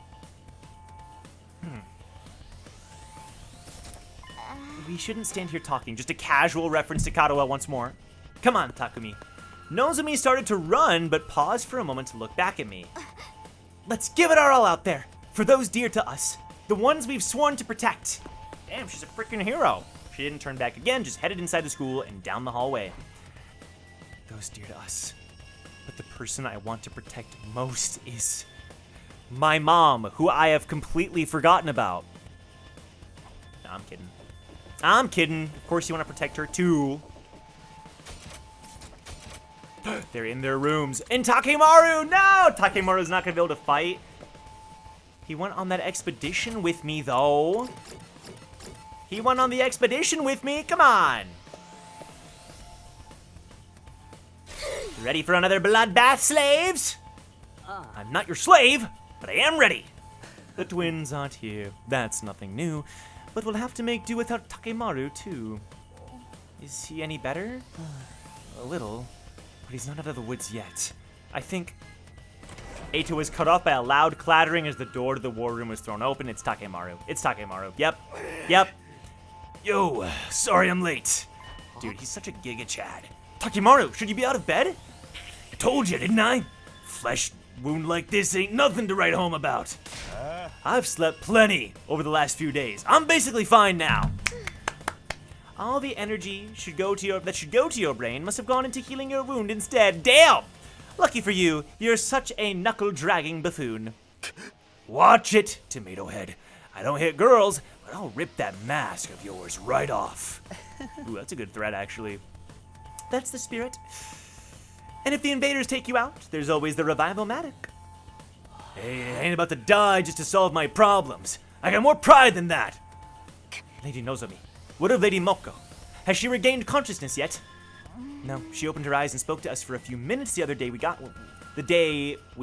We shouldn't stand here talking. Just a casual reference to Katawa once more. Come on, Takumi. Nozomi started to run, but paused for a moment to look back at me. Let's give it our all out there. For those dear to us. The ones we've sworn to protect. Damn, she's a freaking hero. She didn't turn back again, just headed inside the school and down the hallway. Those dear to us. But the person I want to protect most is my mom, who I have completely forgotten about. No, I'm kidding. Of course you want to protect her too. They're in their rooms. And Takemaru! No! Takemaru's not going to be able to fight. He went on that expedition with me, though. He went on the expedition with me. Come on. Ready for another bloodbath, slaves? I'm not your slave, but I am ready. The twins aren't here. That's nothing new. But we'll have to make do without Takemaru, too. Is he any better? A little. But he's not out of the woods yet. I think Eito was cut off by a loud clattering as the door to the war room was thrown open. It's Takemaru. Yep. Yo, sorry I'm late. Dude, he's such a giga chad. Takemaru, should you be out of bed? I told you, didn't I? Flesh wound like this ain't nothing to write home about. I've slept plenty over the last few days. I'm basically fine now. All the energy that should go to your brain must have gone into healing your wound instead. Damn! Lucky for you, you're such a knuckle-dragging buffoon. Watch it, Tomato Head. I don't hit girls, but I'll rip that mask of yours right off. Ooh, that's a good threat, actually. That's the spirit. And if the invaders take you out, there's always the Revival-matic. Hey, I ain't about to die just to solve my problems. I got more pride than that. Lady Nozomi, what of Lady Moko? Has she regained consciousness yet? No, she opened her eyes and spoke to us for a few minutes the day we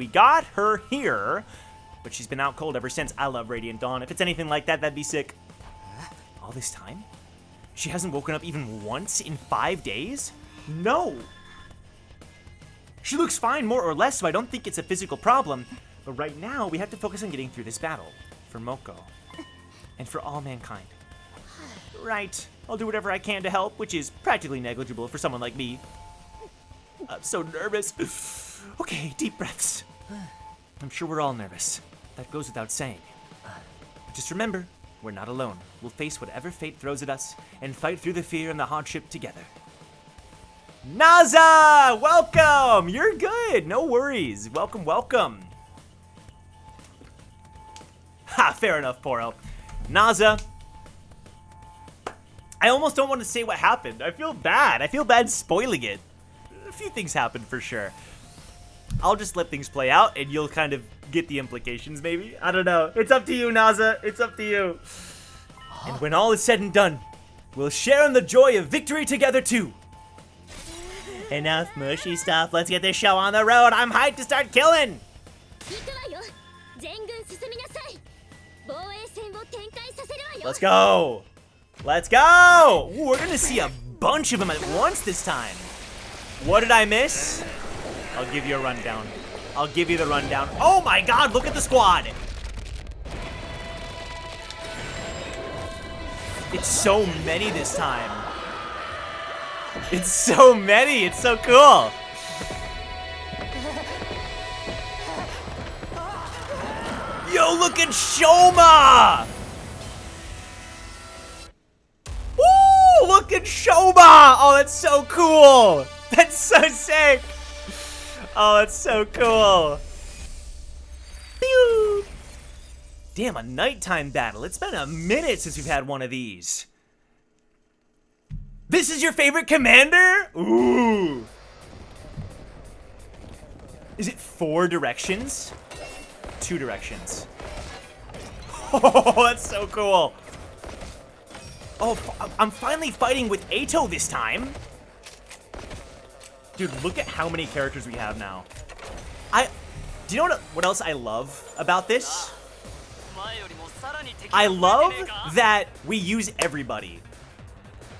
got her here, but she's been out cold ever since. I love Radiant Dawn. If it's anything like that, that'd be sick. All this time? She hasn't woken up even once in 5 days? No. She looks fine, more or less, so I don't think it's a physical problem. But right now, we have to focus on getting through this battle. For Moko. And for all mankind. Right. I'll do whatever I can to help, which is practically negligible for someone like me. I'm so nervous. Okay, deep breaths. I'm sure we're all nervous. That goes without saying. But just remember, we're not alone. We'll face whatever fate throws at us and fight through the fear and the hardship together. Naza! Welcome! You're good. No worries. Welcome. Ha, fair enough, Poro. Naza. I almost don't want to say what happened. I feel bad. I feel bad spoiling it. A few things happened for sure. I'll just let things play out and you'll kind of get the implications maybe. I don't know. It's up to you, Naza. It's up to you. And when all is said and done, we'll share in the joy of victory together too. Enough mushy stuff. Let's get this show on the road. I'm hyped to start killing. Let's go. Let's go. Ooh, we're gonna see a bunch of them at once this time. What did I miss? I'll give you a rundown. I'll give you the rundown. Oh my god, look at the squad. It's so many this time. It's so many. It's so cool. Yo, look at Shoma! Woo! Look at Shoma! Oh, that's so cool! That's so sick! Oh, that's so cool. Pew! Damn, a nighttime battle. It's been a minute since we've had one of these. This is your favorite commander? Ooh. Is it 4 directions? 2 directions. Oh, that's so cool. Oh, I'm finally fighting with Ato this time. Dude, look at how many characters we have now. Do you know what else I love about this? I love that we use everybody.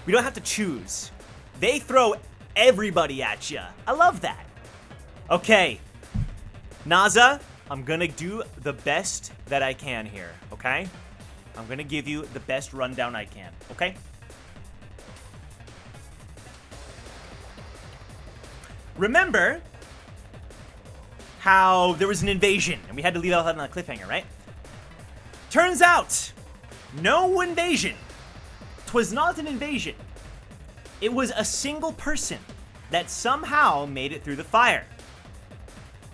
We don't have to choose. They throw everybody at you. I love that. Okay. Naza, I'm gonna do the best that I can here, okay? I'm gonna give you the best rundown I can, okay? Remember how there was an invasion and we had to leave out on a cliffhanger, right? Turns out, no invasion. 'Twas not an invasion. It was a single person that somehow made it through the fire.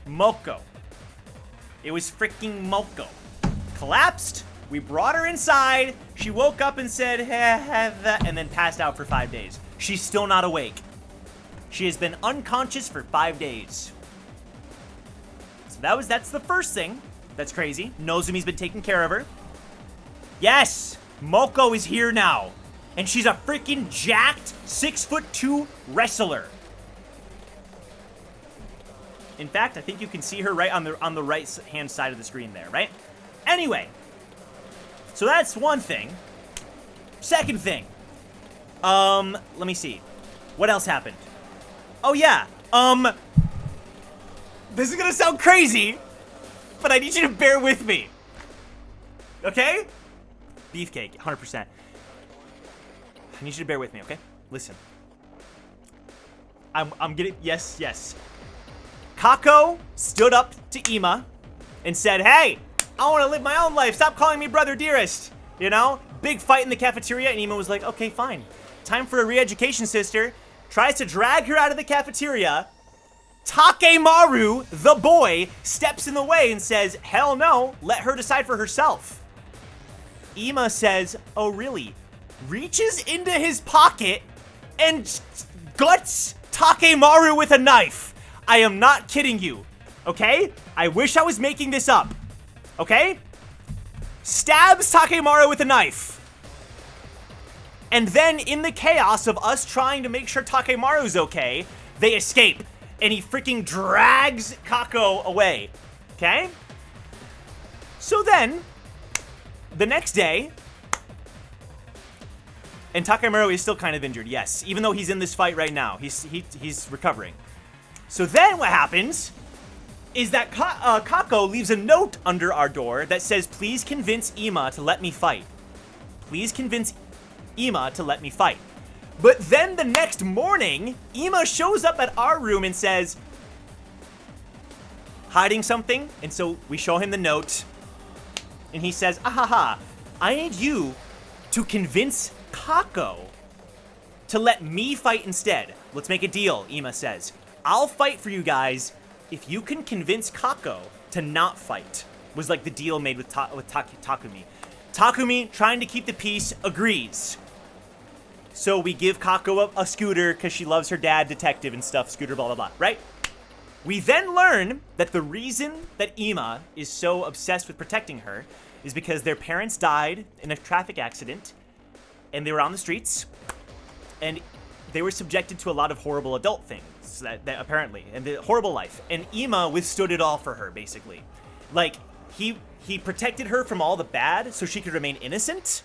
Moko. It was freaking Moko. Collapsed. We brought her inside. She woke up and said, and then passed out for 5 days. She's still not awake. She has been unconscious for 5 days. So that's the first thing. That's crazy. Nozumi's been taking care of her. Yes, Moko is here now. And she's a freaking jacked 6'2" wrestler. In fact, I think you can see her right on the right hand side of the screen there, right? Anyway, so that's one thing. Second thing. Let me see. What else happened? Oh yeah. This is gonna sound crazy, but I need you to bear with me. Okay? Beefcake, 100%. I need you to bear with me, okay? Listen. I'm getting, yes. Kako stood up to Ima and said, hey, I want to live my own life. Stop calling me brother dearest. You know? Big fight in the cafeteria, and Ima was like, okay, fine. Time for a re-education, sister. Tries to drag her out of the cafeteria. Takemaru, the boy, steps in the way and says, hell no, let her decide for herself. Ima says, oh really? Reaches into his pocket and guts Takemaru with a knife. I am not kidding you, okay? I wish I was making this up, okay? Stabs Takemaru with a knife. And then in the chaos of us trying to make sure Takemaru's okay, they escape. And he freaking drags Kako away, okay? So then, the next day, and Takemaru is still kind of injured, yes. Even though he's in this fight right now, he's recovering. So then what happens is that Kako leaves a note under our door that says, please convince Ima to let me fight. Please convince Ima to let me fight. But then the next morning, Ima shows up at our room and says, hiding something. And so we show him the note. And he says, ahaha, I need you to convince Kako to let me fight instead. Let's make a deal, Ima says. I'll fight for you guys if you can convince Kako to not fight. Was like the deal made with Takumi. Takumi, trying to keep the peace, agrees. So we give Kako a scooter because she loves her dad, detective and stuff, scooter, blah, blah, blah, right? We then learn that the reason that Ima is so obsessed with protecting her is because their parents died in a traffic accident and they were on the streets and they were subjected to a lot of horrible adult things that apparently, and the horrible life. And Ima withstood it all for her, basically. Like, he protected her from all the bad so she could remain innocent.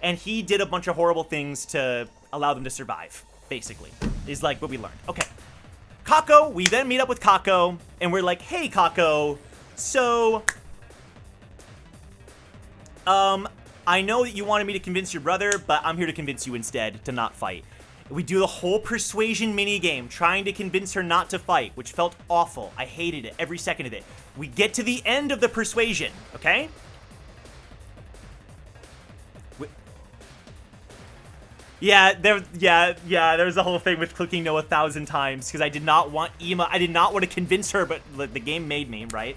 and he did a bunch of horrible things to allow them to survive, basically, is like what we learned. Okay. Kako, we then meet up with Kako, and we're like, hey, Kako, so, I know that you wanted me to convince your brother, but I'm here to convince you instead to not fight. We do the whole persuasion minigame, trying to convince her not to fight, which felt awful. I hated it, every second of it. We get to the end of the persuasion, okay? Yeah, there's a whole thing with clicking no 1,000 times, because I did not want I did not want to convince her, but the game made me, right?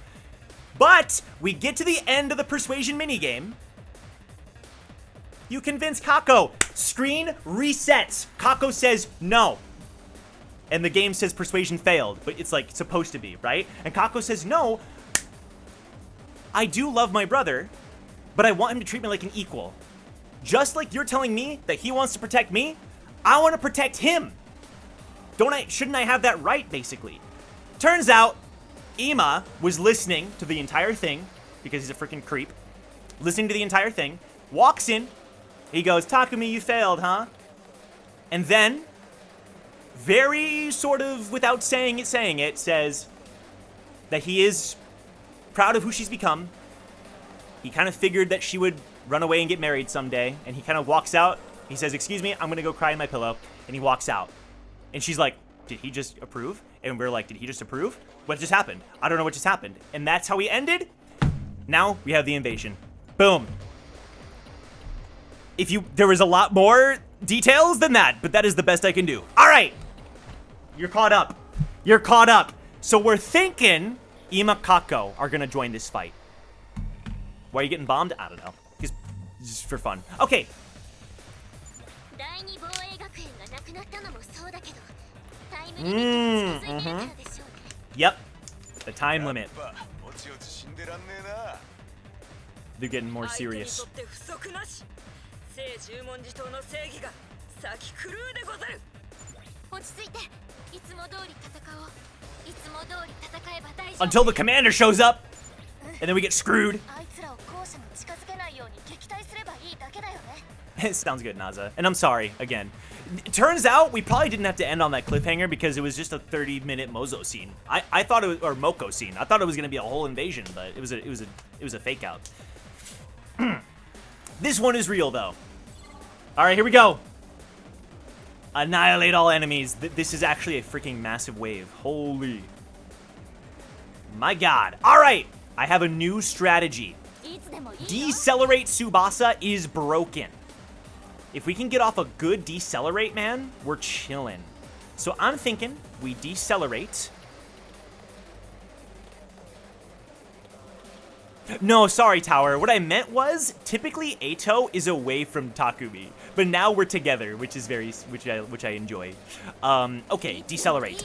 But we get to the end of the persuasion minigame. You convince Kako. Screen resets. Kako says no. And the game says persuasion failed, but it's like supposed to be, right? And Kako says no. I do love my brother, but I want him to treat me like an equal. Just like you're telling me that he wants to protect me, I want to protect him. Shouldn't I have that right, basically? Turns out, Ima was listening to the entire thing, because he's a freaking creep. Listening to the entire thing, walks in, he goes, Takumi, you failed, huh? And then, very sort of without saying it, says that he is proud of who she's become. He kind of figured that she would run away and get married someday, and he kind of walks out. He says, excuse me, I'm gonna go cry in my pillow, and he walks out. And she's like, did he just approve? And we're like, did he just approve? What just happened? I don't know what just happened. And that's how we ended. Now we have the invasion. Boom. There was a lot more details than that, but that is the best I can do. All right. You're caught up. You're caught up. So we're thinking Ima Kako are gonna join this fight. Why are you getting bombed? I don't know. Just for fun. Okay. Yep. The time limit. They're getting more serious. Until the commander shows up, and then we get screwed. It sounds good, Naza. And I'm sorry, again. It turns out we probably didn't have to end on that cliffhanger because it was just a 30-minute Mozo scene. I thought it was, or Moko scene. I thought it was gonna be a whole invasion, but it was a fake out. This one is real though. All right, here we go. Annihilate all enemies. This is actually a freaking massive wave. Holy. My God. All right, I have a new strategy. Decelerate Tsubasa is broken. If we can get off a good decelerate, man, we're chilling. So I'm thinking we decelerate. No, sorry, Tower. What I meant was typically Eito is away from Takumi, but now we're together, which is which I enjoy. Okay, decelerate.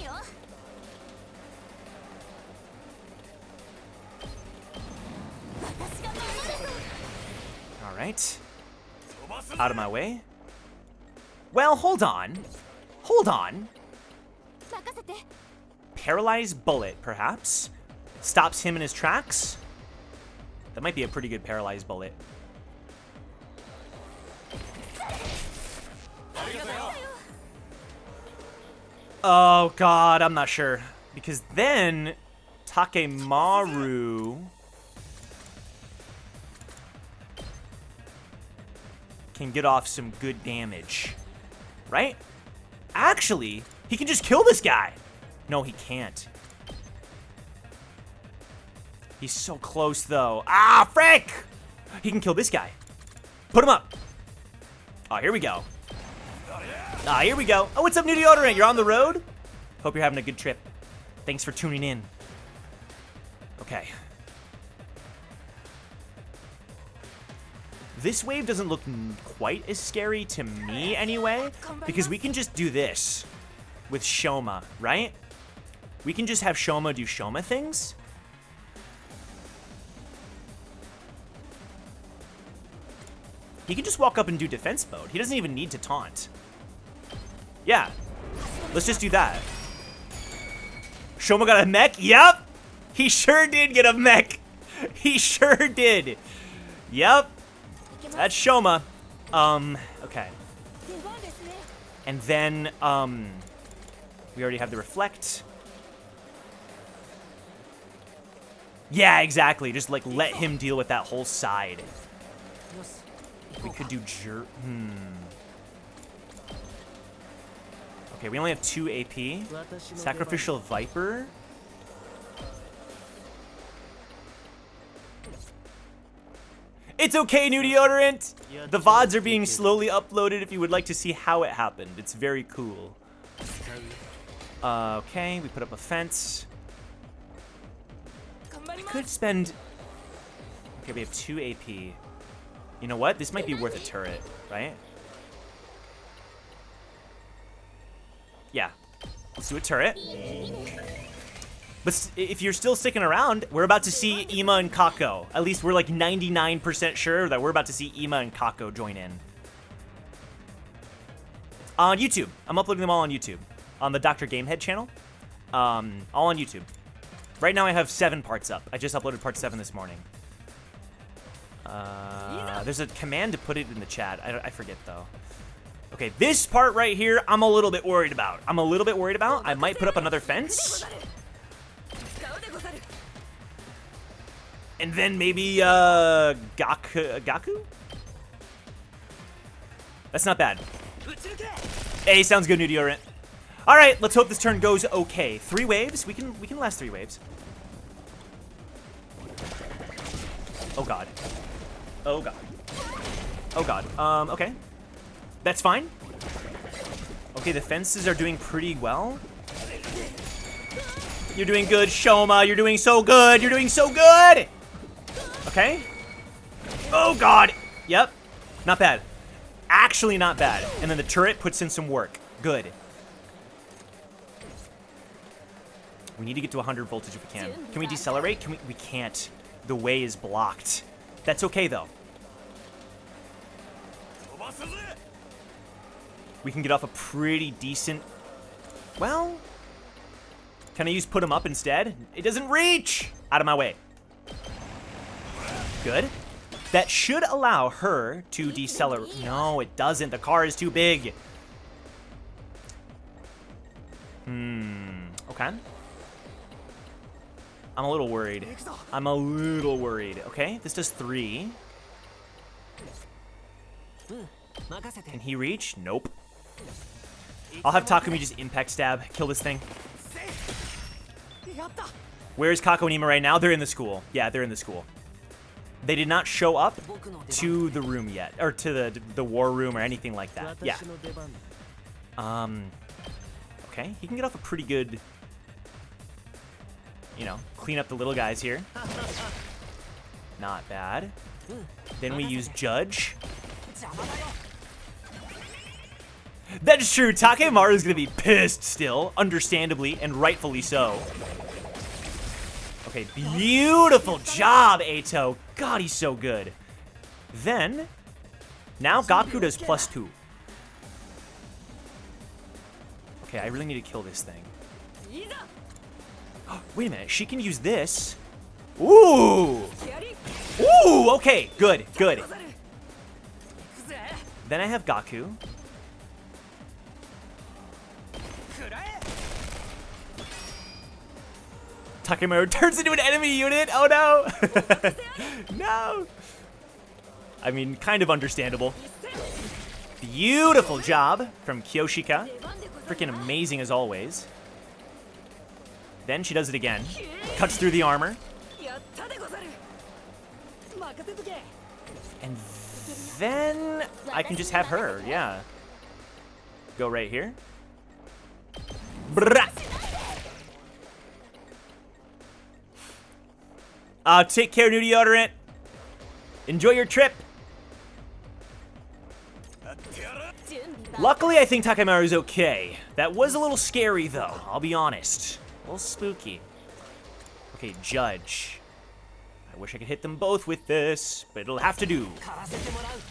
All right. Out of my way. Well, hold on. Hold on. Paralyzed bullet, perhaps. Stops him in his tracks. That might be a pretty good paralyzed bullet. Oh, God, I'm not sure. Because then Takemaru can get off some good damage, right? Actually, he can just kill this guy. No, he can't. He's so close, though. Ah, frick! He can kill this guy. Put him up. Oh, here we go. Ah, here we go. Oh, what's up, New Deodorant? You're on the road? Hope you're having a good trip. Thanks for tuning in. Okay. This wave doesn't look quite as scary to me anyway, because we can just do this with Shoma, right? We can just have Shoma do Shoma things. He can just walk up and do defense mode. He doesn't even need to taunt. Yeah, let's just do that. Shoma got a mech? Yep, he sure did get a mech. He sure did. Yep. That's Shoma. Okay. And then, we already have the reflect. Yeah, exactly. Just, like, let him deal with that whole side. We could do Okay, we only have 2 AP. Sacrificial Viper. It's okay, new deodorant! The VODs are being slowly uploaded if you would like to see how it happened. It's very cool. Okay, we put up a fence. We could spend... Okay, we have 2 AP. You know what? This might be worth a turret, right? Yeah. Let's do a turret. But if you're still sticking around, we're about to see Ima and Kako. At least we're like 99% sure that we're about to see Ima and Kako join in. On YouTube. I'm uploading them all on YouTube. On the Dr. Gamehead channel. All on YouTube. Right now I have 7 parts up. I just uploaded part 7 this morning. There's a command to put it in the chat. I forget though. Okay, this part right here, I'm a little bit worried about. I might put up another fence. And then maybe, Gaku? That's not bad. Hey, sounds good, new deodorant. All right, let's hope this turn goes okay. 3 waves. We can last 3 waves. Oh god. Oh god. Oh god. Okay. That's fine. Okay, the fences are doing pretty well. You're doing good, Shoma. You're doing so good. You're doing so good. Okay. Oh god. Yep. Not bad. Actually not bad. And then the turret puts in some work. Good. We need to get to 100 voltage if we can. Can we decelerate? We can't. The way is blocked. That's okay though. We can get off a pretty decent... Well... Can I use put him up instead? It doesn't reach! Out of my way. Good. That should allow her to decelerate. No, it doesn't. The car is too big. Okay. I'm a little worried. Okay, this does 3. Can he reach? Nope. I'll have Takumi just impact stab. Kill this thing. Where's Kako and Ima right now? They're in the school. Yeah, they're in the school. They did not show up to the room yet. Or to the war room or anything like that. Yeah. Okay, he can get off a pretty good... You know, clean up the little guys here. Not bad. Then we use Judge. That is true. Takemaru is going to be pissed still, understandably, and rightfully so. Okay, beautiful job, Eito. God, he's so good. Then, now Gaku does +2. Okay, I really need to kill this thing. Wait a minute, she can use this. Ooh! Ooh, okay, good, good. Then I have Gaku. Takemaru turns into an enemy unit. Oh no! No! I mean, kind of understandable. Beautiful job from Kyoshika. Freaking amazing as always. Then she does it again. Cuts through the armor. And then I can just have her, yeah. Go right here. Brah. Take care, new deodorant. Enjoy your trip. Luckily, I think Takemaru's okay. That was a little scary, though. I'll be honest. A little spooky. Okay, Judge. I wish I could hit them both with this, but it'll have to do.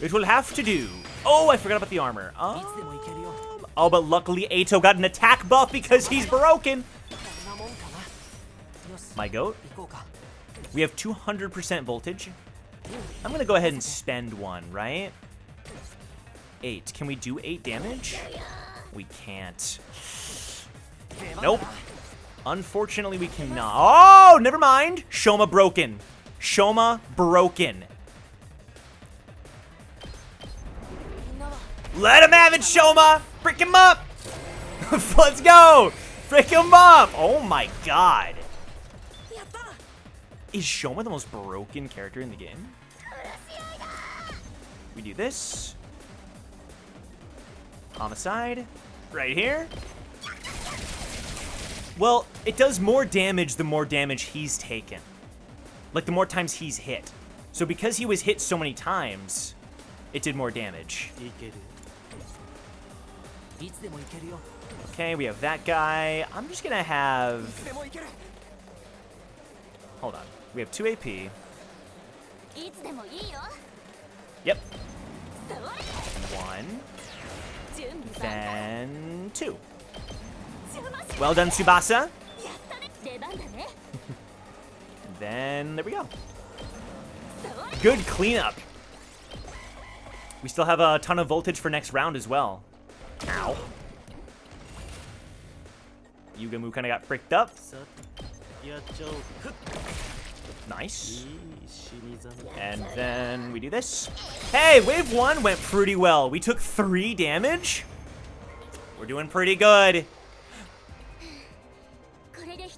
It will have to do. Oh, I forgot about the armor. Oh, but luckily Eito got an attack buff because he's broken. My goat. We have 200% voltage. I'm going to go ahead and spend one, right? 8. Can we do 8 damage? We can't. Nope. Unfortunately, we cannot. Oh, never mind. Shoma broken. Shoma broken. Let him have it, Shoma. Frick him up. Let's go. Frick him up. Oh my god. Is Shoma the most broken character in the game? We do this. Homicide. Right here. Well, it does more damage the more damage he's taken. Like, the more times he's hit. So because he was hit so many times, it did more damage. Okay, we have that guy. I'm just gonna have... Hold on. We have 2 AP. Yep. 1. Then 2. Well done, Tsubasa. Then there we go. Good cleanup. We still have a ton of voltage for next round as well. Ow. Yugamu kind of got fricked up. Nice. And then we do this. Hey, wave 1 went pretty well. We took 3 damage. We're doing pretty good.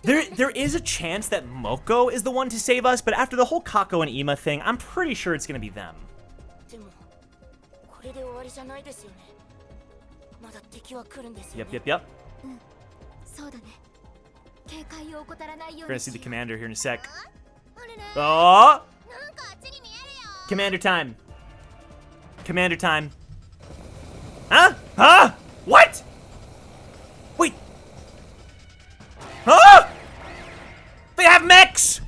There is a chance that Moko is the one to save us, but after the whole Kako and Ima thing, I'm pretty sure it's gonna be them. Yep. We're gonna see the commander here in a sec. Oh! Commander time. Commander time. Huh? Huh? What? Wait. Huh? They have mechs!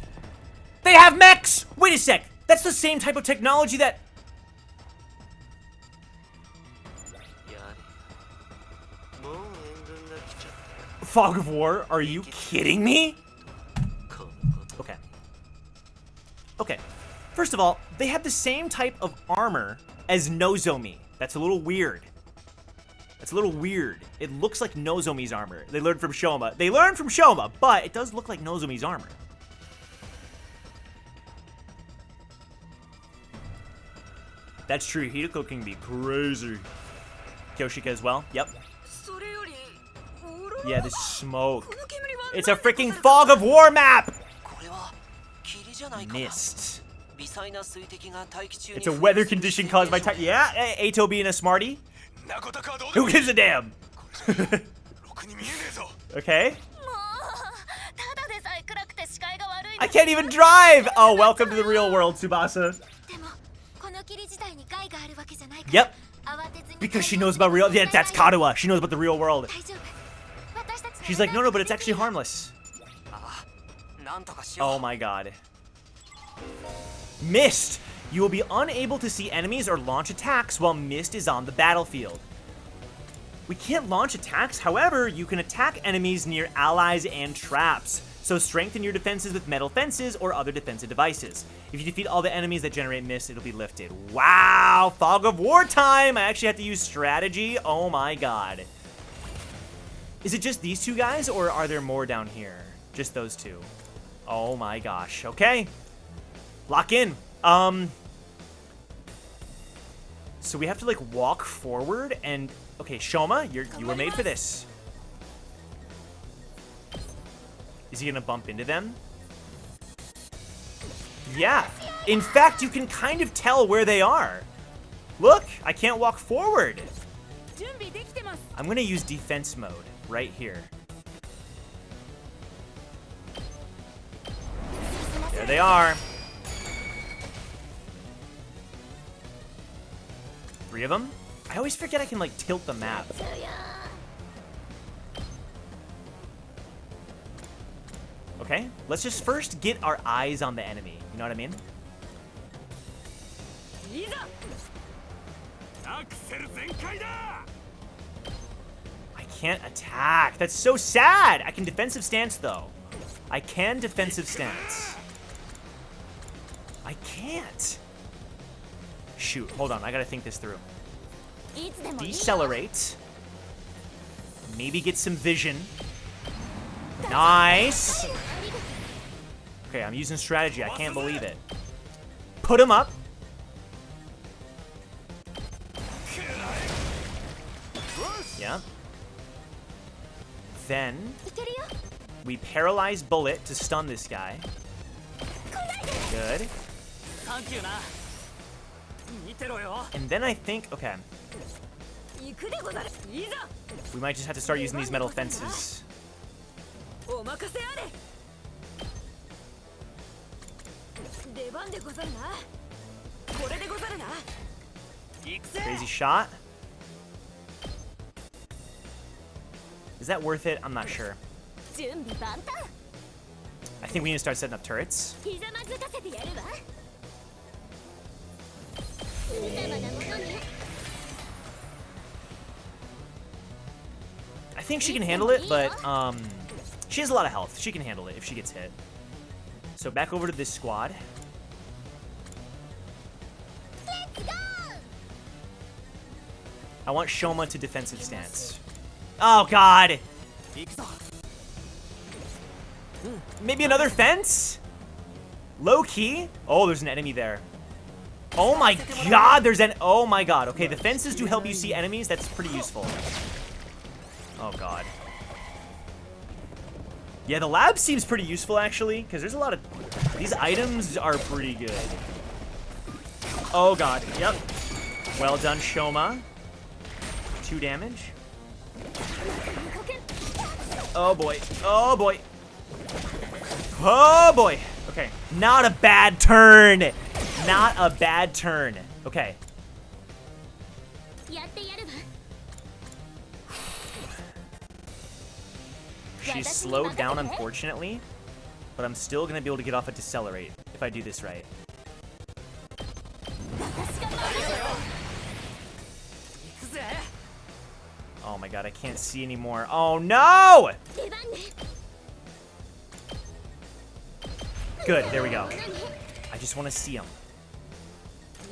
They have mechs! Wait a sec. That's the same type of technology that... Fog of War? Are you kidding me? Okay. Okay. First of all, they have the same type of armor as Nozomi. That's a little weird. That's a little weird. It looks like Nozomi's armor. They learned from Shoma. They learned from Shoma, but it does look like Nozomi's armor. That's true. Hideko can be crazy. Kyoshika as well. Yep. Yeah, the smoke. It's a freaking Fog of War map! Mist. It's a weather condition caused by time. Yeah, Ato being a smarty. Who gives a damn? Okay. I can't even drive! Oh, welcome to the real world, Tsubasa. Yep. Because she knows about real... Yeah, that's Kadoa. She knows about the real world. She's like, no, but it's actually harmless. Oh my god. Mist! You will be unable to see enemies or launch attacks while Mist is on the battlefield. We can't launch attacks, however, you can attack enemies near allies and traps. So strengthen your defenses with metal fences or other defensive devices. If you defeat all the enemies that generate mist, it'll be lifted. Wow! Fog of War time! I actually have to use strategy? Oh my god. Is it just these two guys, or are there more down here? Just those two. Oh my gosh. Okay. Lock in. So we have to, like, walk forward and... Okay, Shoma, you were made for this. Is he gonna bump into them? Yeah. In fact, you can kind of tell where they are. Look, I can't walk forward. I'm gonna use defense mode right here. There they are. 3 of them. I always forget I can, like, tilt the map. Okay, let's just first get our eyes on the enemy. You know what I mean? I can't attack. That's so sad. I can defensive stance, though. I can defensive stance. I can't. Shoot, hold on. I gotta think this through. いつでもいいよ Decelerate. Maybe get some vision. Nice. Okay, I'm using strategy. I can't believe it. Put him up. Yeah. Then いけるよ we paralyze Bullet to stun this guy. Good. サンキューな見てろよ And then I think, okay, 行くでござるいざ we might just have to start using these metal fences. お任せあれ出番でござるなこれでござるな行くぜ Crazy shot. Is that worth it? I'm not sure. 準備万端 I think we need to start setting up turrets. ひざまずかせてやるわ無様なものね I think she can handle it, but she has a lot of health. She can handle it if she gets hit. So back over to this squad. I want Shoma to defensive stance. Oh god! 行くぞ Maybe another fence? Low key? Oh, there's an enemy there. Oh my god, there's an... Oh my god. Okay, the fences do help you see enemies. That's pretty useful. Oh god. Yeah, the lab seems pretty useful, actually, because there's a lot of... These items are pretty good. Oh god, yep. Well done, Shoma. 2 damage. Oh boy, oh boy. Oh boy. Okay, not a bad turn. Not a bad turn. Okay. やってやるわ She's slowed down, unfortunately, but I'm still gonna be able to get off a decelerate if I do this right. 私が守る 行くぜ Oh my god, I can't see anymore. Oh no! 出番ね Good, there we go. I just want to see him.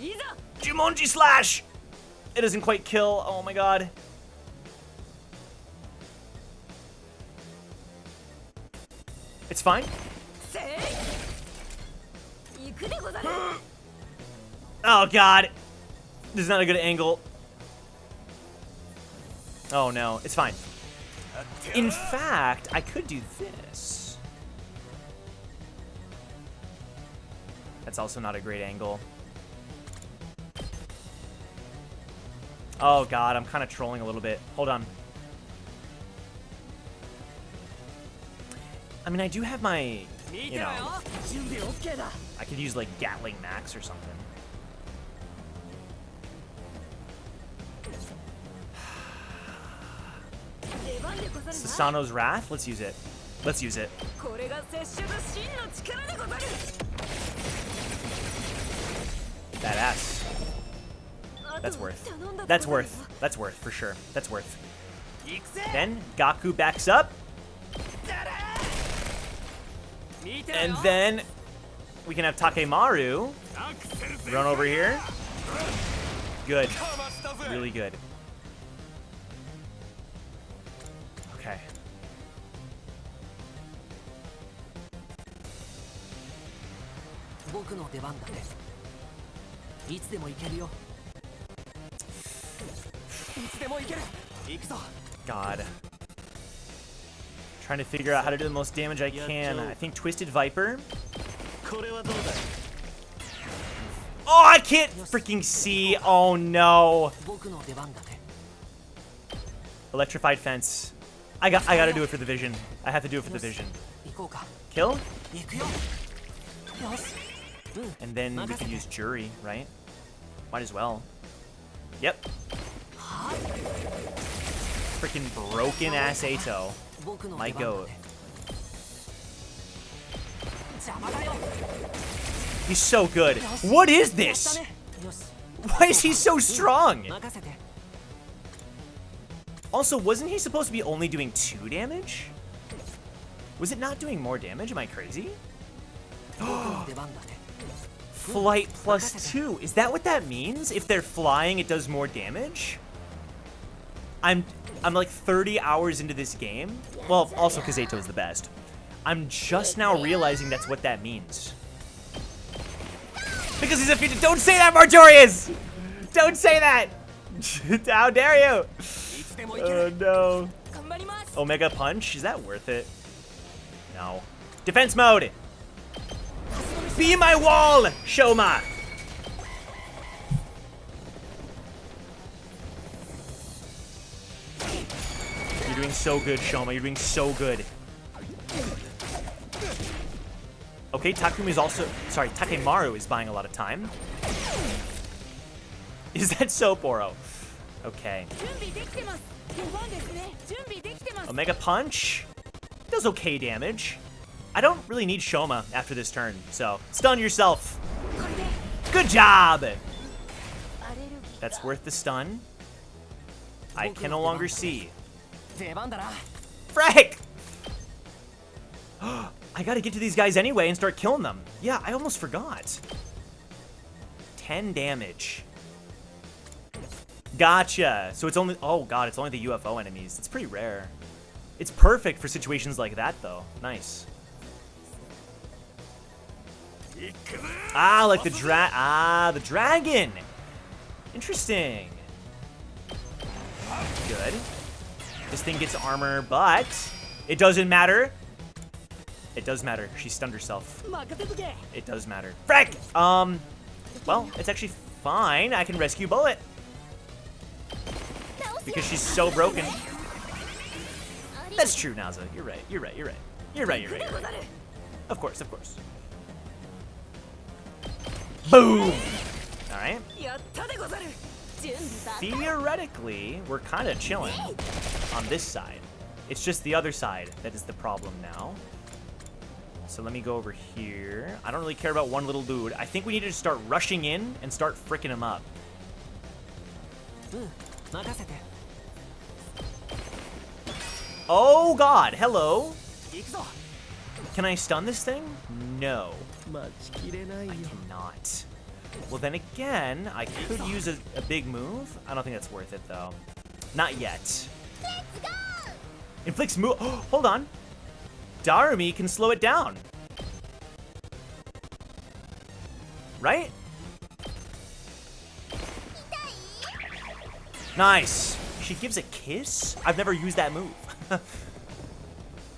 いざ Jumonji slash! It doesn't quite kill. Oh my god. It's fine. せい行くでござる Oh god. This is not a good angle. Oh no, it's fine. In fact, I could do this. That's also not a great angle. Oh god, I'm kind of trolling a little bit. Hold on. I mean, I do have my, 見 you てろ know, よ準備 OK だ I could use like Gatling Max or something. Sasano's Wrath? Let's use it. Let's use it. これが拙者の真の力でござる Badass. That's worth. That's worth. That's worth, for sure. That's worth. 行くぜ Then, Gaku backs up, 見てろよ and then we can have Takemaru アクセル全 run over here. Good. かましたぜ Really good. Okay. 僕の出番だねいつでも行けるよいつでも行ける行くぞ God. Trying to figure out how to do the most damage I can. I think Twisted Viper. これはどうだ Oh, I can't freaking see. Oh no. 僕の出番だね Electrified fence. I gotta do it for the vision. I have to do it for the vision. 行こうか Kill? 行くよよし And then we could use Jury, right? Might as well. Yep. Freaking broken ass Ato. 僕の My 出番だ goat. ね邪魔だよ He's so good. What is やった this? ねよし Why is he so strong? 任せて Also, wasn't he supposed to be only doing 2 damage? Was it not doing more damage? Am I crazy? 僕の出番だね Flight plus 2. Is that what that means? If they're flying, it does more damage? I'm like 30 hours into this game. Well, also because Eito's the best. I'm just now realizing that's what that means. Because he's a future. Don't say that, Martorius! Don't say that! How dare you? Oh no. Omega Punch? Is that worth it? No. Defense mode! Be my wall, Shoma! You're doing so good, Shoma. You're doing so good. Okay, Takumi's also... Sorry, Takemaru is buying a lot of time. Is that Sapporo? Okay. Omega Punch does okay damage. I don't really need Shoma after this turn, so stun yourself. Good job. That's worth the stun. I can no longer see. Frank! I gotta get to these guys anyway and start killing them. Yeah, I almost forgot. 10 damage. Gotcha. So it's only... Oh god, it's only the UFO enemies. It's pretty rare. It's perfect for situations like that, though. Nice. Ah, like the the dragon. Interesting. Good. This thing gets armor, but it doesn't matter. It does matter. She stunned herself. It does matter. Frack! Well, it's actually fine. I can rescue Bullet. Because she's so broken. That's true, Naza. You're right. You're right. You're right. You're right. You're right. You're right. Of course. Of course. Boom! Alright. Theoretically, we're kind of chilling on this side. It's just the other side that is the problem now. So let me go over here. I don't really care about one little dude. I think we need to start rushing in and start fricking him up. Oh god, hello. Can I stun this thing? No. I cannot. Well, then again, I could use a big move. I don't think that's worth it, though. Not yet. Inflicts move. Oh, hold on. Darumi can slow it down. Right? Nice. She gives a kiss? I've never used that move.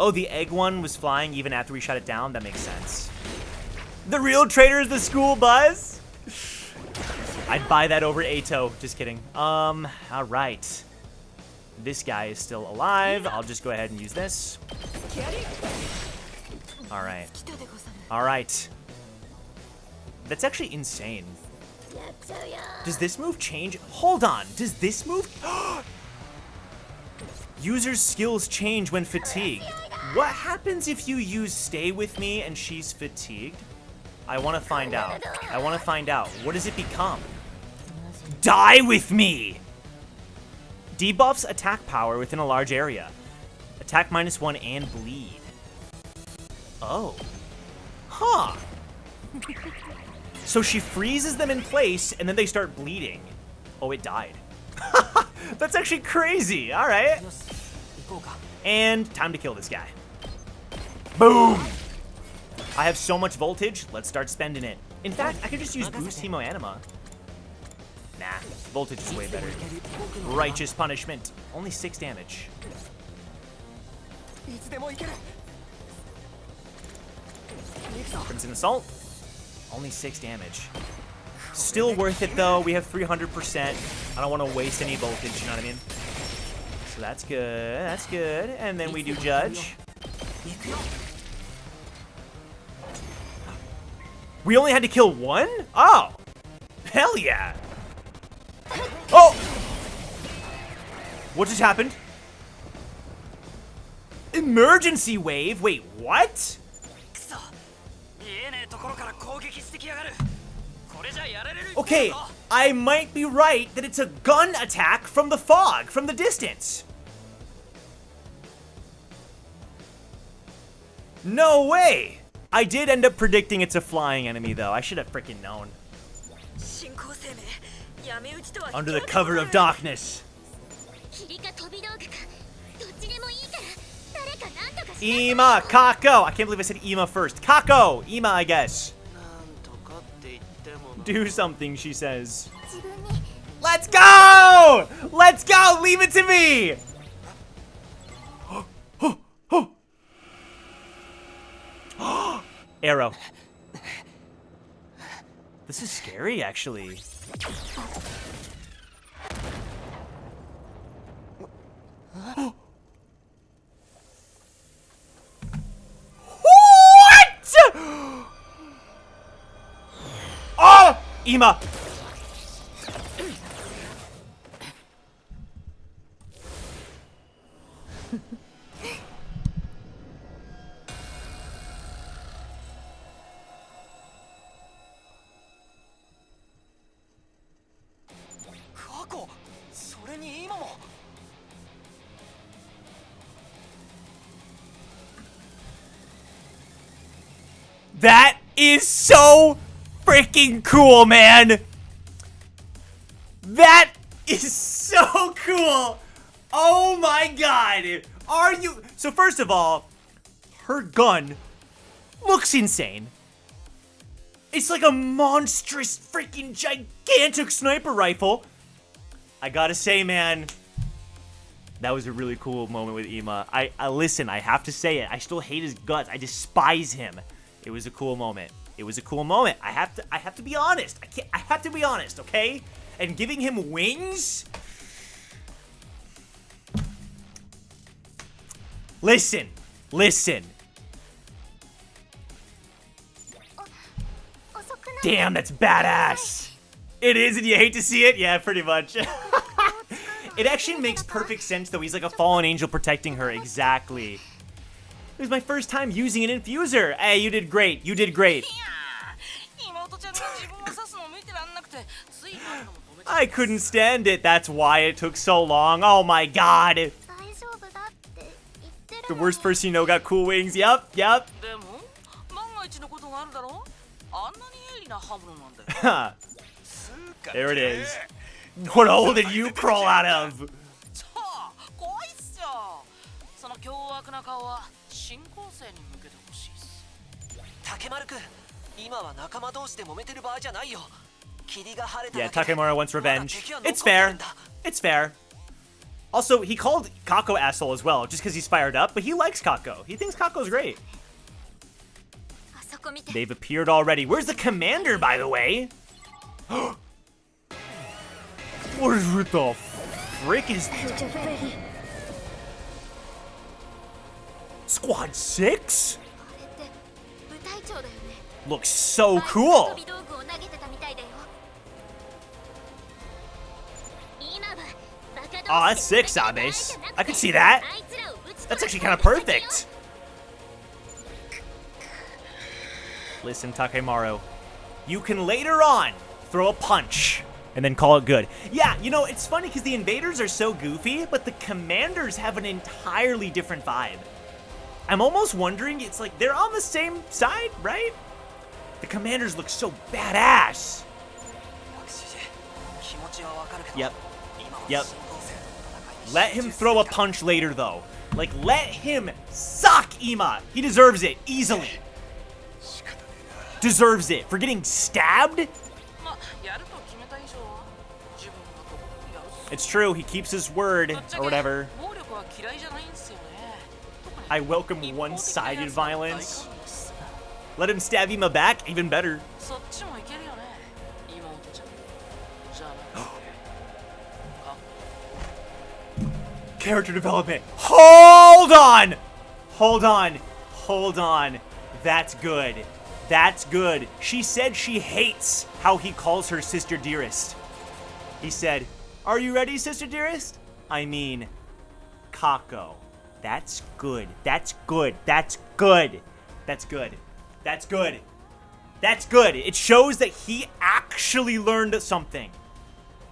Oh, the egg one was flying even after we shut it down? That makes sense. The real traitor is the school bus? I'd buy that over Eito. Just kidding. All right. This guy is still alive. I'll just go ahead and use this. All right. All right. That's actually insane. Does this move change? Hold on. Does this move? User's skills change when fatigued. What happens if you use Stay With Me and she's fatigued? I want to find out. I want to find out. What does it become? Die with me! Debuffs attack power within a large area. Attack -1 and bleed. Oh. Huh. So she freezes them in place and then they start bleeding. Oh, it died. That's actually crazy. All right. And time to kill this guy. Boom. I have so much voltage. Let's start spending it. In fact, I could just use Boost Hemoanima. Nah, voltage is way better. Righteous punishment. Only 6 damage. Crimson Assault. Only 6 damage. Still worth it though. We have 300%. I don't want to waste any voltage, you know what I mean? So that's good. That's good. And then we do Judge. We only had to kill 1? Oh. Hell yeah. Oh! What just happened? Emergency wave? Wait, what? Okay, I might be right that it's a gun attack from the fog, from the distance. No way! I did end up predicting it's a flying enemy, though. I should have freaking known. Under the cover of darkness. Ima, Kako. I can't believe I said Ima first. Kako, Ima, I guess. なんとかって言ってもな Do something, she says. 自分に Let's go! Let's go! Leave it to me! Arrow. This is scary, actually. What? Oh! Ima! Kako それに今も That is so freaking cool, man! That is so cool! Oh my god! Are you... So first of all, her gun looks insane. It's like a monstrous freaking gigantic sniper rifle. I gotta say, man, that was a really cool moment with Ima. I listen, I have to say it. I still hate his guts. I despise him. It was a cool moment. It was a cool moment. I have to be honest. I have to be honest, okay? And giving him wings? Listen. Listen. 遅くない Damn, that's badass. It is, and you hate to see it? Yeah, pretty much. It actually makes perfect sense, though. He's like a fallen angel protecting her. Exactly. It was my first time using an infuser. Hey, you did great. You did great. 妹ちゃんが自分を刺すのを見てらんなくてつい何度も止めちゃ I couldn't stand it. That's why it took so long. Oh my god. 大丈夫だって言ってる The の worst に person you know got cool wings. Yep, yep. うでも万が一のことがあるだろあんなに鋭利な刃物なんだよ Huh. There it is. What hole did you crawl out of? ちょ怖いっすよその凶悪な顔は新校生に向けてほしいっす竹丸くん今は仲間同士で揉めてる場合じゃないよ霧が晴れた Yeah, だけで Takemura wants まだ revenge. 敵は It's 残ってる fair. んだ It's fair. Also, he called Kako asshole as well, just because he's fired up, but he likes Kako. He thinks Kako's great. あそこ見て They've appeared already. Where's the commander, by the way? What the frick isジェフェリー Squad 6? あれって部隊長だよね Looks so 飛 cool. び道具を投げてたみたいだよ今はバカ同士 Oh, that's sick, 戦う Sabes. じゃなくて I can see that. あいつらをぶち That's 殺 actually す kind of ことだよ perfect. Listen, Takemaru. You can later on throw a punch and then call it good. Yeah, you know, it's funny because the invaders are so goofy, but the commanders have an entirely different vibe. I'm almost wondering, it's like they're on the same side, right? The commanders look so badass. 薬師気持ちはわかるけど Yep. 今は Yep. 新校生の戦いに Let 集 him 中する throw a か punch later, though. Like, let him suck Ima. He deserves it, easily. Deserves it for getting stabbed. まやると決めた以上は自分のところやるっす It's true, he keeps his word, ぶっちゃ or け whatever. 暴力は嫌いじゃないんすよね特に I welcome 一方的な one-sided やつは大 violence. 歓迎っす Let him stab Ima back, even better. そっちもいけるよね妹ちゃんじゃなくて Character development. Hold on! Hold on. Hold on. That's good. That's good. She said she hates how he calls her sister dearest. He said, "Are you ready, sister dearest?" I mean, Kako. That's good. That's good. That's good. That's good. That's good. That's good. It shows that he actually learned something.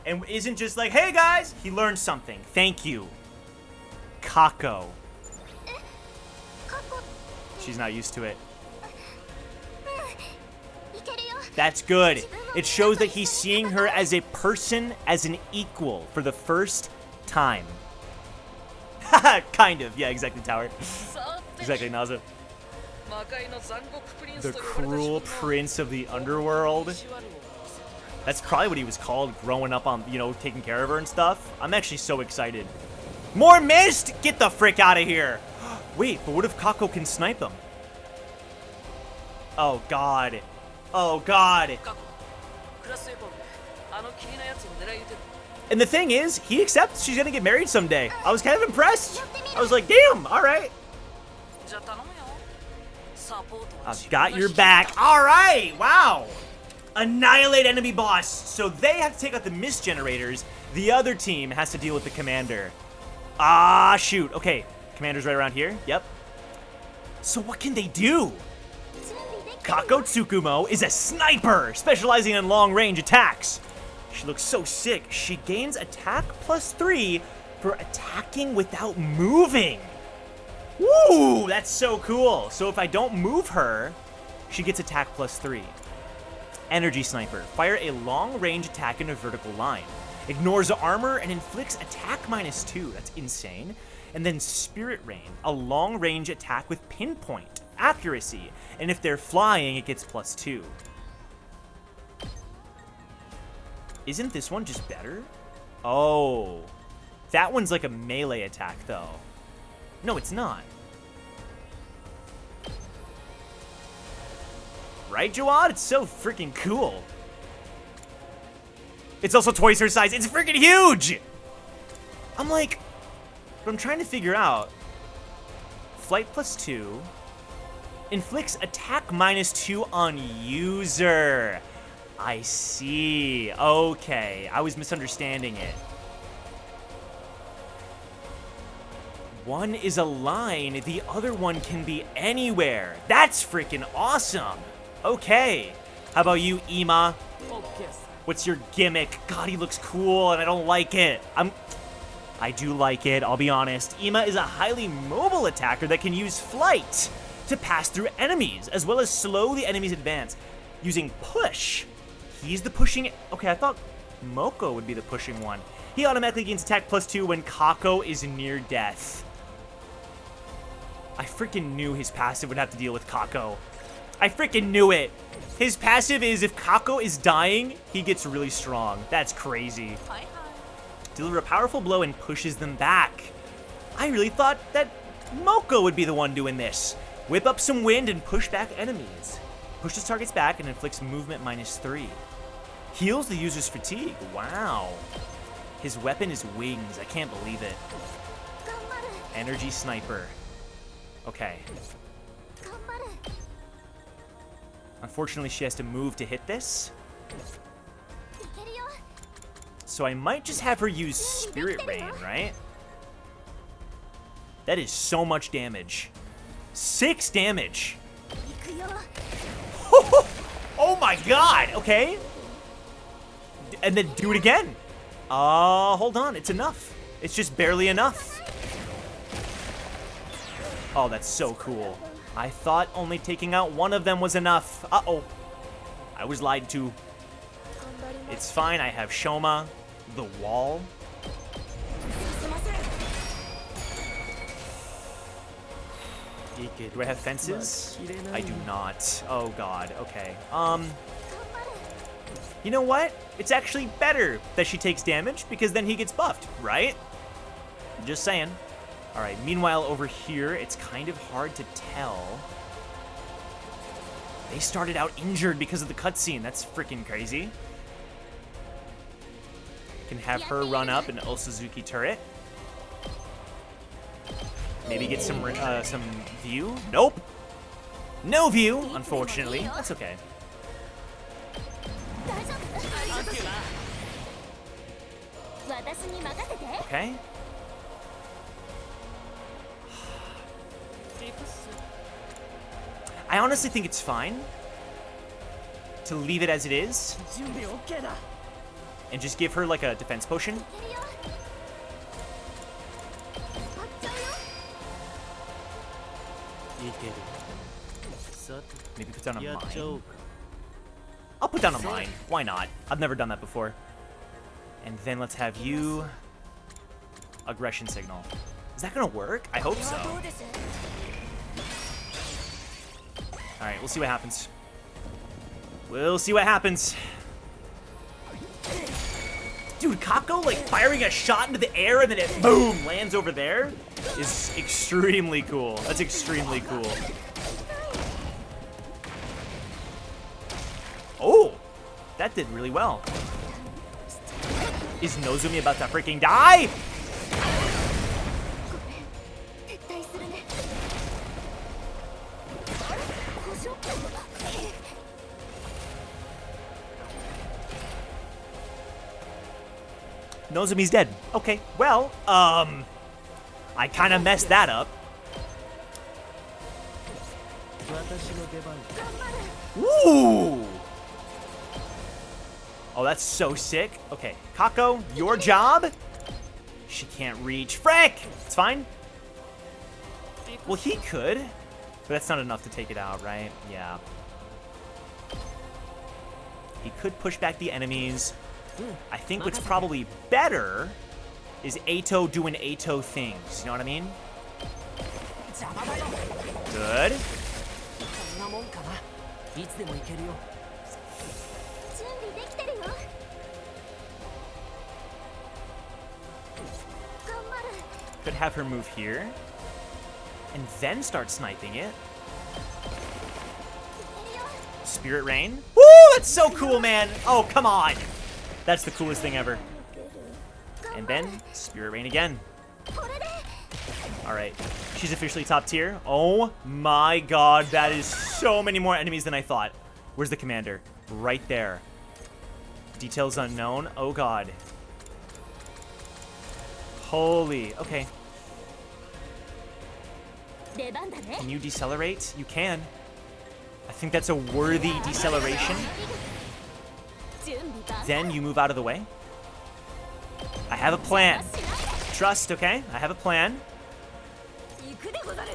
And isn't just like, hey guys, he learned something. Thank you. Kako. 過去 She's not used to it. いけるよ That's good. It shows that he's seeing her as a person, as an equal for the first time. Kind of. Yeah, exactly, Tower. さ Exactly, Naza. 魔界の残酷プリン The スと呼ばれた cruel 自分の prince of the underworld. 意地悪を見せて That's probably what he was called growing up on, you know, taking care of her and stuff. I'm actually so excited. More mist! Get the frick out of here! Wait, but what if Kako can snipe him? Oh god. Oh god. 過去クラスエポンであの君のやつを狙い撃てる And the thing is, he accepts she's gonna get married someday. I was kind of impressed. I was like, damn, alright. じゃあ頼むよサポートは I've got your back. Alright, wow. Annihilate enemy boss. So they have to take out the mist generators. The other team has to deal with the commander. Ah, shoot. Okay, commander's right around here. Yep. So what can they do? 準備できてる Kako Tsukumo is a sniper, specializing in long-range attacks. She looks so sick. She gains attack +3 for attacking without moving. Woo, that's so cool. So if I don't move her, she gets attack +3. Energy Sniper. Fire a long-range attack in a vertical line. Ignores armor and inflicts attack -2. That's insane. And then Spirit Rain. A long-range attack with pinpoint accuracy. And if they're flying, it gets +2. Isn't this one just better? Oh. That one's like a melee attack, though. No, it's not. Right, Jawad? It's so freaking cool. It's also twice her size. It's freaking huge! I'm like... But I'm trying to figure out... Flight +2... Inflicts attack -2 on user. I see. Okay. I was misunderstanding it. One is a line, the other one can be anywhere. That's freaking awesome. Okay. How about you, Ima? オッケーさ What's your gimmick? God, he looks cool and I don't like it. I do like it, I'll be honest. Ima is a highly mobile attacker that can use flight to pass through enemies, as well as slow the enemy's advance using push. He's the pushing... Okay, I thought Moko would be the pushing one. He automatically gains attack +2 when Kako is near death. I freaking knew his passive would have to deal with Kako. I freaking knew it. His passive is if Kako is dying, he gets really strong. That's crazy. はいはい Deliver a powerful blow and pushes them back. I really thought that Moko would be the one doing this. Whip up some wind and push back enemies. Pushes targets back and inflicts movement -3. Heals the user's fatigue. Wow. His weapon is wings. I can't believe it. 頑張る Energy Sniper. Okay. 頑張る Unfortunately, she has to move to hit this. いけるよ So I might just have her use Spirit Rain, right? That is so much damage. 6 damage. 行くよ Oh my god! Okay. And then do it again. Hold on. It's enough. It's just barely enough. Oh, that's so cool. I thought only taking out one of them was enough. Uh-oh. I was lied to. 頑張ります It's fine. I have Shoma, the wall. すいません Do I have fences? I do not. Oh god. Okay. 頑張る You know what? It's actually better that she takes damage because then he gets buffed, right? Just saying. All right, meanwhile over here, it's kind of hard to tell. They started out injured because of the cutscene. That's freaking crazy. Can have her run up an Osazuki turret. Maybe get some view. Nope. No view, unfortunately. That's okay. 大丈夫サンキューな私に任せて Okay. ティプス I honestly think it's fine to leave it as it is 準備 OK だ and just give her like a defense potion. いけるよ使っちゃうよ いけるさ Maybe put down a てやっちゃ mine. おうか I'll put down a mine. Why not? I've never done that before. And then let's have you aggression signal. Is that gonna work? I hope これはど so. うです Alright, we'll see what happens. We'll see what happens. Dude, Kako, like, firing a shot into the air and then it, boom, lands over there is extremely cool. That's extremely cool. Oh, that did really well. Is Nozumi about to freaking die? 撤退するね。故障。 Nozumi's dead. Okay, well, I kind of messed that up. Ooh! Oh, that's so sick. Okay, Kako, your job? She can't reach. Frick! It's fine. Well, he could, but that's not enough to take it out, right? Yeah. He could push back the enemies. I think what's probably better is Ato doing Ato things. You know what I mean? Good. こんなもんかな。いつでもいけるよ。準備できてるよ。頑張る。 Could have her move here and then start sniping it. いけるよ。 Spirit Rain. Woo! That's so cool, man. Oh, come on. That's the coolest thing ever. And then Spirit Rain again. これで。 All right. She's officially top tier. Oh my god, that is so many more enemies than I thought. Where's the commander? Right there. Details unknown. Oh god. Holy. Okay. 出番だね。 Can you decelerate? You can. I think that's a worthy deceleration. 準備万端。 Then you move out of the way. I have a plan. Trust, okay? I have a plan. 行くでござる。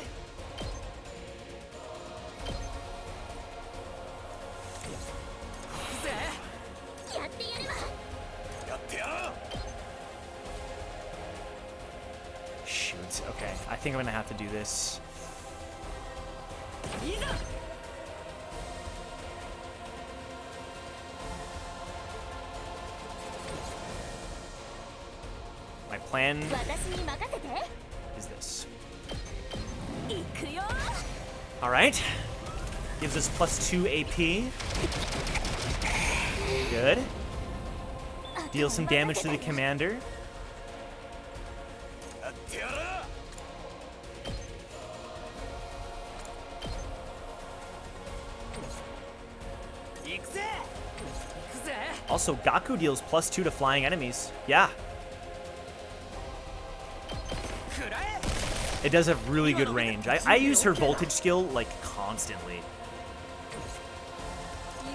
やってやるわ。 Shoot. Okay. I think I'm gonna have to do this. My plan 私に任せて。 is this. 行くよ。 All right. Gives us +2 AP. Good. Deal some damage to the commander. Also, Gaku deals +2 to flying enemies. Yeah. It does have really good range. I use her voltage skill, like, constantly.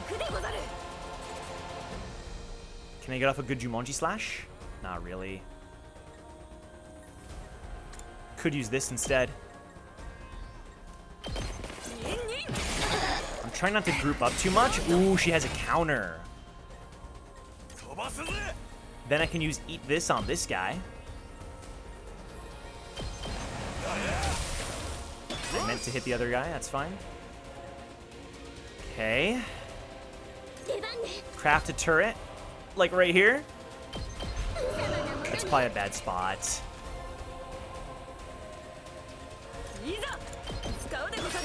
行くでござる。 Can I get off a good Jumonji slash? Not really. Could use this instead. I'm trying not to group up too much. Ooh, she has a counter. Then I can use eat this on this guy. I meant to hit the other guy, that's fine. Okay. 出番ね。 Craft a turret. Like right here. That's probably a bad spot. いざ。使うでござる。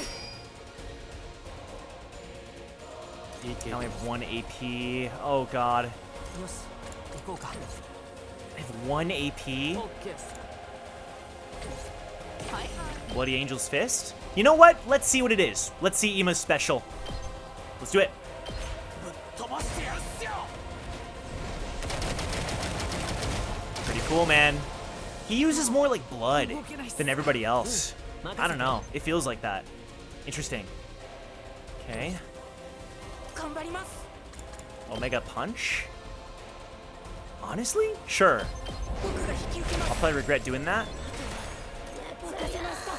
I only have 1 AP. Oh god. よし、行こうか。 I have 1 AP? オッケーっす。 Bloody Angel's Fist? You know what? Let's see what it is. Let's see Ima's special. Let's do it. 飛ばしてやるっすよ。 Pretty cool, man. He uses more like blood than everybody else. I don't know. It feels like that. Interesting. Okay. 頑張ります。 Omega Punch? Honestly? Sure. 僕が引き受けます。 I'll probably regret doing that. 任せました。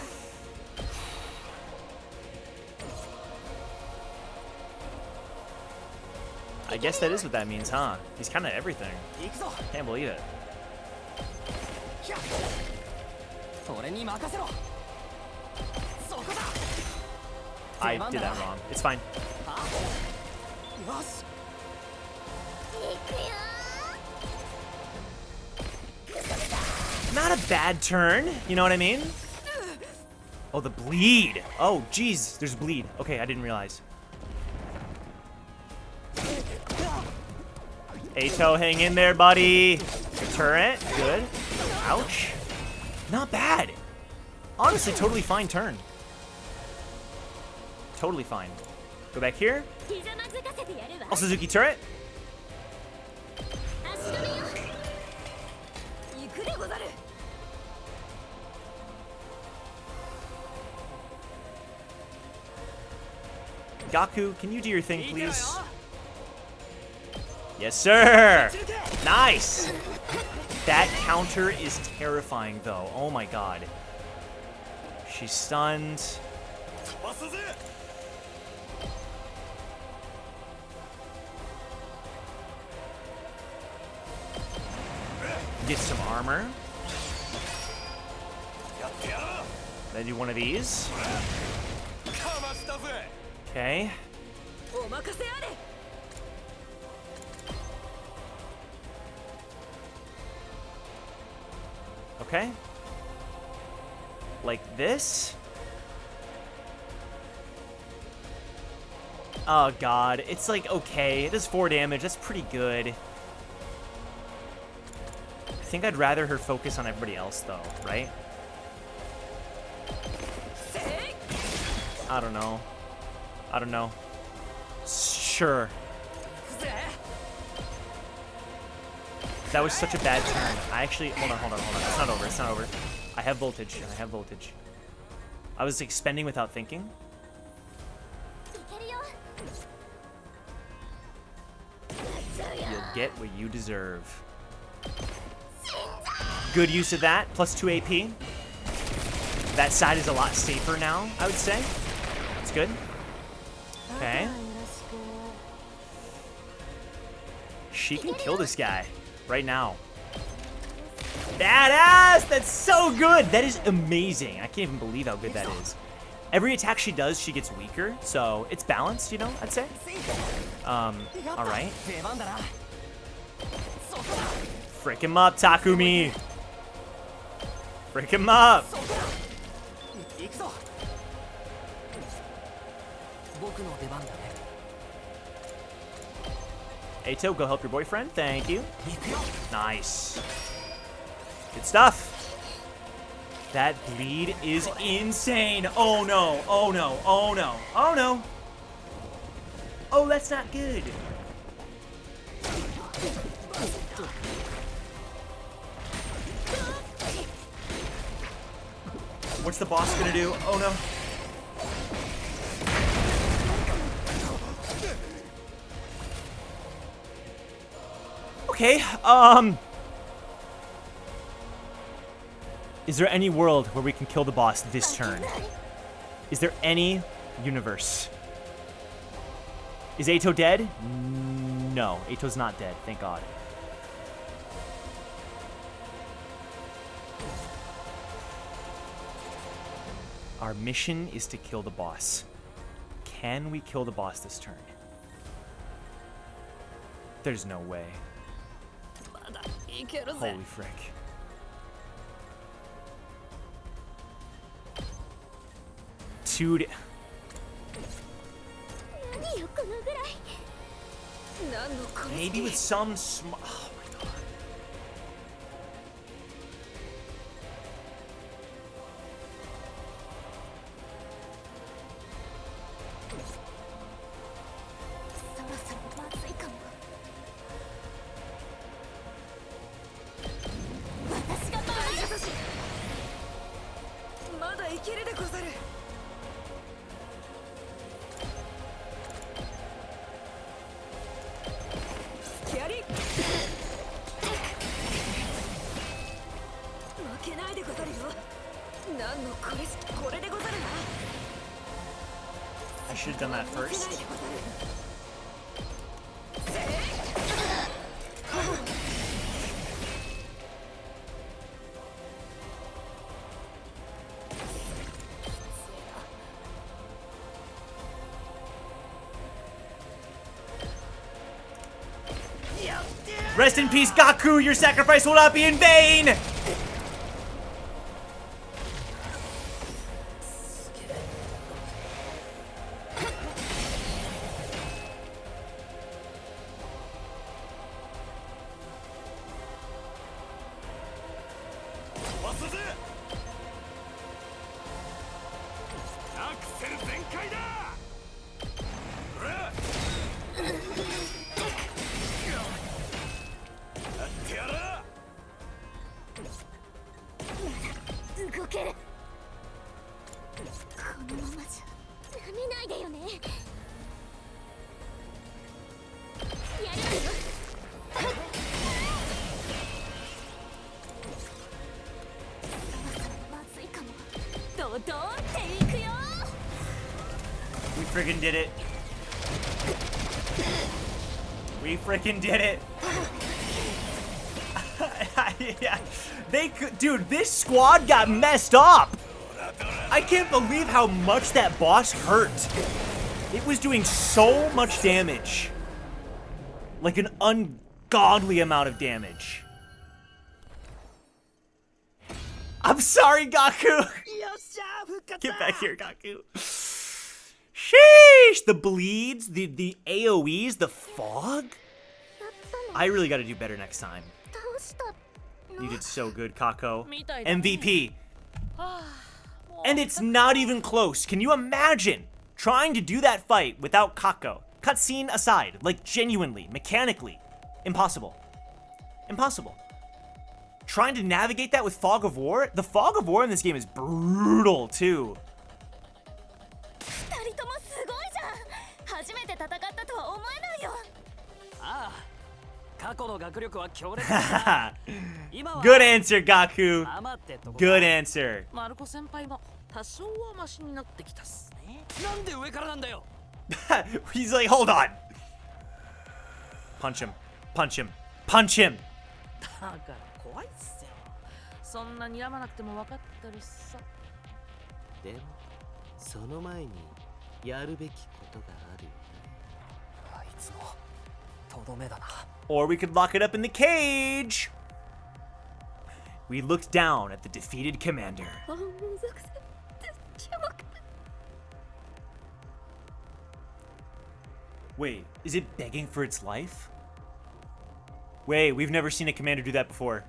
I guess that is what that means, huh? He's kind of everything. 行くぞ。 Can't believe it. ひゃっ。俺に任せろ。そこだ。I did that wrong. It's fine. よし Not a bad turn. You know what I mean? Oh, the bleed. Oh, geez. There's bleed. Okay, I didn't realize. Ato, hang in there, buddy. Turret. Good. Ouch. Not bad. Honestly, totally fine turn. Totally fine. Go back here. Oh, Suzuki turret. Gaku, can you do your thing, please? Yes, sir. Nice. That counter is terrifying, though. Oh my god. She's stunned. Get some armor. Then do one of these. Okay. Okay. Like this. Oh god, it's like okay. It does 4 damage. That's pretty good. I think I'd rather her focus on everybody else though, right? I don't know. I don't know. Sure. That was such a bad turn. I actually hold on. It's not over. It's not over. I have voltage. I have voltage. I was like spending without thinking. You'll get what you deserve. Good use of that. Plus 2 AP. That side is a lot safer now, I would say. It's good. Okay. She can kill this guy right now. Badass! That's so good! That is amazing. I can't even believe how good that is. Every attack she does, she gets weaker, so it's balanced, you know, I'd say. Alright. Frick him up, Takumi! Frick him up! Ato, go help your boyfriend. Thank you. Nice. Good stuff. That bleed is insane. Oh no. Oh no. Oh no. Oh no. Oh, that's not good. What's the boss gonna do? Oh no. Okay, is there any world where we can kill the boss this turn? Is there any universe? Is Ato dead? No, Ato's not dead, thank God. Our mission is to kill the boss. Can we kill the boss this turn? There's no way. Holy frick. Dude. Maybe with some oh my god. I should have done that first. Rest in peace, Gaku. Your sacrifice will not be in vain. We friggin' did it. We freaking did it. Yeah. They could, dude, this squad got messed up. I can't believe how much that boss hurt. It was doing so much damage. Like an ungodly amount of damage. I'm sorry, Gaku. Get back here, Gaku. Sheesh! The bleeds, the AoEs, the fog. I really got to do better next time. You did so good, Kako. MVP. And it's not even close. Can you imagine trying to do that fight without Kako? Cutscene aside, like genuinely, mechanically, impossible. Impossible. Trying to navigate that with Fog of War? The Fog of War in this game is brutal, too. Good answer, Gaku. Good answer. He's like, hold on. Punch him. Punch him. Punch him. だから怖いっすよ。そんなに睨まなくても分かってるさ。でもその前にやるべきことがあるよね。あいつもとどめだな。 Or we could lock it up in the cage. We looked down at the defeated commander. Wait, is it begging for its life? Wait, we've never seen a commander do that before.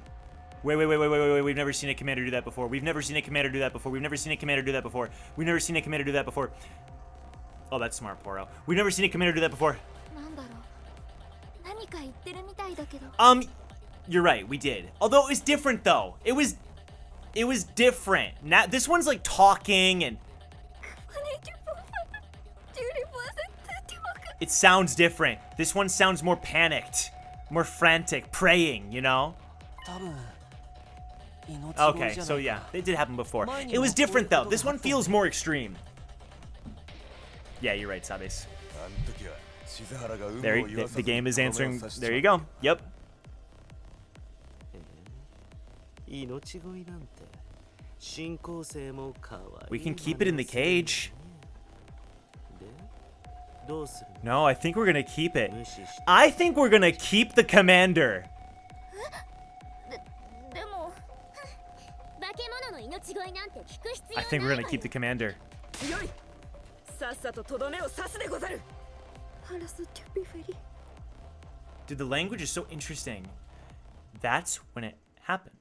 Wait, we've never seen a commander do that before. We've never seen a commander do that before. We've never seen a commander do that before. We've never seen a commander do that before. Oh, that's smart, Poro. We've never seen a commander do that before. You're right, we did. Although it was different though. It was different. Now this one's like talking and it sounds different. This one sounds more panicked, more frantic, praying, you know? Okay, so yeah, it did happen before. It was different though. This one feels more extreme. Yeah, you're right, Sabes. There, the game is answering. There you go. Yep. We can keep it in the cage. No, I think we're gonna keep it. I think we're gonna keep the commander. I think we're gonna keep the commander. Dude, the language is so interesting. That's when it happened.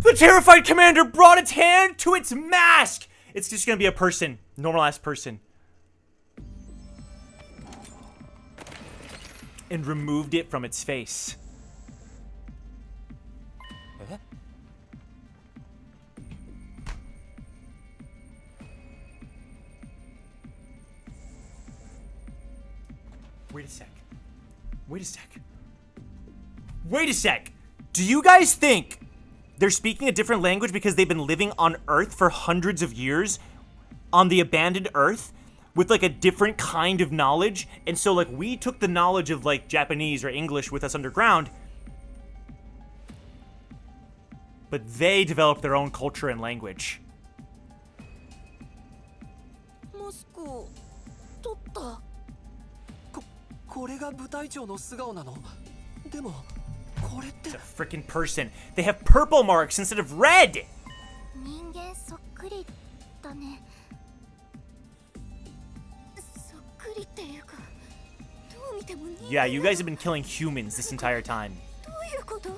The terrified commander brought its hand to its mask. It's just gonna be a person, normal ass person, and removed it from its face. Wait a sec. Wait a sec. Wait a sec. Do you guys think they're speaking a different language because they've been living on Earth for hundreds of years, on the abandoned Earth, with like a different kind of knowledge? And so like we took the knowledge of like Japanese or English with us underground, but they developed their own culture and language. マスク取った。これが部隊長の素顔なの？でもこれって It's a freaking person. They have purple marks instead of red. 人間そっくりだね。そっくりっていうか、どう見ても人間 Yeah, you guys have been killing humans this entire time. どういうこと？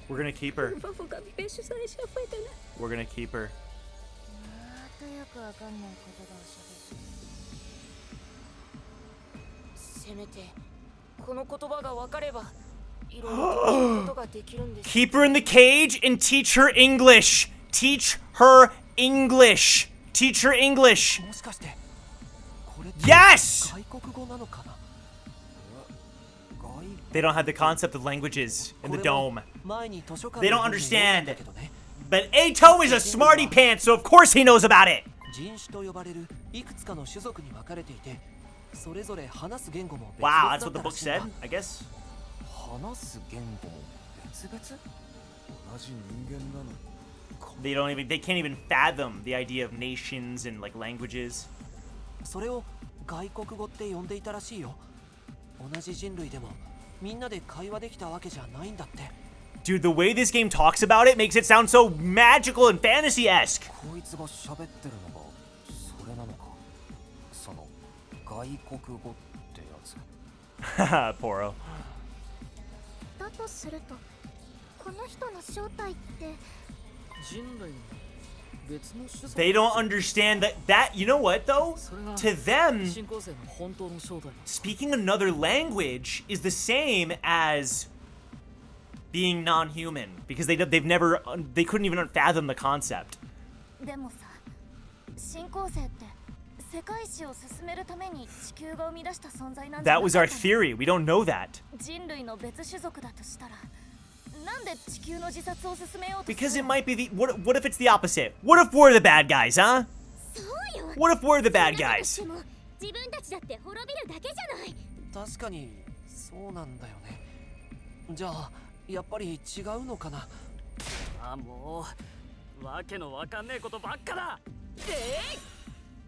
We're gonna keep her. We're gonna keep her. またよくわかんない言葉を喋る。せめてこの言葉が分かればいろいろできることができるんです。 Keep her in the cage and teach her English. Teach her English. Teach her English. もしかしてこれって Yes! 外国語なのかな？ They don't have the concept of languages in the dome. 前に図書館 They の don't 本に読んだ understand. けどね。 But Ato is a smarty pants, so of course he knows about it. 人種と呼ばれるいくつかの種族に分かれていて、それぞれ話す言語も別 Wow, 々 that's だ what った the ら book しいんだ。 said, I guess. 話す言語も別々？同じ人間なの。 They can't even fathom the idea of nations and like languages. それを外国語って呼んでいたらしいよ。同じ人類でもみんなで会話できたわけじゃないんだって。 Dude, the way this game talks about it makes it sound so magical and fantasy-esque. こいつが喋ってるのがそれなのか。その外国語ってやつ。 Haha, Poro. だとすると、この人の正体って。人類の別の種族 They don't understand that you know what though? それが To them, 新興生の本当の正体なんだ。 speaking another language is the same as being non-human because they couldn't even fathom the concept. でもさ、新興星って世界史を進めるために地球が生み出した存在なんじゃ That な was か our ったの？ theory. We don't know that 人類の別種族だとしたら、なんで地球の自殺を進めようとする because it の？ might be the what if it's the opposite? What if we're the bad guys, huh? そうよ。 What if we're the そんな bad こと guys? しても自分たちだって滅びるだけじゃない。確かにそうなんだよね。じゃあやっぱり違うのかな。あ、もうわけのわかんねえことばっかだ。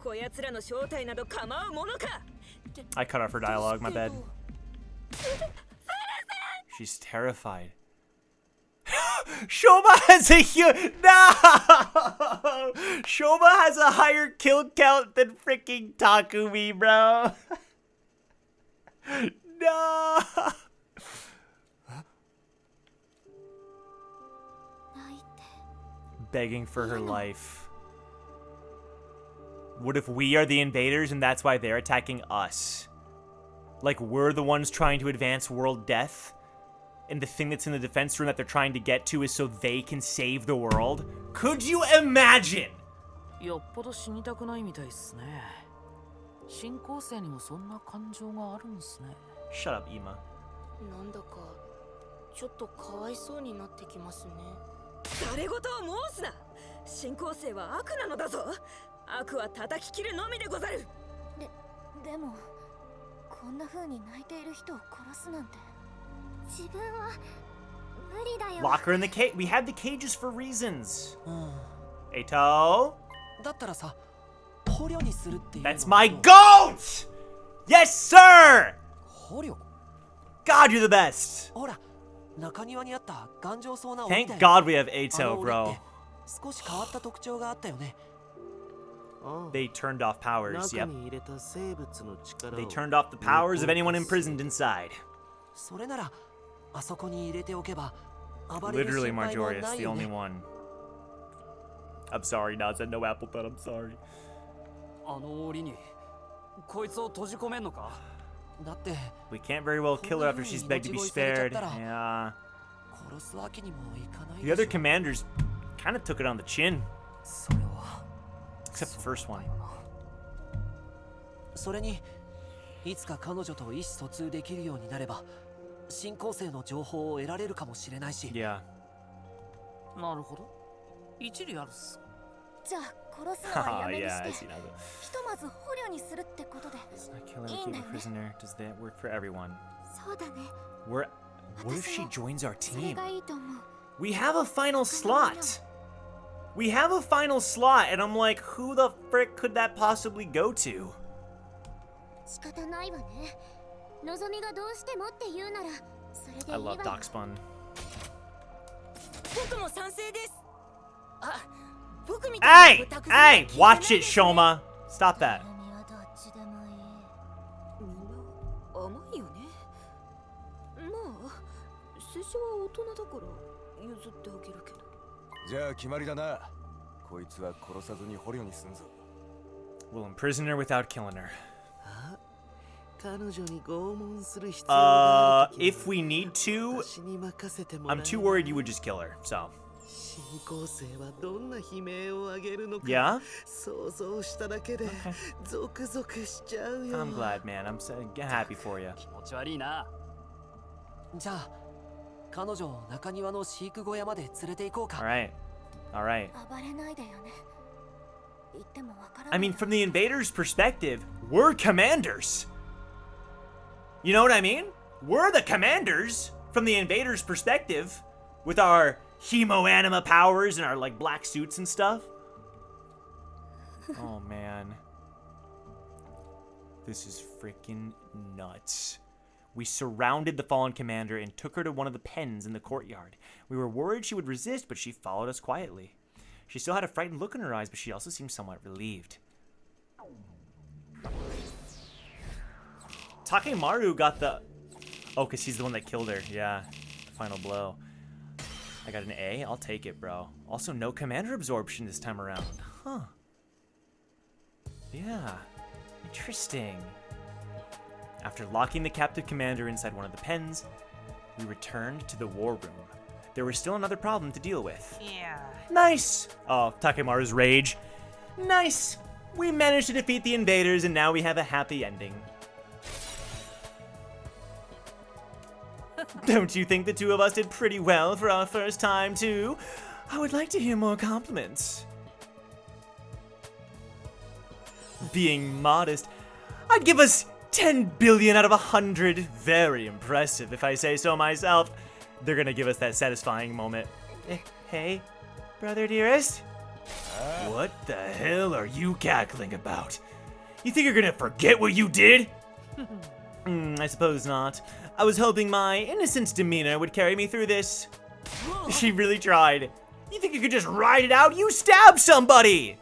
こやつらの正体など構うものか。 I cut off her dialogue, my bad. She's terrified. Shoma has a no! Shoma has a higher kill count than freaking Takumi, bro. No! 泣いて。 Begging for her life. What if we are the invaders and that's why they're attacking us? Like we're the ones trying to advance world death? And the thing that's in the defense room that they're trying to get to is so they can save the world? Could you imagine? よっぽど死にたくないみたいっすね。新興生にもそんな感情があるんすね。 Shut up, Ima. なんだかちょっとかわいそうになってきますね。誰事を申すな。新興生は悪なのだぞ。悪は叩き切るのみでござる。でもこんな風に泣いている人を殺すなんて。自分は無理だよ。 Lock her in the cage. We have the cages for reasons. うん。 Eito? だったらさ、捕虜にするっていうのは That's my goat! Yes, sir! 捕虜？ God, you're the best. ほら、中庭にあった頑丈そうな檻 Thank だよ。 God we have あの Eito, 檻 bro. って少し変わった特徴があったよね。ああ They turned off powers, 中 yep. に入れた生物の力 They を turned off the powers of anyone imprisoned inside. それならあそこに入れておけば暴れる Literally 心配も Marjorius, ない the よ only ね。 one. I'm sorry, Naz, I no apple thud, I'm sorry. あの檻にこいつを閉じ込めんのか。だって We can't very well kill her after she's begged to be spared. Yeah. 殺すわけにもいかない The で other しょ。 commanders kind of took it on the chin, それは except the first one. それにいつか彼女と意思疎通できるようになれば新興生の情報を得られるかもしれないし。 Yeah. なるほど。一理あるっす。じゃあ殺すのはや Haha, めに yeah, I して see now. ひとまず捕虜にするってことで。 It's not killing or keep a prisoner. Does that work for everyone? そうだね。 We're. What if she joins our それ team? がいいと思う。 We have a final slot. We have a final slot, and I'm like, who the frick could that possibly go to? 仕方ないわね。のぞみがどうしてもって言うならそれでいい I わ love よ。 Darkspawn. 僕も賛成です。あ、僕みたい Hey! な豚くずには Hey! 聞いてない Watch です it, ね Shoma! Stop that. みはどっちでもいい。みんな甘いよね。まあ、拙者は大人だから譲ってあげるけど。じゃあ決まりだな。こいつは殺さずに捕虜にすんぞ。 We'll imprison her without killing her. 彼女に拷問する必要がある時は If we need to, 私に任せてもら I'm え too worried you would just kill her, so. 新校生はどんな悲鳴を上げるのか Yeah? 想像しただけでゾクゾクしちゃうよ I'm glad, man. I'm so happy for you. 気持ち悪いな。じゃあ彼女を中庭の飼育小屋まで連れて行こうか。 Alright. Alright. 暴れないでよね。言ってもわからない。 I mean, from the invaders' perspective, we're commanders. You know what I mean? We're the commanders from the invaders' perspective with our hemoanima powers and our like black suits and stuff. Oh man. This is freaking nuts. We surrounded the fallen commander and took her to one of the pens in the courtyard. We were worried she would resist, but she followed us quietly. She still had a frightened look in her eyes, but she also seemed somewhat relieved. Takemaru got the... Oh, because he's the one that killed her. Yeah. Final blow. I got an A. I'll take it, bro. Also, no commander absorption this time around. Huh. Yeah. Interesting. After locking the captive commander inside one of the pens, we returned to the war room. There was still another problem to deal with. Yeah. Nice! Oh, Takemaru's rage. Nice! We managed to defeat the invaders, and now we have a happy ending. Don't you think the two of us did pretty well for our first time, too? I would like to hear more compliments. Being modest, I'd give us 10 billion out of 100. Very impressive, if I say so myself. They're gonna give us that satisfying moment. Hey, brother dearest? What the hell are you cackling about? You think you're gonna forget what you did? I suppose not. I was hoping my innocent demeanor would carry me through this. She really tried. You think you could just ride it out? You stabbed somebody!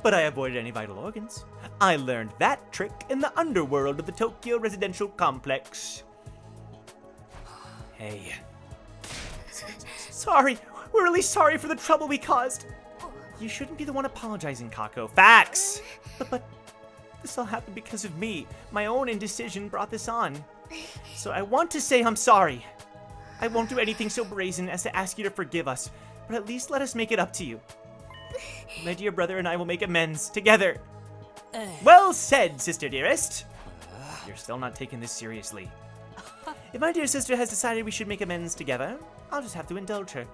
But I avoided any vital organs. I learned that trick in the underworld of the Tokyo residential complex. Hey. Sorry. We're really sorry for the trouble we caused. You shouldn't be the one apologizing, Kako. Facts! But this all happened because of me. My own indecision brought this on. So I want to say I'm sorry. I won't do anything so brazen as to ask you to forgive us, but at least let us make it up to you. My dear brother and I will make amends together. Well said, sister dearest. You're still not taking this seriously. If my dear sister has decided we should make amends together, I'll just have to indulge her.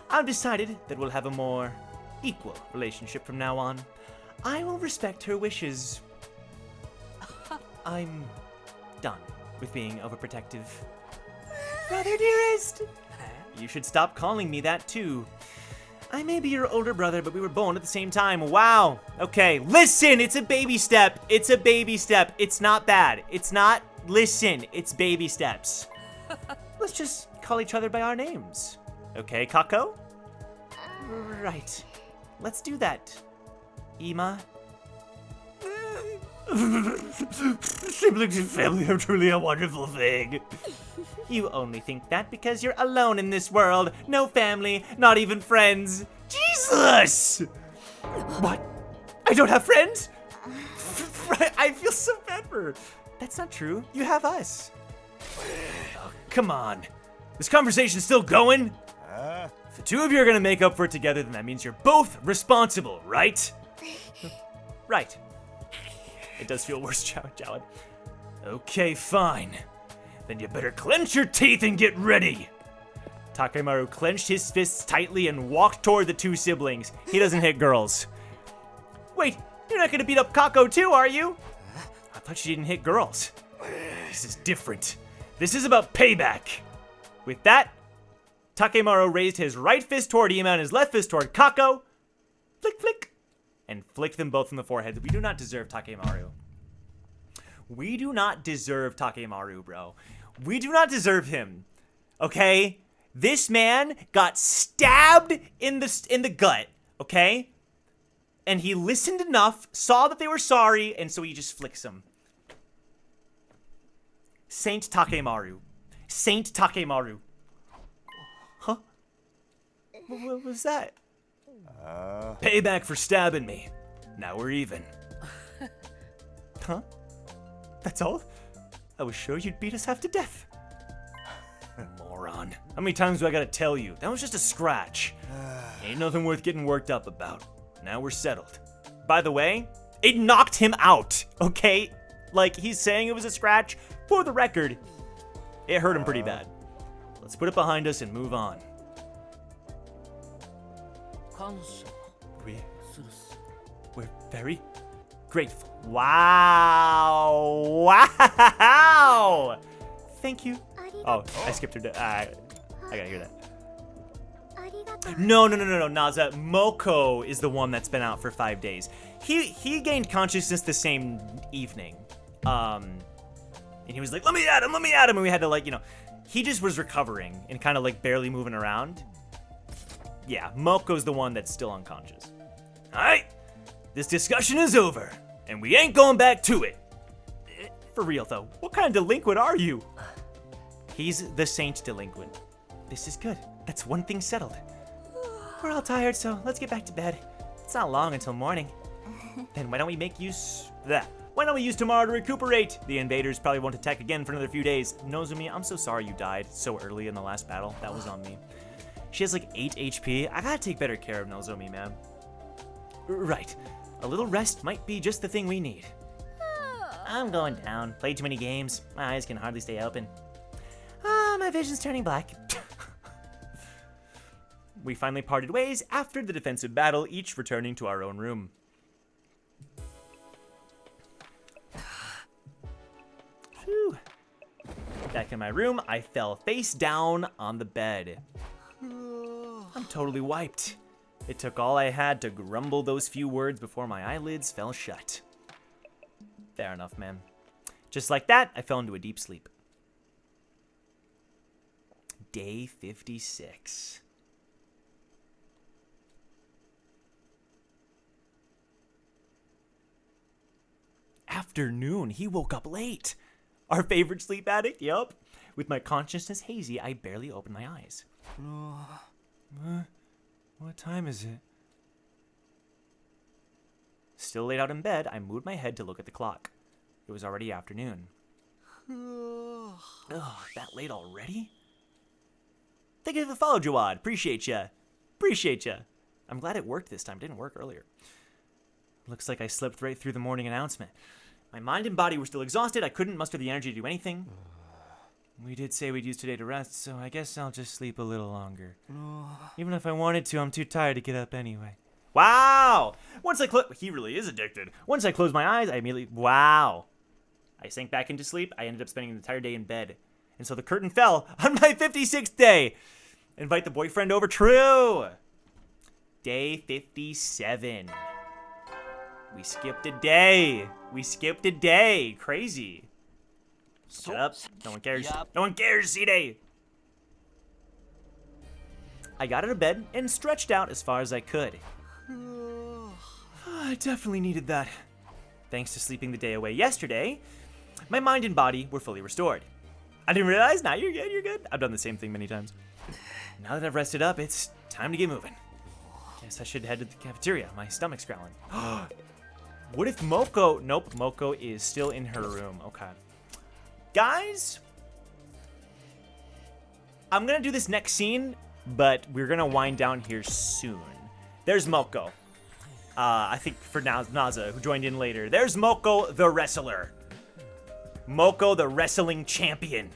I've decided that we'll have a more equal relationship from now on. I will respect her wishes. I'm done with being overprotective. Brother dearest! You should stop calling me that too. I may be your older brother, but we were born at the same time. Wow. Okay, listen, it's a baby step. It's a baby step. It's not bad. It's not, listen, it's baby steps. Let's just call each other by our names. Okay, Kako? Right. Let's do that. Ima? Siblings and family are truly a wonderful thing. You only think that because you're alone in this world. No family, not even friends. Jesus! What? I don't have friends? I feel so bad for her. That's not true. You have us. Oh, come on. This conversation's still going? If the two of you are gonna make up for it together, then that means you're both responsible, right? Right. It does feel worse, Jowad. Okay, fine. Then you better clench your teeth and get ready. Takemaru clenched his fists tightly and walked toward the two siblings. He doesn't hit girls. Wait, you're not gonna beat up Kako too, are you? I thought you didn't hit girls. This is different. This is about payback. With that, Takemaru raised his right fist toward Ima and his left fist toward Kako. Flick, flick. And flicked them both in the forehead. We do not deserve Takemaru. We do not deserve Takemaru, bro. We do not deserve him. Okay? This man got stabbed in the gut, okay? And he listened enough, saw that they were sorry, and so he just flicks them. Saint Takemaru. Saint Takemaru. Huh? What was that? Payback for stabbing me. Now we're even. Huh? That's all? I was sure you'd beat us half to death. Moron. How many times do I gotta tell you? That was just a scratch. Ain't nothing worth getting worked up about. Now we're settled. By the way, it knocked him out, okay? Like, he's saying it was a scratch. For the record, it hurt him pretty bad. Let's put it behind us and move on. 感謝 We're very grateful. Wow. Wow. Thank you. Oh, I skipped her. I gotta hear that. ありがとう。 No, Naza. Moko is the one that's been out for 5 days. He gained consciousness the same evening. And he was like, let me at him. And we had to, like, you know, he just was recovering and kind of like barely moving around. Yeah, Moko's the one that's still unconscious. All right, this discussion is over, and we ain't going back to it. For real, though, what kind of delinquent are you? He's the saint delinquent. This is good. That's one thing settled. We're all tired, so let's get back to bed. It's not long until morning. Then why don't we Why don't we use tomorrow to recuperate? The invaders probably won't attack again for another few days. Nozumi, I'm so sorry you died so early in the last battle. That was on me. She has like 8 HP. I gotta take better care of Nozomi, man. Right. A little rest might be just the thing we need. I'm going down. Played too many games. My eyes can hardly stay open. My vision's turning black. We finally parted ways after the defensive battle, each returning to our own room. Whew. Back in my room, I fell face down on the bed. I'm totally wiped. It took all I had to grumble those few words before my eyelids fell shut. Fair enough, man. Just like that, I fell into a deep sleep. Day 56. Afternoon, he woke up late. Our favorite sleep addict, yup. With my consciousness hazy, I barely opened my eyes. What time is it? Still laid out in bed, I moved my head to look at the clock. It was already afternoon. Ugh, that late already? Thank you for the follow, Jawad. Appreciate ya. I'm glad it worked this time. Didn't work earlier. Looks like I slipped right through the morning announcement. My mind and body were still exhausted. I couldn't muster the energy to do anything. We did say we'd use today to rest, so I guess I'll just sleep a little longer. Even if I wanted to, I'm too tired to get up anyway. Wow! He really is addicted. Once I closed my eyes, I immediately... Wow! I sank back into sleep. I ended up spending the entire day in bed. And so the curtain fell on my 56th day. Invite the boyfriend over. True! Day 57. We skipped a day. Crazy. Shut up. No one cares. No one cares, C-Day. I got out of bed and stretched out as far as I could. I definitely needed that. Thanks to sleeping the day away yesterday, my mind and body were fully restored. I didn't realize. Now you're good. I've done the same thing many times. Now that I've rested up, it's time to get moving. Guess I should head to the cafeteria. My stomach's growling. What if Moko... Nope, Moko is still in her room. Okay. Guys, I'm going to do this next scene, but we're going to wind down here soon. There's Moko. I think for now, Naza, who joined in later. There's Moko the wrestler. Moko the wrestling champion.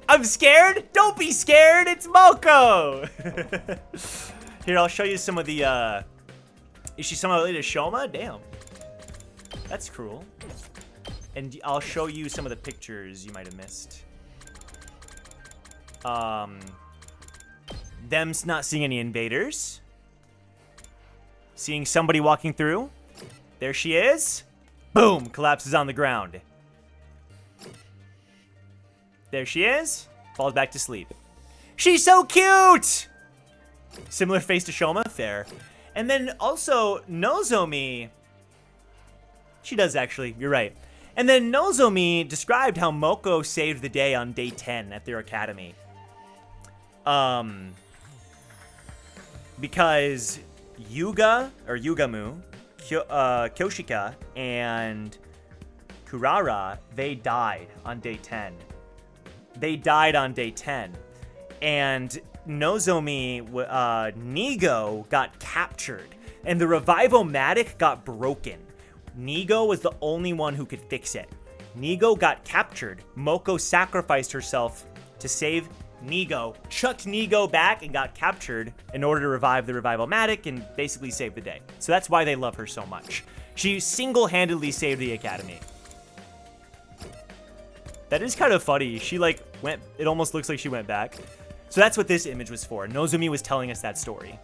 I'm scared? Don't be scared. It's Moko. Here, I'll show you some of the... Is she somehow related to Shoma? Damn. That's cruel. And I'll show you some of the pictures you might have missed. Them not seeing any invaders. Seeing somebody walking through. There she is. Boom! Collapses on the ground. There she is. Falls back to sleep. She's so cute! Similar face to Shoma? Fair. And then also, Nozomi. She does actually, you're right. And then Nozomi described how Moko saved the day on day 10 at their academy. Because Yuga, or Yugamu, Kyoshika, and Kurara, they died on day 10. They died on day 10. And Nozomi, Nigo got captured. And the Revival-matic got broken. Nigo was the only one who could fix it. Nigo got captured. Moko sacrificed herself to save Nigo, chucked Nigo back, and got captured in order to revive the Revival-matic and basically save the day. So that's why they love her so much. She single-handedly saved the academy. That is kind of funny. She like went, it almost looks like she went back. So that's what this image was for. Nozomi was telling us that story.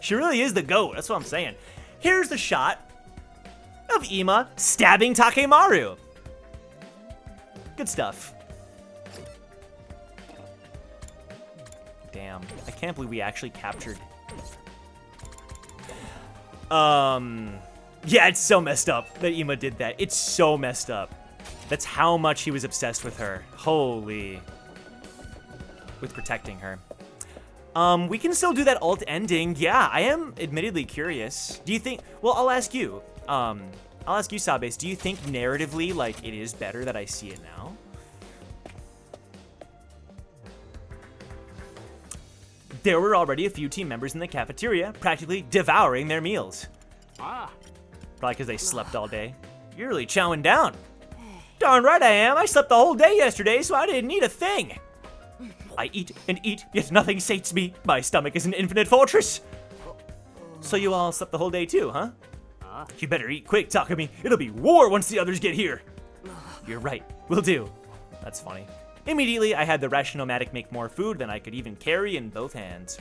She really is the GOAT, that's what I'm saying. Here's the shot of Ima stabbing Takemaru. Good stuff. Damn, I can't believe we actually captured. Yeah, it's so messed up that Ima did that. It's so messed up. That's how much he was obsessed with her. Holy. With protecting her. We can still do that alt ending. Yeah, I am admittedly curious. Do you think, well, I'll ask you, Sabes, do you think narratively, like, it is better that I see it now? There were already a few team members in the cafeteria, practically devouring their meals. Probably because they slept all day. You're really chowing down. Darn right I am. I slept the whole day yesterday, so I didn't eat a thing. I eat and eat, yet nothing sates me. My stomach is an infinite fortress. So you all slept the whole day too, huh? You better eat quick, Takumi. It'll be war once the others get here. You're right. Will do. That's funny. Immediately, I had the Rationomatic make more food than I could even carry in both hands.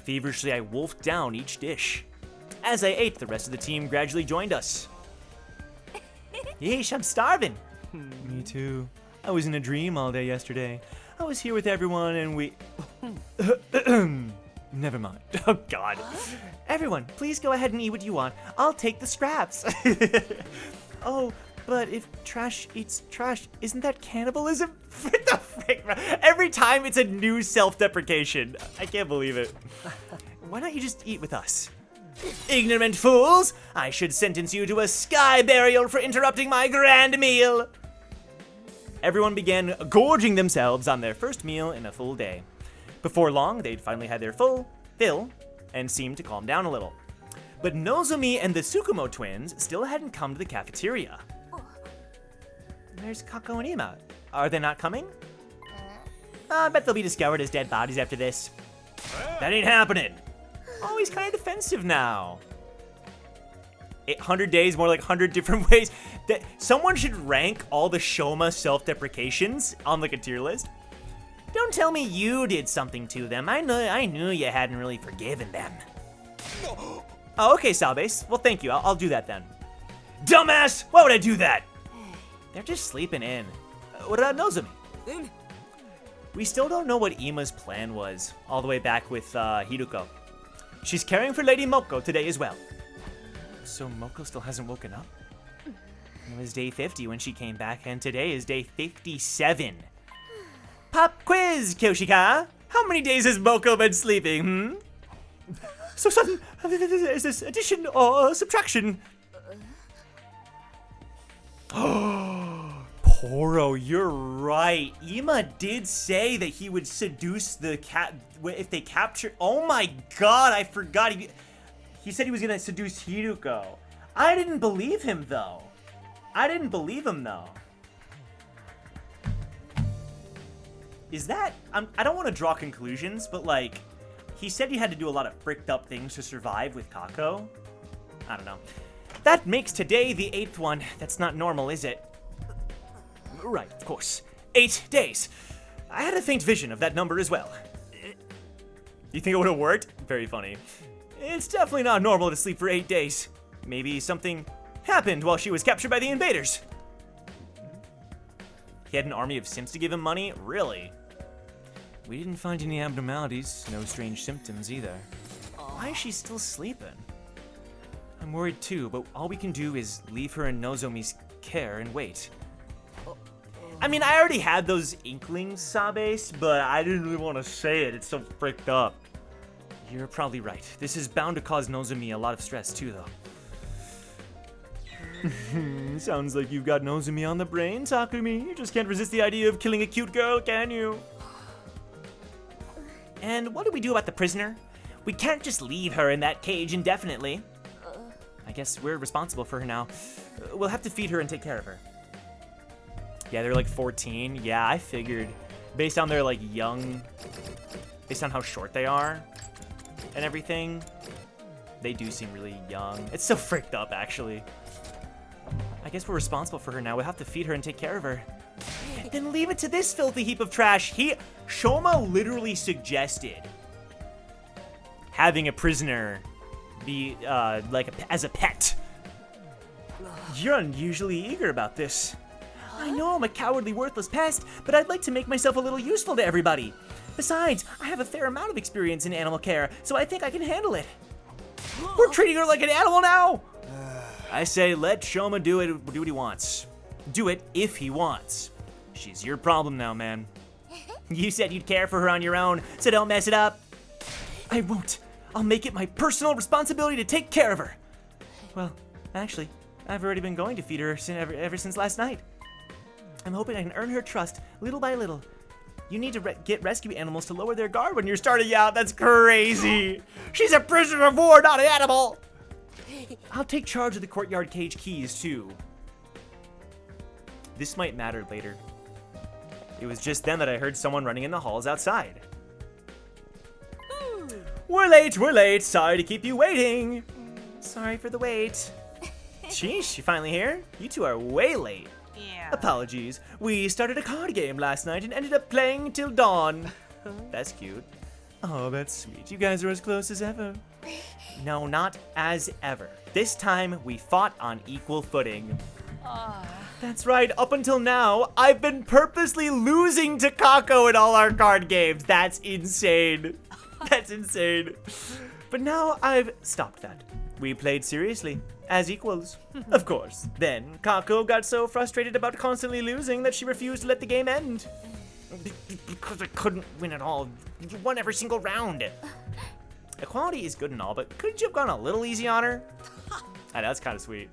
Feverishly, I wolfed down each dish. As I ate, the rest of the team gradually joined us. Yeesh, I'm starving. Me too. I was in a dream all day yesterday. I was here with everyone and we... Never mind. Oh, God. Everyone, please go ahead and eat what you want. I'll take the scraps. Oh, but if trash eats trash, isn't that cannibalism? What the frick, bro? Every time it's a new self-deprecation. I can't believe it. Why don't you just eat with us? Ignorant fools! I should sentence you to a sky burial for interrupting my grand meal. Everyone began gorging themselves on their first meal in a full day. Before long, they'd finally had their fill, and seemed to calm down a little. But Nozomi and the Tsukumo twins still hadn't come to the cafeteria. Where's Kako and Ima? Are they not coming? I bet they'll be discovered as dead bodies after this. That ain't happening. Oh, he's kind of defensive now. 800 days, more like 100 different ways. That someone should rank all the Shoma self-deprecations on like a tier list. Don't tell me you did something to them. I knew you hadn't really forgiven them. Oh, okay, Sabes. Well, thank you. I'll do that then. Dumbass! Why would I do that? They're just sleeping in. What about Nozomi? We still don't know what Ima's plan was, all the way back with Hiruko. She's caring for Lady Moko today as well. So Moko still hasn't woken up? It was day 50 when she came back, and today is day 57. Pop quiz, Kyoshika! How many days has Moko been sleeping, So sudden, is this addition or subtraction? Poro, you're right. Ima did say that he would seduce the cat if they capture. Oh my god, I forgot. He said he was gonna seduce Hiruko. I didn't believe him though. Is that? I don't want to draw conclusions, but like, he said he had to do a lot of fricked up things to survive with Kako. I don't know. That makes today the 8th one. That's not normal, is it? Right, of course. 8 days. I had a faint vision of that number as well. You think it would have worked? Very funny. It's definitely not normal to sleep for 8 days. Maybe something happened while she was captured by the invaders. He had an army of simps to give him money? Really? We didn't find any abnormalities, no strange symptoms either. Why is she still sleeping? I'm worried too, but all we can do is leave her in Nozomi's care and wait. I mean, I already had those inklings, Sabes, but I didn't really want to say it. It's so fricked up. You're probably right. This is bound to cause Nozomi a lot of stress too, though. Sounds like you've got Nozomi on the brain, Takumi. You just can't resist the idea of killing a cute girl, can you? And what do we do about the prisoner? We can't just leave her in that cage indefinitely. I guess we're responsible for her now. We'll have to feed her and take care of her. Yeah, they're like 14. Yeah, I figured. Based on their like young, based on how short they are and everything, they do seem really young. It's so fricked up, actually. I guess we're responsible for her now. We'll have to feed her and take care of her. Then leave it to this filthy heap of trash. Shoma literally suggested having a prisoner be as a pet. You're unusually eager about this. I know I'm a cowardly, worthless pest, but I'd like to make myself a little useful to everybody. Besides, I have a fair amount of experience in animal care, so I think I can handle it. We're treating her like an animal now! I say let Shoma do what he wants. Do it if he wants. She's your problem now, man. You said you'd care for her on your own, so don't mess it up. I won't. I'll make it my personal responsibility to take care of her. Well, actually, I've already been going to feed her ever since last night. I'm hoping I can earn her trust little by little. You need to get rescue animals to lower their guard when you're starting out. That's crazy. She's a prisoner of war, not an animal. I'll take charge of the courtyard cage keys, too. This might matter later. It was just then that I heard someone running in the halls outside. We're late. Sorry to keep you waiting. Sorry for the wait. Sheesh, you finally here? You two are way late. Yeah. Apologies. We started a card game last night and ended up playing till dawn. That's cute. Oh, that's sweet. You guys are as close as ever. No, not as ever. This time, we fought on equal footing. That's right, up until now, I've been purposely losing to Kako in all our card games. That's insane. That's insane. But now I've stopped that. We played seriously, as equals. Of course. Then, Kako got so frustrated about constantly losing that she refused to let the game end. Because I couldn't win at all. You won every single round. Equality is good and all, but couldn't you have gone a little easy on her? That's kind of sweet.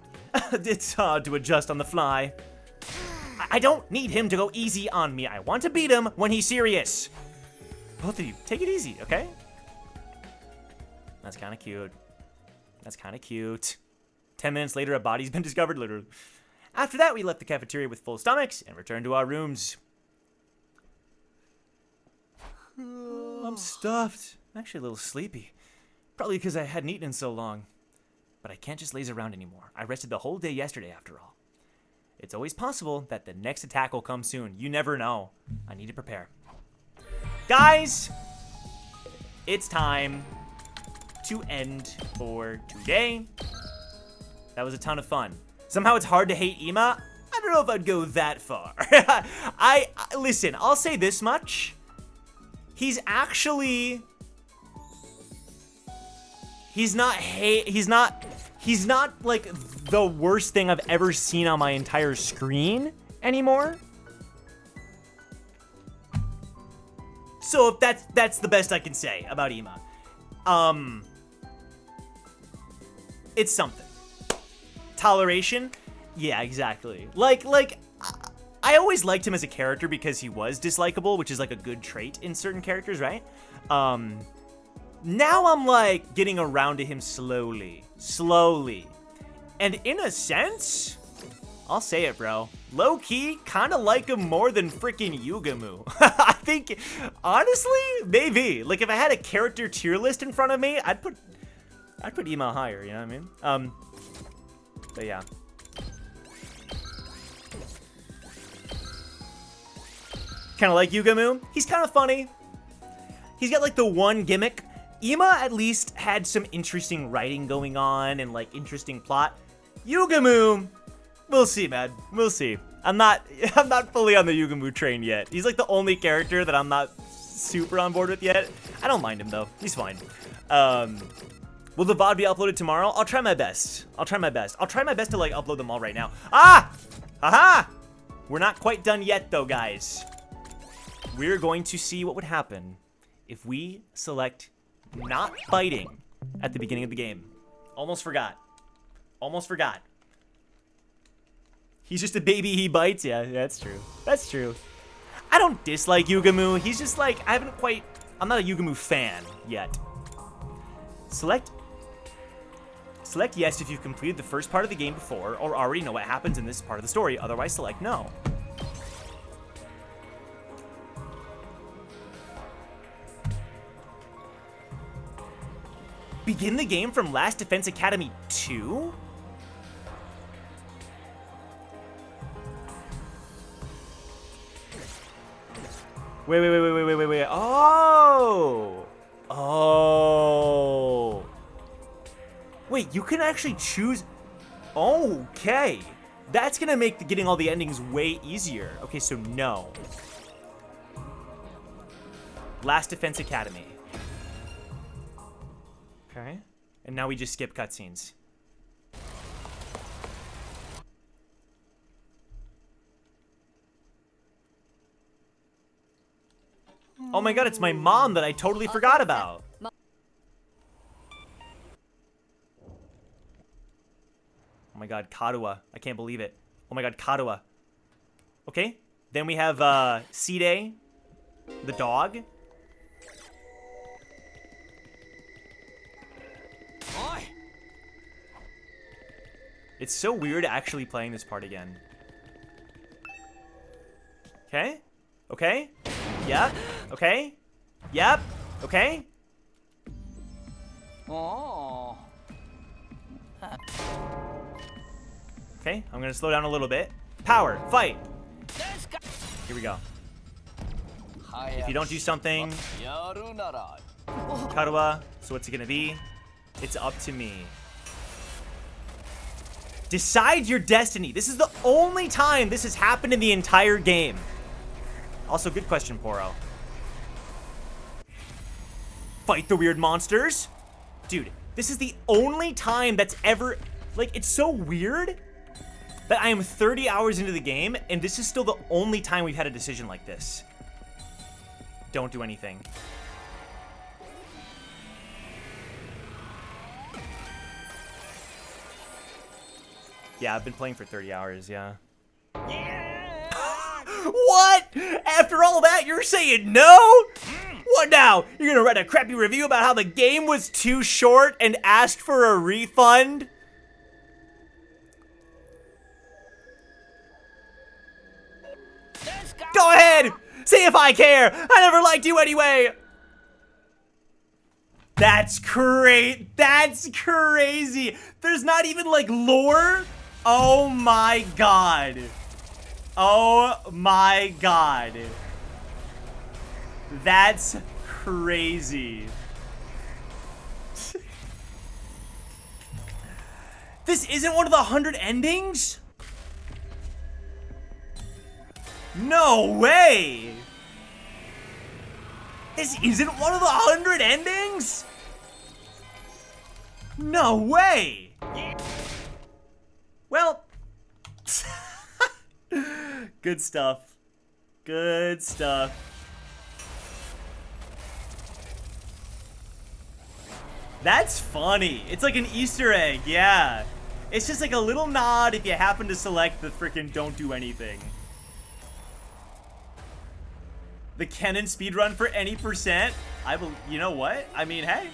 It's hard to adjust on the fly. I don't need him to go easy on me. I want to beat him when he's serious. Both of you, take it easy, okay? That's kind of cute. That's kind of cute. 10 minutes later, a body's been discovered, literally. After that, we left the cafeteria with full stomachs and returned to our rooms. I'm stuffed. I'm actually a little sleepy. Probably because I hadn't eaten in so long. But I can't just laze around anymore. I rested the whole day yesterday, after all. It's always possible that the next attack will come soon. You never know. I need to prepare. Guys, it's time to end for today. That was a ton of fun. Somehow it's hard to hate Ima. I don't know if I'd go that far. Listen, I'll say this much. He's not like the worst thing I've ever seen on my entire screen anymore. So that's the best I can say about Ima. It's something. Toleration? Yeah, exactly. Like I always liked him as a character because he was dislikable, which is like a good trait in certain characters, right? Now I'm like getting around to him slowly. And in a sense, I'll say it, bro. Low-key, kind of like him more than freaking Yugamu. I think, honestly, maybe. Like if I had a character tier list in front of me, I'd put Ima higher, you know what I mean? But yeah. kind of like Yugamu. He's kind of funny. He's got like the one gimmick. Ima at least had some interesting writing going on and like interesting plot. Yugamu, we'll see, man. We'll see. I'm not fully on the Yugamu train yet. He's like the only character that I'm not super on board with yet. I don't mind him though. He's fine. Will the VOD be uploaded tomorrow? I'll try my best. I'll try my best to like upload them all right now. Ah! Aha! We're not quite done yet though, guys. We're going to see what would happen if we select not biting at the beginning of the game. Almost forgot. Almost forgot. He's just a baby, he bites. Yeah, that's true. That's true. I don't dislike Yugamu. He's just like, I'm not a Yugamu fan yet. Select yes if you've completed the first part of the game before or already know what happens in this part of the story. Otherwise, select no. Begin the game from Last Defense Academy 2? Wait. Oh! Oh! Wait, you can actually choose... Okay. That's gonna make getting all the endings way easier. Okay, so no. Last Defense Academy. Okay. And now we just skip cutscenes. Oh my god, it's my mom that I totally forgot about. Oh my god, Karuha. I can't believe it. Oh my god, Karuha. Okay. Then we have Side, the dog. It's so weird actually playing this part again. Okay. Okay. Yep. Okay. Yep. Okay. Oh. Okay, I'm gonna slow down a little bit. Power, fight. Here we go. If you don't do something, Karuha, so what's it gonna be? It's up to me. Decide your destiny. This is the only time this has happened in the entire game. Also, good question, Poro. Fight the weird monsters? Dude, this is the only time that's ever... Like, it's so weird that I am 30 hours into the game, and this is still the only time we've had a decision like this. Don't do anything. Yeah, I've been playing for 30 hours, yeah. What? After all that, you're saying no? What now? You're gonna write a crappy review about how the game was too short and asked for a refund? Go ahead! See if I care! I never liked you anyway! That's great! That's crazy! There's not even, like, lore? Oh my god. Oh my god. That's crazy. This isn't one of the 100 endings? No way! This isn't one of the 100 endings? No way! Well, good stuff. Good stuff. That's funny. It's like an Easter egg, yeah. It's just like a little nod if you happen to select the frickin' don't do anything. The Kennen speedrun for any percent? You know what? I mean, hey.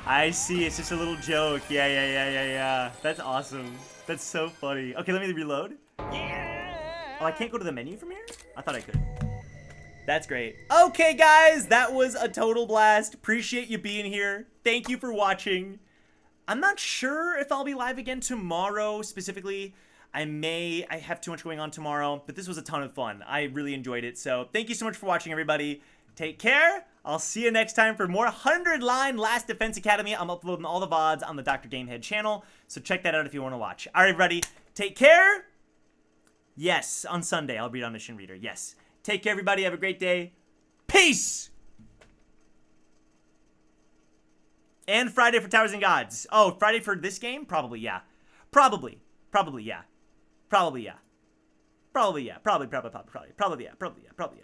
I see, it's just a little joke. Yeah. That's awesome. That's so funny. Okay, let me reload. Oh, I can't go to the menu from here? I thought I could. That's great. Okay, guys, that was a total blast. Appreciate you being here. Thank you for watching. I'm not sure if I'll be live again tomorrow specifically. I have too much going on tomorrow, but this was a ton of fun. I really enjoyed it. So thank you so much for watching, everybody. Take care. I'll see you next time for more 100-line Last Defense Academy. I'm uploading all the VODs on the Dr. Gamehead channel, so check that out if you want to watch. All right, everybody. Take care. Yes, on Sunday, I'll read Omniscient Reader. Yes. Take care, everybody. Have a great day. Peace! And Friday for Towers and Gods. Oh, Friday for this game? Probably, yeah. Probably, yeah. Probably, yeah. Probably, yeah. Probably, yeah. Probably, yeah.